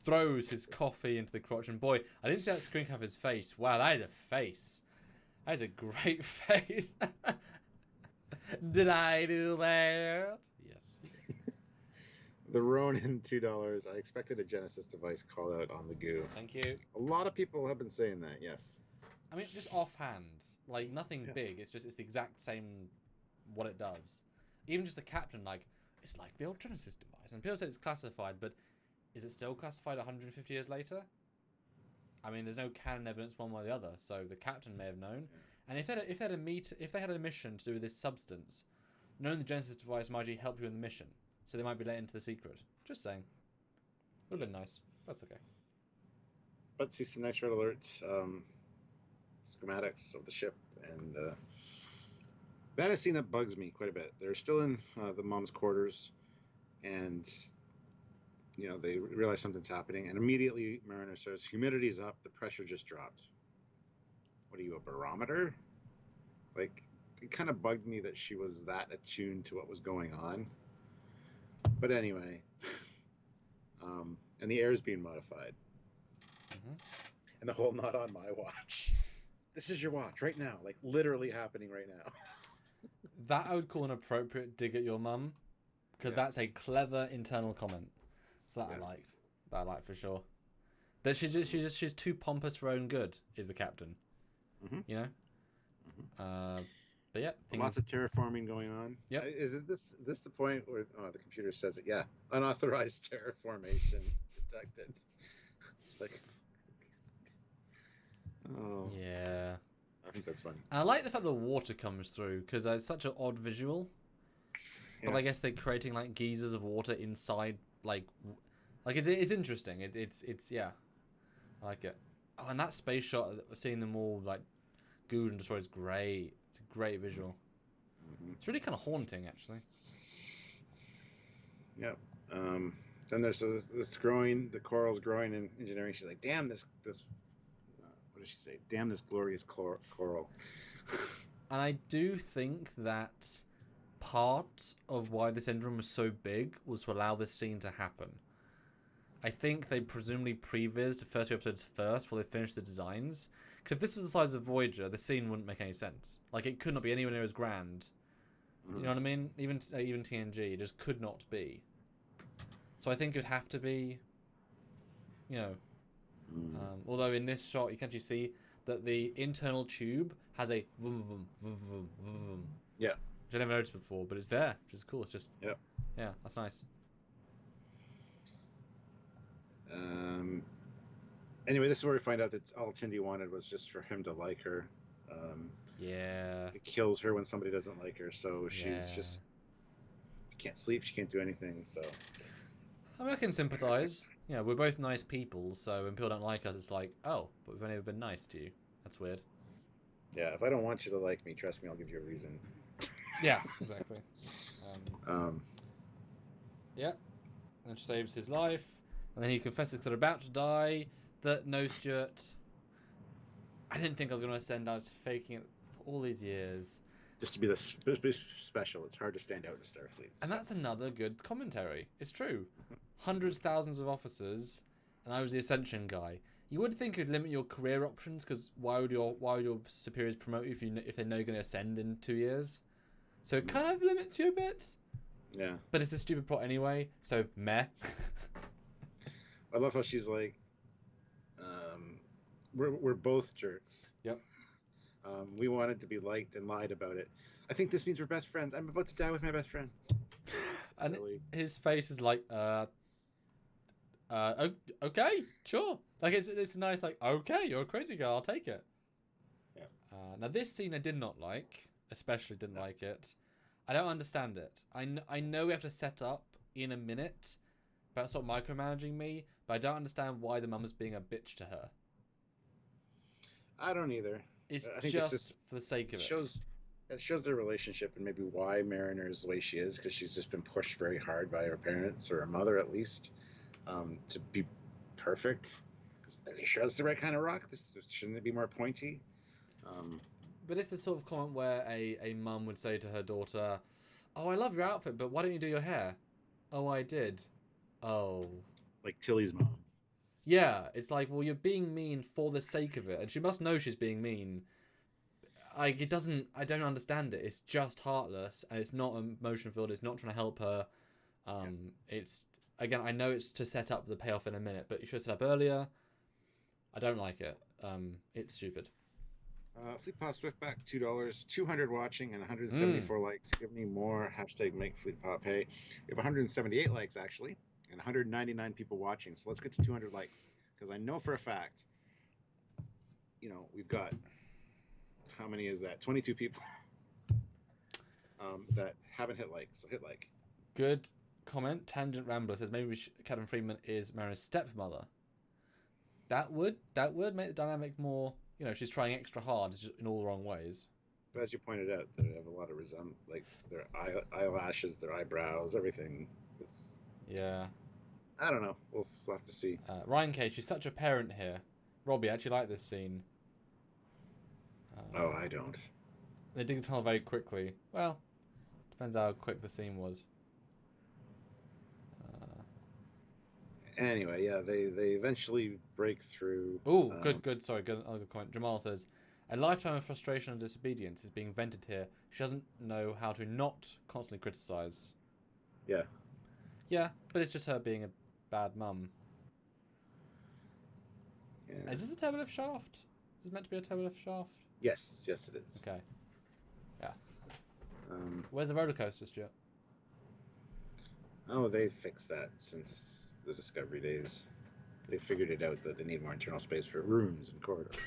throws his coffee into the crotch. And boy, I didn't see that screen cap of his face. Wow, that is a face. That is a great face. Did I do that? Yes. The Ronin, $2. I expected a Genesis device call out on the goo. Thank you. A lot of people have been saying that, yes. I mean, just offhand. Nothing big. It's the exact same what it does. Even just the captain, it's like the old Genesis device. And people say it's classified, but is it still classified 150 years later? I mean, there's no canon evidence one way or the other, so the captain may have known. And if they had a mission to do with this substance, knowing the Genesis device might actually help you in the mission. So they might be let into the secret. Just saying. Would have been nice. That's okay. But see some nice red alerts, schematics of the ship, and that scene that bugs me quite a bit. They're still in the mom's quarters, and they realize something's happening, and immediately Mariner says, "Humidity's up. The pressure just dropped." What are you, a barometer? It kind of bugged me that she was that attuned to what was going on. But anyway, and the air is being modified. Mm-hmm. And the whole "not on my watch." This is your watch right now, literally happening right now. That I would call an appropriate dig at your mum, because that's a clever internal comment. So that I liked. That I liked for sure. That she's too pompous for her own good, is the captain. Mm-hmm. Mm-hmm. But yeah, lots of terraforming going on. Yep. Is it this the point where the computer says it? Yeah, unauthorized terraformation detected. It's like, oh yeah. I think that's funny. And I like the fact the water comes through because it's such an odd visual. Yeah. But I guess they're creating geysers of water inside, it's interesting. It's yeah, I like it. Oh, and that space shot, seeing them all gooed and destroyed is great. It's a great visual. Mm-hmm. It's really kind of haunting, actually. Yep. Then there's this growing, the coral's growing in engineering. She's like, "Damn this what did she say? Damn this glorious coral." And I do think that part of why this engine room was so big was to allow this scene to happen. I think they presumably prevised the first few episodes first before they finished the designs. Because if this was the size of Voyager, the scene wouldn't make any sense. It could not be anywhere near as grand. Mm-hmm. You know what I mean? Even TNG, it just could not be. So I think it would have to be, although in this shot you can actually see that the internal tube has a vroom, vroom, vroom, vroom, vroom. Yeah. which I never noticed before, but it's there, which is cool. It's just yeah, that's nice. Anyway, this is where we find out that all Tindy wanted was just for him to like her. Yeah. It kills her when somebody doesn't like her, so she's just she can't sleep, she can't do anything. So I mean, I can sympathise. You know, we're both nice people, so when people don't like us, it's like, oh, but we've only ever been nice to you. That's weird. yeah, if I don't want you to like me, trust me, I'll give you a reason. Yeah, exactly. Yeah, and she saves his life, and then he confesses that they're about to die. That no, Stuart, I didn't think I was going to ascend. I was faking it for all these years. Just to be special, it's hard to stand out in Starfleet. And that's another good commentary. It's true. Hundreds, thousands of officers, and I was the Ascension guy. You would think it'd limit your career options, because why would your superiors promote you if they know you're going to ascend in 2 years? So it kind of limits you a bit. Yeah. But it's a stupid plot anyway, so meh. I love how she's like, we're both jerks. Yep. We wanted to be liked and lied about it. I think this means we're best friends. I'm about to die with my best friend. And really? His face is like, okay, sure. Like it's nice. Like, okay, you're a crazy girl. I'll take it. Yeah. Now this scene I did not like. Especially didn't like it. I don't understand it. I know we have to set up in a minute about sort of micromanaging me, but I don't understand why the mum's being a bitch to her. I don't either. It's I think just for the sake of it. It shows their relationship and maybe why Mariner is the way she is, because she's just been pushed very hard by her parents, or her mother at least, to be perfect. She has the right kind of rock. Shouldn't it be more pointy? But it's the sort of comment where a mum would say to her daughter, "Oh, I love your outfit, but why don't you do your hair?" "Oh, I did." "Oh." Like Tilly's mom. Yeah, it's like, well, you're being mean for the sake of it, and she must know she's being mean. I don't understand it. It's just heartless, and it's not emotion filled. It's not trying to help her. It's, again, I know it's to set up the payoff in a minute, but you should have set up earlier. I don't like it. It's stupid. Fleet Pod Swiftback, $2, 200 watching, and 174 likes. Give me more. Hashtag make Fleet Pod pay. We have 178 likes, actually, and 199 people watching. So let's get to 200 likes, because I know for a fact, we've got, how many is that? 22 people that haven't hit like. So hit like. Good comment. Tangent Rambler says maybe Captain Freeman is Mariner's stepmother. That would make the dynamic more. She's trying extra hard, just in all the wrong ways. But as you pointed out, they have a lot of like their eyelashes, their eyebrows, everything. Yeah. I don't know. We'll have to see. Ryan K, she's such a parent here. Robbie, I actually like this scene. I don't. They dig the tunnel very quickly. Well, depends how quick the scene was. Anyway, yeah, they eventually break through. Oh, good. Sorry, good. Another comment. Jamal says, a lifetime of frustration and disobedience is being vented here. She doesn't know how to not constantly criticize. Yeah. Yeah, but it's just her being a bad mum. Yeah. Is this a turbolift shaft? Is this meant to be a turbolift shaft? Yes, it is. Okay. Yeah. Where's the roller coaster, Stuart? Oh, they fixed that since the Discovery days. They figured it out that they need more internal space for rooms and corridors.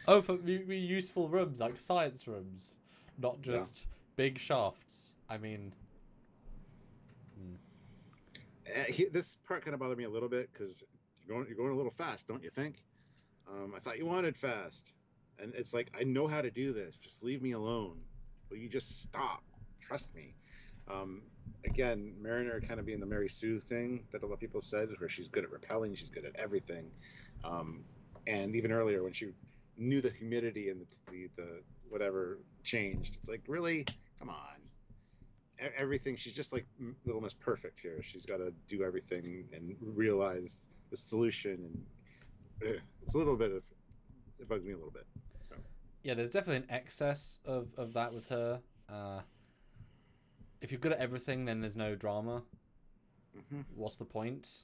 Oh, for useful rooms, like science rooms, not just big shafts. I mean... This part kind of bothered me a little bit, because you're going a little fast, don't you think? I thought you wanted fast. And it's like, I know how to do this. Just leave me alone. Will you just stop? Trust me. Again, Mariner kind of being the Mary Sue thing that a lot of people said, where she's good at repelling, she's good at everything. And even earlier when she knew the humidity and the whatever changed, it's like, really? Come on. Everything, she's just like Little Miss Perfect here. She's got to do everything and realize the solution. And it's a little bit of, it bugs me a little bit. So. Yeah, there's definitely an excess of that with her. If you're good at everything, then there's no drama. Mm-hmm. What's the point?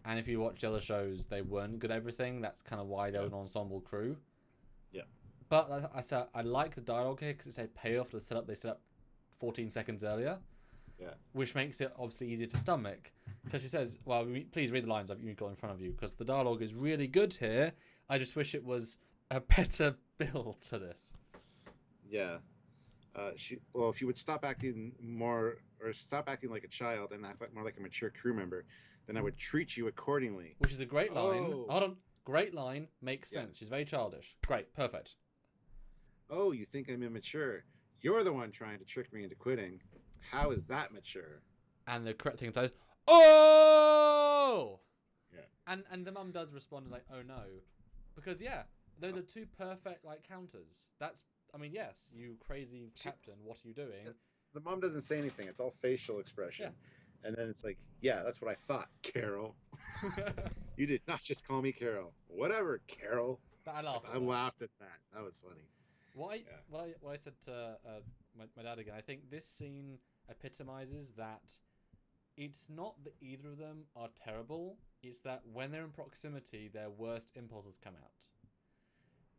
And if you watch other shows, they weren't good at everything. That's kind of why they were an ensemble crew. Yeah. But I said I like the dialogue here because it's a payoff to the setup they set up 14 seconds earlier. Yeah. Which makes it obviously easier to stomach. Because she says, well, please read the lines you've got in front of you, because the dialogue is really good here. I just wish it was a better build to this. Yeah. If you would stop acting more, or stop acting like a child and act more like a mature crew member, then I would treat you accordingly. Which is a great line. Oh. Hold on. Great line. Makes sense. She's very childish. Great. Perfect. Oh, you think I'm immature? You're the one trying to trick me into quitting. How is that mature? And the correct thing to say is, oh! Yeah. And the mum does respond like, oh no. Because, yeah, those are two perfect, like, counters. Yes, you crazy captain, what are you doing? The mom doesn't say anything. It's all facial expression. Yeah. And then it's like, yeah, that's what I thought, Carol. You did not just call me Carol. Whatever, Carol. But I laughed. I laughed at that. That was funny. What I said to my dad again, I think this scene epitomizes that it's not that either of them are terrible, it's that when they're in proximity, their worst impulses come out.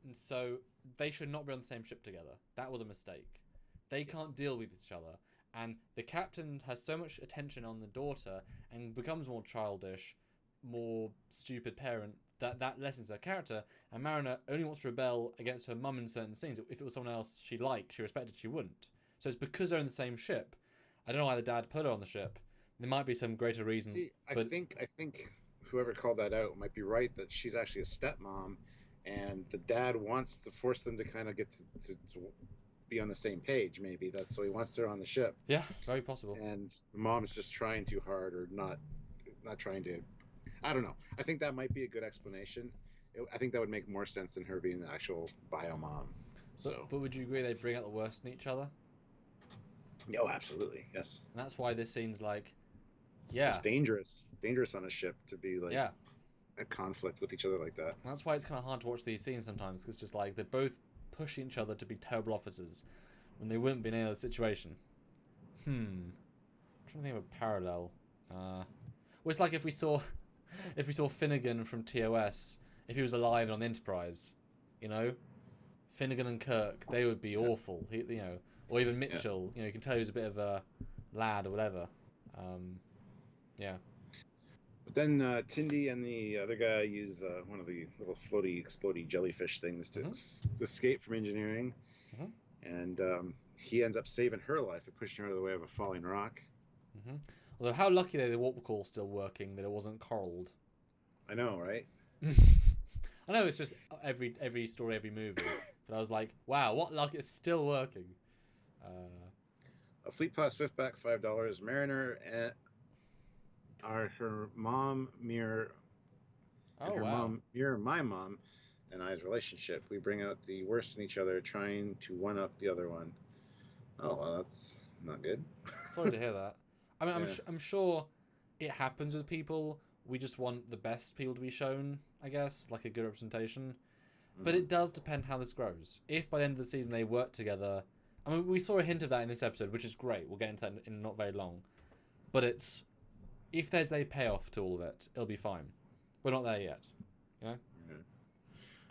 And so they should not be on the same ship together. That was a mistake. They can't deal with each other. And the captain has so much attention on the daughter and becomes more childish, more stupid parent, that lessens her character. And Mariner only wants to rebel against her mum in certain scenes. If it was someone else she liked, she respected, she wouldn't. So it's because they're in the same ship. I don't know why the dad put her on the ship. There might be some greater reason. See, I think whoever called that out might be right, that she's actually a stepmom, and the dad wants to force them to kind of get to be on the same page. Maybe that's so he wants her on the ship. Yeah, very possible. And the mom's just trying too hard, or not trying to. I don't know. I think that might be a good explanation. I think that would make more sense than her being the actual bio mom. But would you agree they bring out the worst in each other? No, absolutely, yes. And that's why this scene's like, yeah, it's dangerous on a ship to be like a conflict with each other like that. And that's why it's kind of hard to watch these scenes sometimes, because just like they're both pushing each other to be terrible officers when they wouldn't be in any other situation. I'm trying to think of a parallel. Well, it's like if we saw Finnegan from TOS, if he was alive on the Enterprise, Finnegan and Kirk, they would be awful. Or even Mitchell, you can tell he was a bit of a lad or whatever. But then Tindy and the other guy use one of the little floaty, explodey jellyfish things to escape from engineering. And he ends up saving her life by pushing her out of the way of a falling rock. Although how lucky the warp core's still working, that it wasn't coralled. I know, right? I know it's just every story, every movie, but I was like, wow, what luck, it's still working. A fleet pass Swiftback, $5. Mariner and her mom mirror. Mom mirror my mom and I's relationship. We bring out the worst in each other, trying to one up the other one. Oh well, that's not good. Sorry to hear that. I mean, I'm sure it happens with people. We just want the best people to be shown, I guess, like a good representation. But it does depend how this grows. If by the end of the season they work together, I mean, we saw a hint of that in this episode, which is great. We'll get into that in not very long. But if there's a payoff to all of it, it'll be fine. We're not there yet,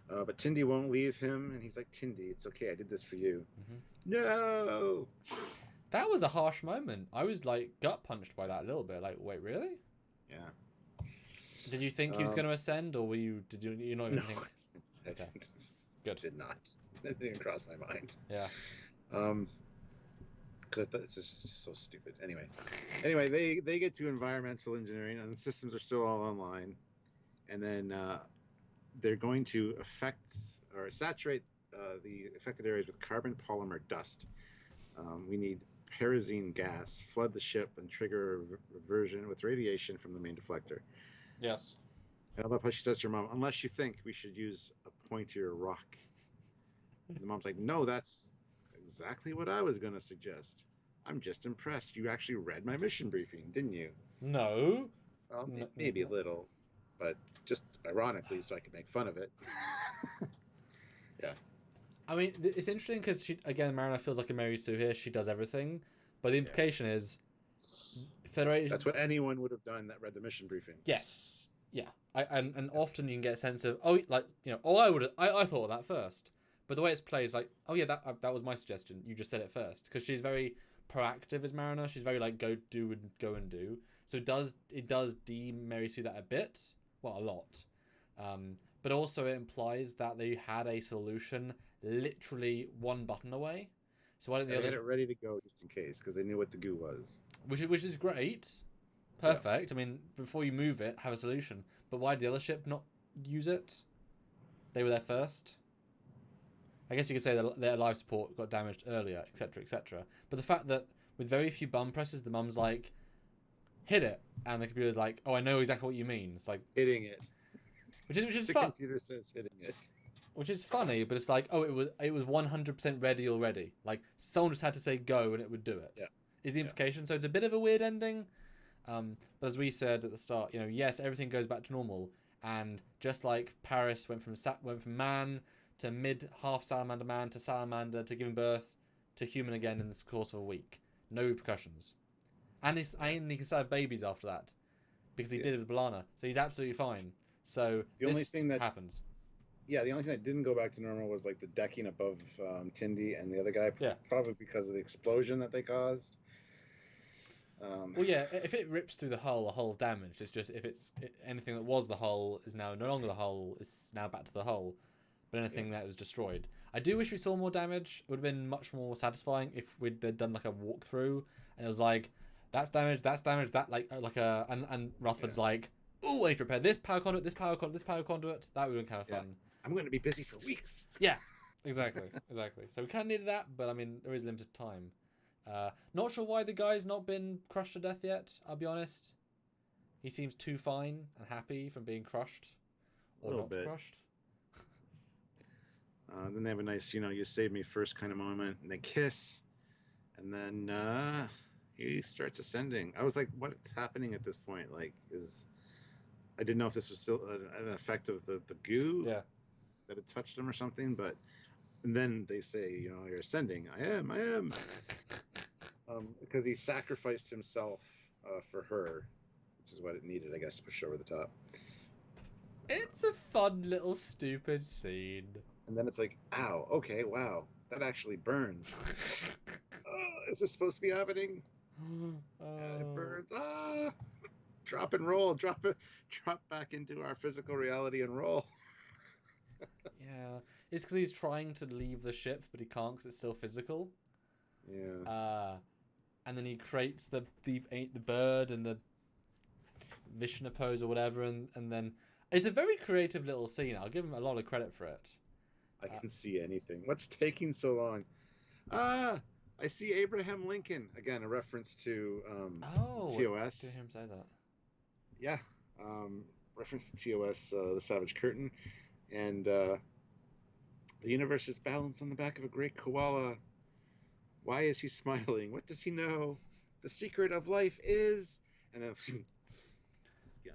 But Tindy won't leave him, and he's like, Tindy, it's okay, I did this for you. No! That was a harsh moment. I was like gut punched by that a little bit. Like, wait, really? Yeah. Did you think he was going to ascend, or did you not even think? I didn't. Good. Did not. That didn't cross my mind. Yeah. Because it's just so stupid. Anyway, they get to environmental engineering, and the systems are still all online, and then they're going to saturate the affected areas with carbon polymer dust. We need pyrazine gas, flood the ship, and trigger reversion with radiation from the main deflector. Yes. And I love how she says to her mom, unless you think we should use a pointier rock. And the mom's like, no, that's exactly what I was going to suggest. I'm just impressed. You actually read my mission briefing, didn't you? No. Well, maybe a little, but just ironically so I could make fun of it. Yeah. I mean, it's interesting because Mariner feels like a Mary Sue here. She does everything, but the implication is Federation. That's what anyone would have done that read the mission briefing. Yes. Yeah. And often you can get a sense of I thought of that first, But the way it's played is like, oh yeah, that was my suggestion. You just said it first, because she's very proactive as Mariner. She's very like go and do. So it does de-Mary Sue that a bit, well, a lot. But also it implies that they had a solution literally one button away. So why didn't the They others had it ready to go just in case because they knew what the goo was. which is great. Perfect. I mean, before you move it, have a solution. But why did the other ship not use it? They were there first. I guess you could say that their life support got damaged earlier, etc., etc. But the fact that with very few bum presses, the mum's like, hit it, and the computer's like, oh, I know exactly what you mean. It's like Hitting it. which is The fun. computer says hitting it. Which is funny, but it's like, oh, it was 100% ready already. Like someone just had to say go and it would do it. Yeah. Is the implication? So it's a bit of a weird ending. But as we said at the start, yes, everything goes back to normal, and just like Paris went from man to half salamander man to salamander to giving birth to human again in the course of a week, no repercussions, and he can still have babies after that because he did it with Balana, so he's absolutely fine. So The only thing that happens. Yeah, the only thing that didn't go back to normal was like the decking above Tindy and the other guy, Yeah. probably because of the explosion that they caused. Well, yeah, if it rips through the hull's damaged. It's just if anything that was the hull is now no longer the hull, is now back to the hull. But anything that was destroyed. I do wish we saw more damage. It would have been much more satisfying if we'd done like a walkthrough and it was like, that's damaged, that and Rutherford's like, ooh, I need to repair this power conduit, this power conduit, this power conduit. That would have been kind of fun. I'm going to be busy for weeks. Yeah, exactly. So we kind of needed that, but I mean, there is limited time. Not sure why the guy's not been crushed to death yet, I'll be honest. He seems too fine and happy from being crushed. Or not crushed. Then they have a nice, you saved me first kind of moment, and they kiss, and then he starts ascending. I was like, what's happening at this point? Like, I didn't know if this was still an effect of the goo that had touched him or something, and then they say, you're ascending. I am. Because he sacrificed himself for her, which is what it needed, I guess, to push over the top. It's a fun little stupid scene. And then it's like, ow, okay, wow, that actually burns. Is this supposed to be happening? It burns. Drop and roll. Drop back into our physical reality and roll. Yeah, it's because he's trying to leave the ship, but he can't because it's still physical. Yeah. And then he creates the bird and the Vishnu pose or whatever, and then it's a very creative little scene. I'll give him a lot of credit for it. I can see anything. What's taking so long? I see Abraham Lincoln. Again, a reference to TOS. Did you hear him say that? Yeah. Reference to TOS, the Savage Curtain. And the universe is balanced on the back of a great koala. Why is he smiling? What does he know? The secret of life is... And then... Yeah.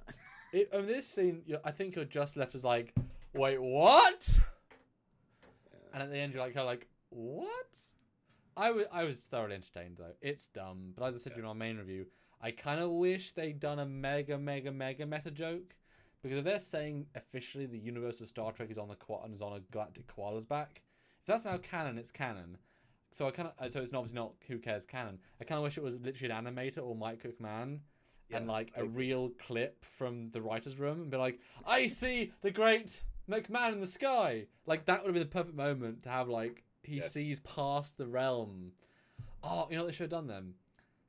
This scene, I think you're just left as like, wait, what? And at the end, you're like, what? I was thoroughly entertained, though. It's dumb. But as I said in our main review, I kind of wish they'd done a mega meta joke. Because if they're saying officially the universe of Star Trek is on a galactic koala's back, if that's now canon, it's canon. So so it's obviously not Who Cares canon. I kind of wish it was literally an animator or Mike Cookman. And like a real clip from the writer's room and be like, I see the great McMahon in the sky. Like that would have been the perfect moment to have like he sees past the realm. Oh, you know what they should have done then?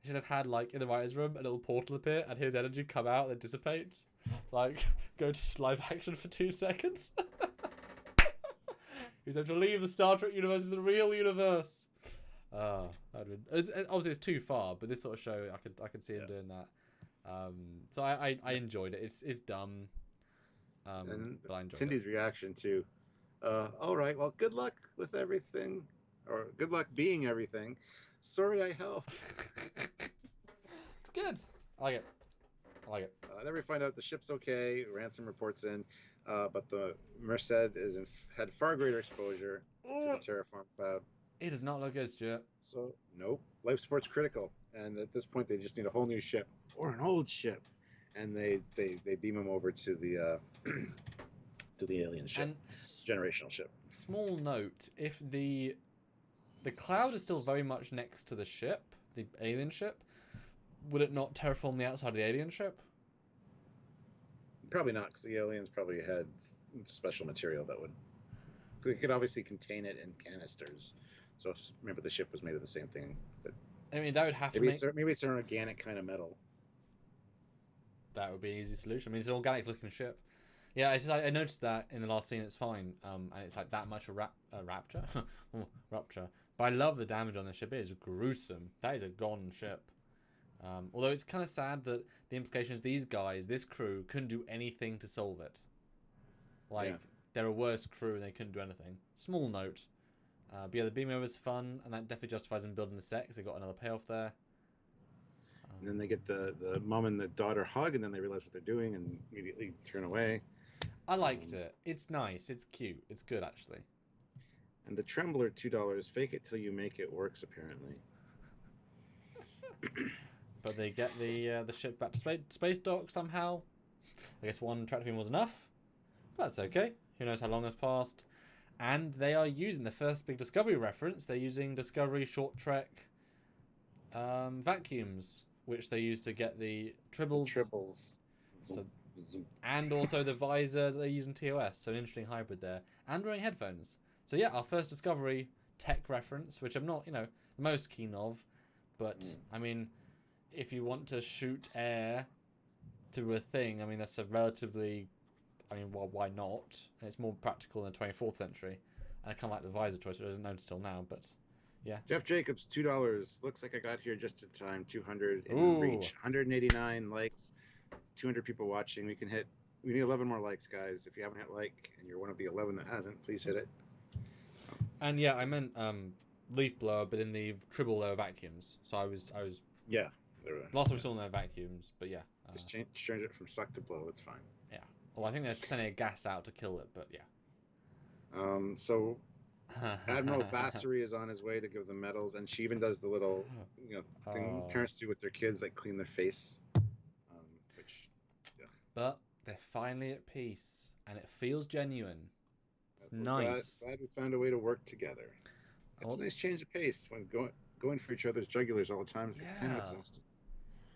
They should have had like in the writer's room a little portal appear and his energy come out and dissipate. Like go to live action for 2 seconds. He's able to leave the Star Trek universe into the real universe. Obviously it's too far, but this sort of show I could see him doing that. So I enjoyed it. It's dumb. But I enjoyed Cindy's reaction to, all right, well, good luck with everything, or good luck being everything. Sorry I helped. It's good. I like it. Then we find out the ship's okay. Ransom reports in, but the Merced had far greater exposure to the terraform cloud. It does not look good, Stuart. So, nope. Life support's critical. And at this point, they just need a whole new ship. Or an old ship. And they beam him over to the the alien ship, And generational ship. small note: if the cloud is still very much next to the ship, the alien ship, would it not terraform the outside of the alien ship? Probably not, because the aliens probably had special material that would. They could obviously contain it in canisters. So remember, the ship was made of the same thing. But I mean, that would have to maybe make... maybe it's an organic kind of metal. That would be an easy solution. I mean, it's an organic looking ship. Yeah, it's just, I noticed that in the last scene. It's fine, and it's like that much a rapture, rupture. But I love the damage on the ship. It is gruesome. That is a gone ship. Although it's kind of sad that the implication is these guys, this crew, couldn't do anything to solve it. Like, they're a worse crew and they couldn't do anything. Small note. But yeah, the beam over is fun, and that definitely justifies them building the set, because they got another payoff there. And then they get the mom and the daughter hug, and then they realize what they're doing and immediately turn away. I liked it. It's nice. It's cute. It's good, actually. And the Trembler, $2. Fake it till you make it works, apparently. But they get the ship back to space dock somehow. I guess one tractor beam was enough. But that's okay. Who knows how long has passed. And they are using the first big Discovery reference. They're using Discovery short trek vacuums, which they use to get the tribbles. So, and also the visor that they use in TOS. So an interesting hybrid there. And wearing headphones. So yeah, our first Discovery tech reference, which I'm not, the most keen of. But, I mean, if you want to shoot air to a thing, I mean, that's a relatively... I mean, well, why not? And it's more practical in the 24th century. And I kind of like the visor choice, which I didn't notice till now, but yeah. Jeff Jacobs, $2. Looks like I got here just in time. 200 in Ooh. reach. 189 likes. 200 people watching. We need 11 more likes, guys. If you haven't hit like, and you're one of the 11 that hasn't, please hit it. And yeah, I meant leaf blower, but in the tribble there were vacuums. So I was Yeah. last time we saw them there were vacuums, but yeah. Just change it from suck to blow. It's fine. Yeah. Well, I think they're sending a gas out to kill it, but yeah. So Admiral Vassery is on his way to give them medals, and she even does the little, thing parents do with their kids, like clean their face. But they're finally at peace, and it feels genuine. It's nice. Glad we found a way to work together. It's a nice change of pace when going for each other's jugulars all the time. It's kind of exhausting.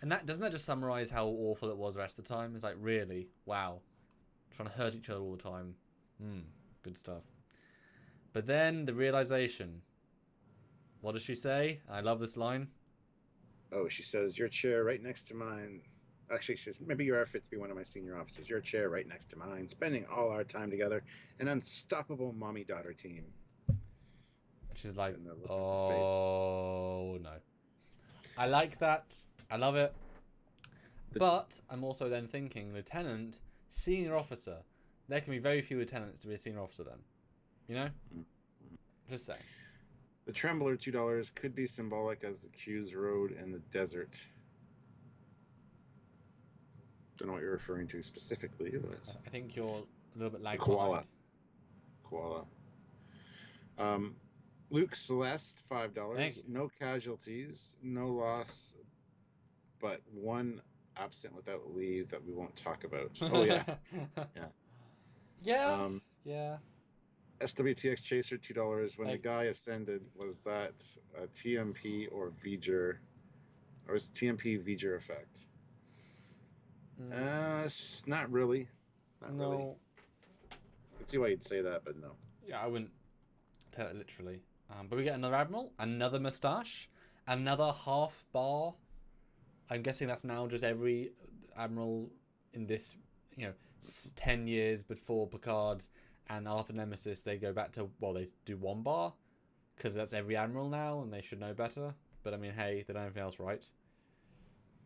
And doesn't that just summarize how awful it was the rest of the time? It's like, really, wow, trying to hurt each other all the time. Good stuff. But then the realization. What does she say? I love this line. Oh, she says, "Your chair right next to mine." Actually, she says, "Maybe you are fit to be one of my senior officers. Your chair right next to mine. Spending all our time together. An unstoppable mommy-daughter team." She's like, oh, no. I like that. I love it. But I'm also then thinking, lieutenant, senior officer. There can be very few lieutenants to be a senior officer then. You know? Just saying. The Trembler, $2, could be symbolic as the Q's road in the desert. Don't know what you're referring to specifically. But I think you're a little bit lagged koala. behind. Koala. Luke Celeste, $5. Thank you. No casualties, no loss, but one absent without leave that we won't talk about. Oh, yeah. Yeah. SWTX Chaser, $2. When the guy ascended, was that a TMP or V'ger? Or is TMP V'ger effect? Not really. Not really. I can see why you'd say that, but no. Yeah, I wouldn't tell it literally. But we get another admiral, another moustache, another half bar. I'm guessing that's now just every admiral in this, 10 years before Picard and after Nemesis, they go back to, they do one bar because that's every admiral now and they should know better. But I mean, hey, they don't have anything else right.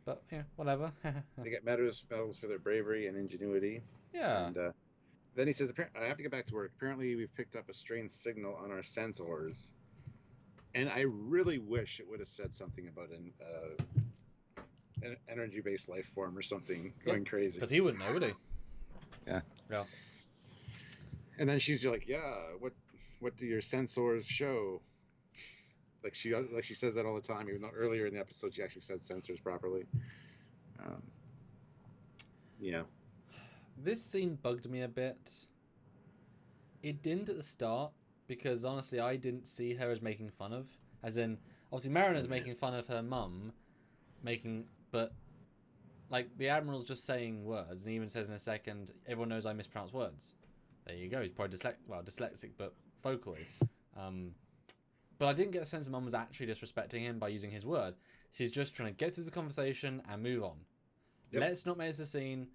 But, whatever. They get medals for their bravery and ingenuity. Yeah. And then he says, I have to get back to work. Apparently, we've picked up a strange signal on our sensors. And I really wish it would have said something about an energy-based life form or something going crazy. Because he wouldn't know, would he? Yeah. Yeah. And then she's like, "Yeah, what do your sensors show?" Like she says that all the time, even though earlier in the episode she actually said sensors properly. This scene bugged me a bit It didn't at the start because honestly, I didn't see her as making fun of. As in, obviously, Mariner's making fun of her mum, but like the Admiral's just saying words, and he even says in a second, everyone knows I mispronounce words. There you go. He's probably dyslexic, but vocally. But I didn't get the sense that Mum was actually disrespecting him by using his word. She's just trying to get through the conversation and move on. Yep. Let's not make this a scene.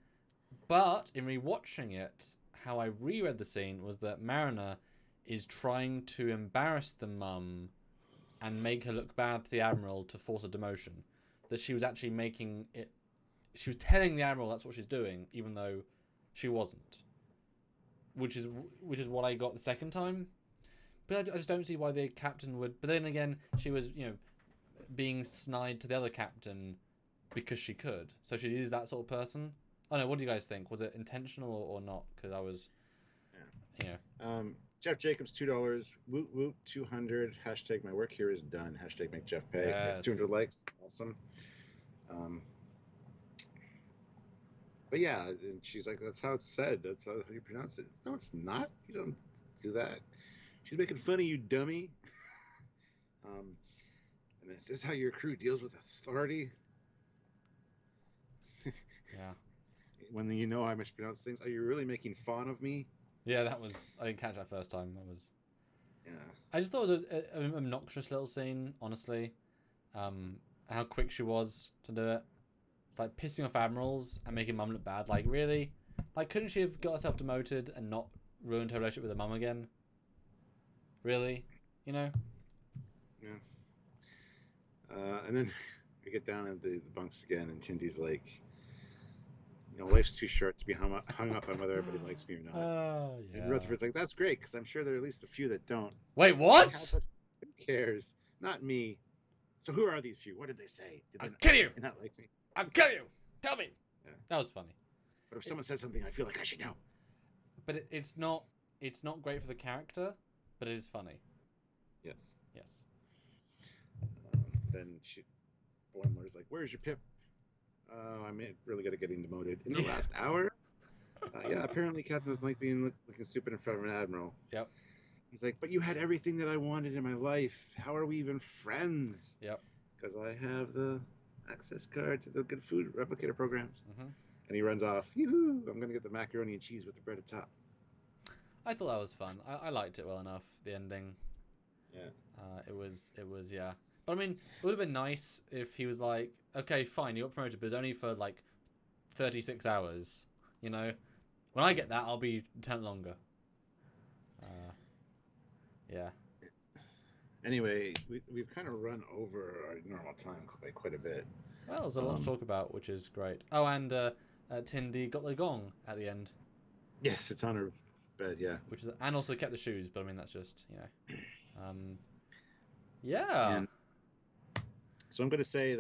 But in rewatching it, how I reread the scene was that Mariner is trying to embarrass the mum and make her look bad to the Admiral to force a demotion. That she was actually making it... She was telling the Admiral that's what she's doing, even though she wasn't. Which is what I got the second time. But I just don't see why the captain would... But then again, she was, being snide to the other captain because she could. So she is that sort of person. I don't know, what do you guys think? Was it intentional or not? Because I was... Jeff Jacobs, $2. Woot woot, 200. Hashtag my work here is done. Hashtag make Jeff pay. Yes. That's 200 likes. Awesome. But yeah, and she's like, that's how it's said. That's how you pronounce it. No, it's not. You don't do that. She's making fun of you, dummy. And is this how your crew deals with authority? Yeah. When you know I mispronounce things, are you really making fun of me? Yeah, that was... I didn't catch that first time. That was... Yeah. I just thought it was an obnoxious little scene, honestly. How quick she was to do it. It's like pissing off admirals and making Mum look bad. Like, really? Like, couldn't she have got herself demoted and not ruined her relationship with her mum again? Really? Yeah. And then we get down at the bunks again, and Tindy's like, life's too short to be hung up on whether everybody likes me or not. Oh, yeah. And Rutherford's like, that's great, because I'm sure there are at least a few that don't. Wait, what? Who cares? Not me. So who are these few? What did they say? Did I'll kill you! Did they not like me? I'll kill you! Tell me! Yeah. That was funny. But if someone says something, I feel like I should know. But it's not great for the character, but it is funny. Yes. Yes. Then Boimler's like, where's your pip? I'm really good at getting demoted. In the last hour? Yeah, apparently Captain doesn't like being looking stupid in front of an admiral. Yep. He's like, but you had everything that I wanted in my life. How are we even friends? Yep. Because I have the access card to the good food replicator programs. Mm-hmm. And he runs off. Yoo-hoo! I'm going to get the macaroni and cheese with the bread atop. I thought that was fun. I liked it well enough, the ending. Yeah. It was, yeah. But I mean, it would have been nice if he was like, okay, fine, you got promoted, but it's only for like 36 hours. When I get that, I'll be 10 longer. Yeah. Anyway, we've kind of run over our normal time by quite a bit. Well, there's a lot to talk about, which is great. Oh, and Tindy got the gong at the end. Yes, it's on her bed, yeah. And also kept the shoes, but I mean, that's just, yeah. And so I'm going to say,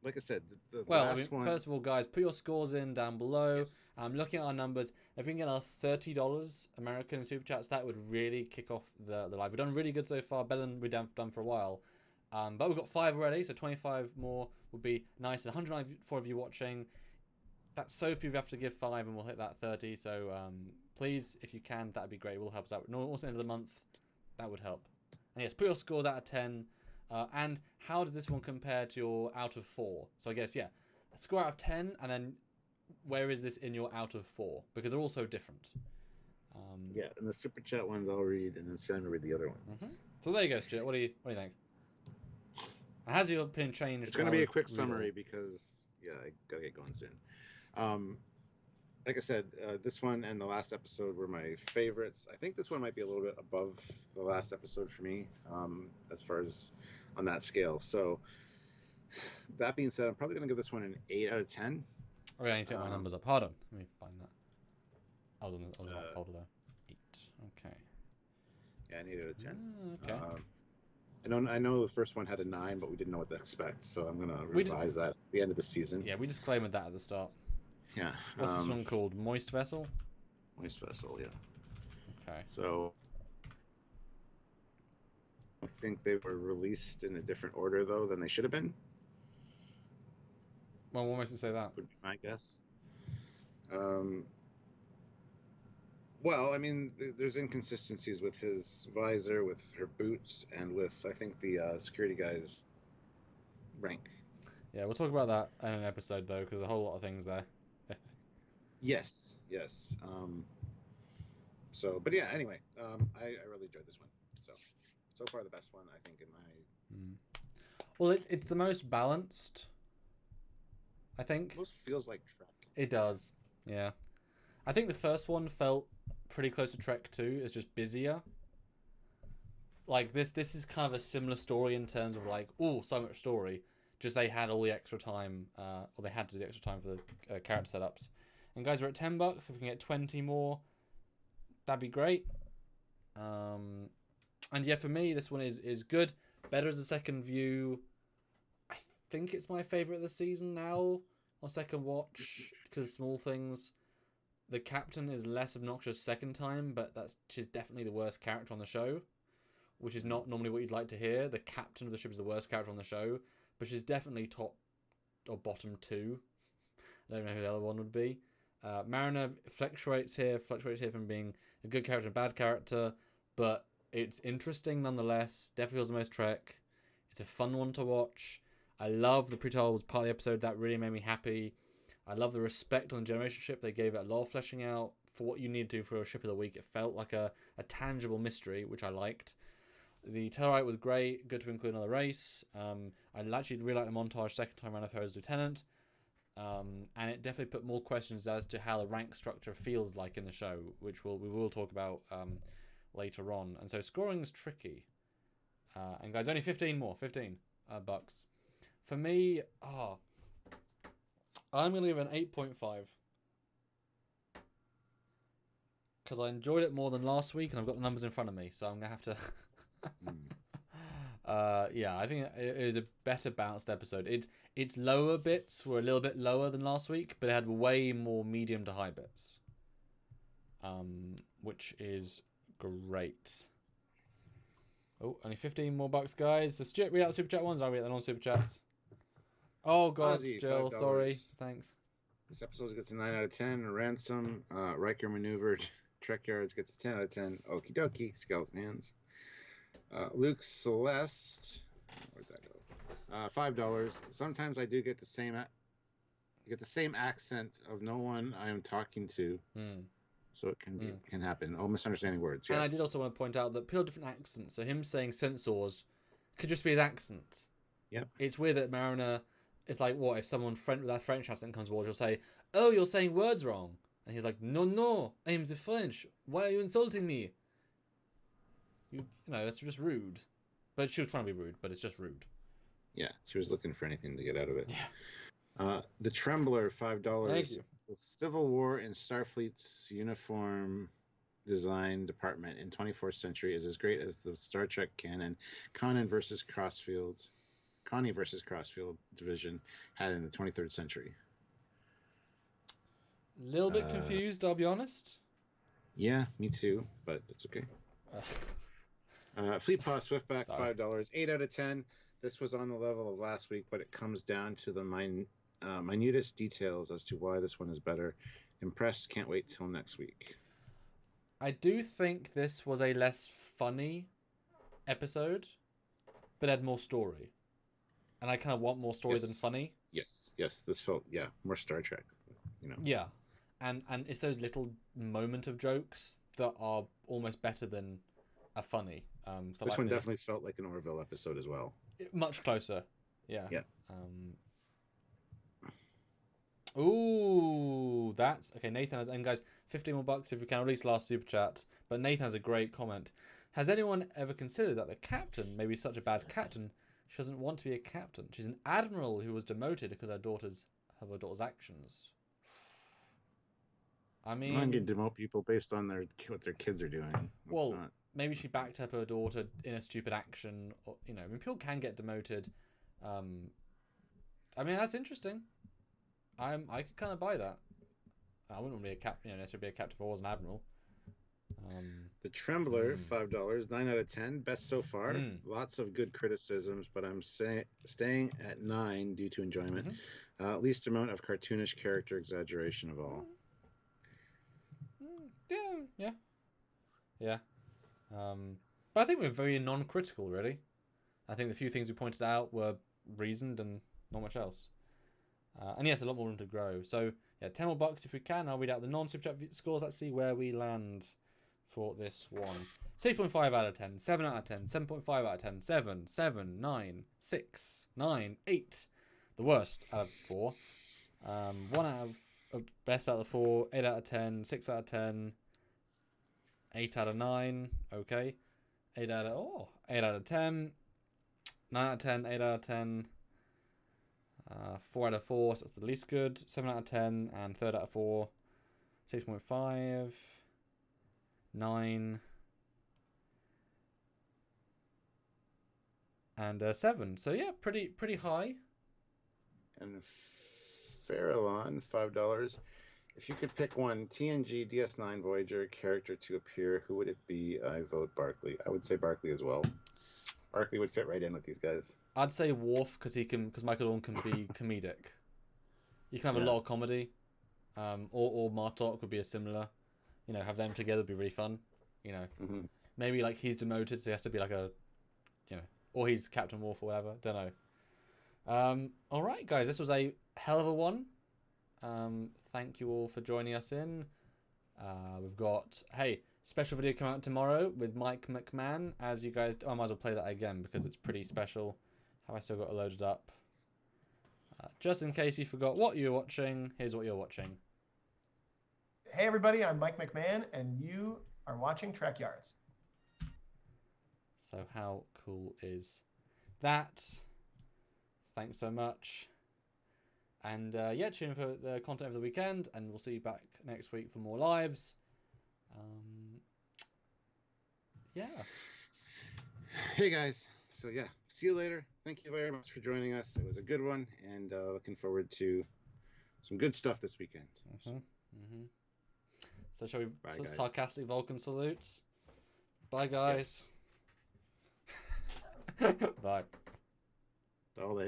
like I said, the last one... First of all, guys, put your scores in down below. Yes. I'm looking at our numbers. If we can get another $30 American Super Chats, that would really kick off the live. We've done really good so far, better than we've done for a while. But we've got 5 already, so 25 more would be nice. 194 of you watching. That's so few. We have to give 5, and we'll hit that 30. So please, if you can, that'd be great. It will help us out. Also, end of the month, that would help. And yes, put your scores out of 10. And how does this one compare to your out of 4? So I guess, yeah, a score out of 10, and then where is this in your out of 4? Because they're all so different. Yeah, and the super chat ones I'll read, and then Sam will read the other ones. Mm-hmm. So there you go, Stuart. What do you think? And has your opinion changed? It's going to be a quick summary because, yeah, I got to get going soon. Like I said, this one and the last episode were my favorites. I think this one might be a little bit above the last episode for me, as far as on that scale. So that being said, I'm probably going to give this one an 8 out of 10. Okay, I need to get my numbers up. Hold on. Let me find that. I was on that folder there. 8. Okay. Yeah, an 8 out of 10. Okay. I know the first one had a 9, but we didn't know what to expect, so I'm going to revise that at the end of the season. Yeah, we disclaimed that at the start. Yeah. What's this one called? Moist Vessel? Moist Vessel, yeah. Okay. So I think they were released in a different order, though, than they should have been. Well, what makes it say that? Would be my guess. Well, I mean, there's inconsistencies with his visor, with her boots, and with, I think, the security guy's rank. Yeah, we'll talk about that in an episode though, because there's a whole lot of things there. Yes, yes. But yeah, anyway, I really enjoyed this one. So far the best one, I think, in my... Well, it's the most balanced, I think. Most feels like Trek. It does, yeah. I think the first one felt pretty close to Trek 2. It's just busier. Like, this is kind of a similar story in terms of, like, so much story. Just they had all the extra time, or they had to do the extra time for the character setups. And guys, we're at $10. If we can get 20 more, that'd be great. And yeah, for me, this one is good. Better as a second view. I think it's my favourite of the season now on second watch because of small things. The captain is less obnoxious second time, but she's definitely the worst character on the show, which is not normally what you'd like to hear. The captain of the ship is the worst character on the show, but she's definitely top or bottom 2. I don't know who the other one would be. Mariner fluctuates here from being a good character and a bad character, but it's interesting nonetheless. Definitely feels the most Trek. It's a fun one to watch. I love the pre-title was part of the episode that really made me happy. I love the respect on the generation ship. They gave it a lot of fleshing out for what you need to for a ship of the week. It felt like a tangible mystery, which I liked. The Tellurite was great. Good to include another race. I actually really like the montage second time around of her as lieutenant. And it definitely put more questions as to how the rank structure feels like in the show, which we will talk about later on. And so scoring is tricky. And guys, only 15 bucks. For me, I'm going to give it an 8.5. Because I enjoyed it more than last week, and I've got the numbers in front of me, so I'm going to have to... Yeah, I think it is a better balanced episode. Its lower bits were a little bit lower than last week, but it had way more medium to high bits. Which is great. Oh, only 15 more bucks, guys. So Stuart, read out the super chat ones. I'll read out the non-super chats. Oh, God, Ozzy, Jill, $5. sorry. Thanks. This episode gets a 9 out of 10. Ransom, Riker maneuvered. Trek Yards gets a 10 out of 10. Okie dokie, skeleton hands. Luke Celeste, where'd that go? $5. Sometimes I do get the same accent of no one I am talking to. So it can happen. Oh, misunderstanding words. Yes. And I did also want to point out that people have different accents. So him saying sensors could just be his accent. Yep. It's weird that Mariner. It's like, what if someone with that French accent comes aboard? She'll say, "Oh, you're saying words wrong," and he's like, "No, I am the French. Why are you insulting me?" You know, that's just rude. But she was trying to be rude, but it's just rude. Yeah, she was looking for anything to get out of it. Yeah. The Trembler, $5. Thank you. The Civil War in Starfleet's uniform design department in 24th century is as great as the Star Trek canon Connie versus Crossfield division had in the 23rd century. A little bit confused, I'll be honest. Yeah, me too, but it's okay. Fleet Paw Swiftback, $5. 8 out of 10. This was on the level of last week, but it comes down to the minutest details as to why this one is better. Impressed, can't wait till next week. I do think this was a less funny episode, but had more story. And I kind of want more story than funny. Yes, this felt, more Star Trek, you know. Yeah, and it's those little moment of jokes that are almost better than a funny. So this one definitely felt like an Orville episode as well. Much closer, yeah. Yeah. Ooh, that's okay. Nathan has, and guys, 15 more bucks if we can release last super chat. But Nathan has a great comment. Has anyone ever considered that the captain may be such a bad captain? She doesn't want to be a captain. She's an admiral who was demoted because her daughter's actions. I mean, I can demote people based on what their kids are doing. Maybe she backed up her daughter in a stupid action, or I mean, people can get demoted. I mean, that's interesting. I could kind of buy that. I wouldn't want to be a captain, necessarily be a captain if I was an admiral. The Trembler, $5, 9 out of 10, best so far. Lots of good criticisms, but I'm staying at 9 due to enjoyment. Least amount of cartoonish character exaggeration of all. Yeah. But I think we're very non-critical, really. I think the few things we pointed out were reasoned and not much else. And yes, a lot more room to grow. So yeah, 10 more bucks if we can. I'll read out the non-super chat scores. Let's see where we land for this one. 6.5 out of 10, 7 out of 10, 7.5 out of 10, 7, 7, 9, 6, 9, 8. The worst out of 4. 1 out of best out of 4, 8 out of 10, 6 out of 10, 8 out of 9. Okay. 8 out of 10, 9 out of 10, 8 out of 10, 4 out of 4, so that's the least good, 7 out of 10, and third out of 4, 6.5, 9, and 7. So yeah, pretty high. And Farallon, $5. If you could pick one TNG DS9 Voyager character to appear, who would it be? I vote Barkley. I would say Barkley as well. Barkley would fit right in with these guys. I'd say Worf because Michael Dorn can be comedic. You can have a lot of comedy, or Martok would be a similar. Have them together would be really fun. Maybe like he's demoted, so he has to be like a, or he's Captain Worf or whatever. Don't know. All right, guys, this was a hell of a one. Thank you all for joining us in. We've got special video come out tomorrow with Mike McMahon. As you guys, I might as well play that again because it's pretty special. Have I still got it loaded up? Just in case you forgot what you were watching, here's what you're watching. Hey everybody, I'm Mike McMahon, and you are watching Trek Yards. So how cool is that? Thanks so much. And tune in for the content over the weekend, and we'll see you back next week for more lives. Hey guys. So yeah, see you later. Thank you very much for joining us. It was a good one, and looking forward to some good stuff this weekend. So shall we Bye, sarcastic Vulcan salute? Bye guys. Yes. Bye. All day.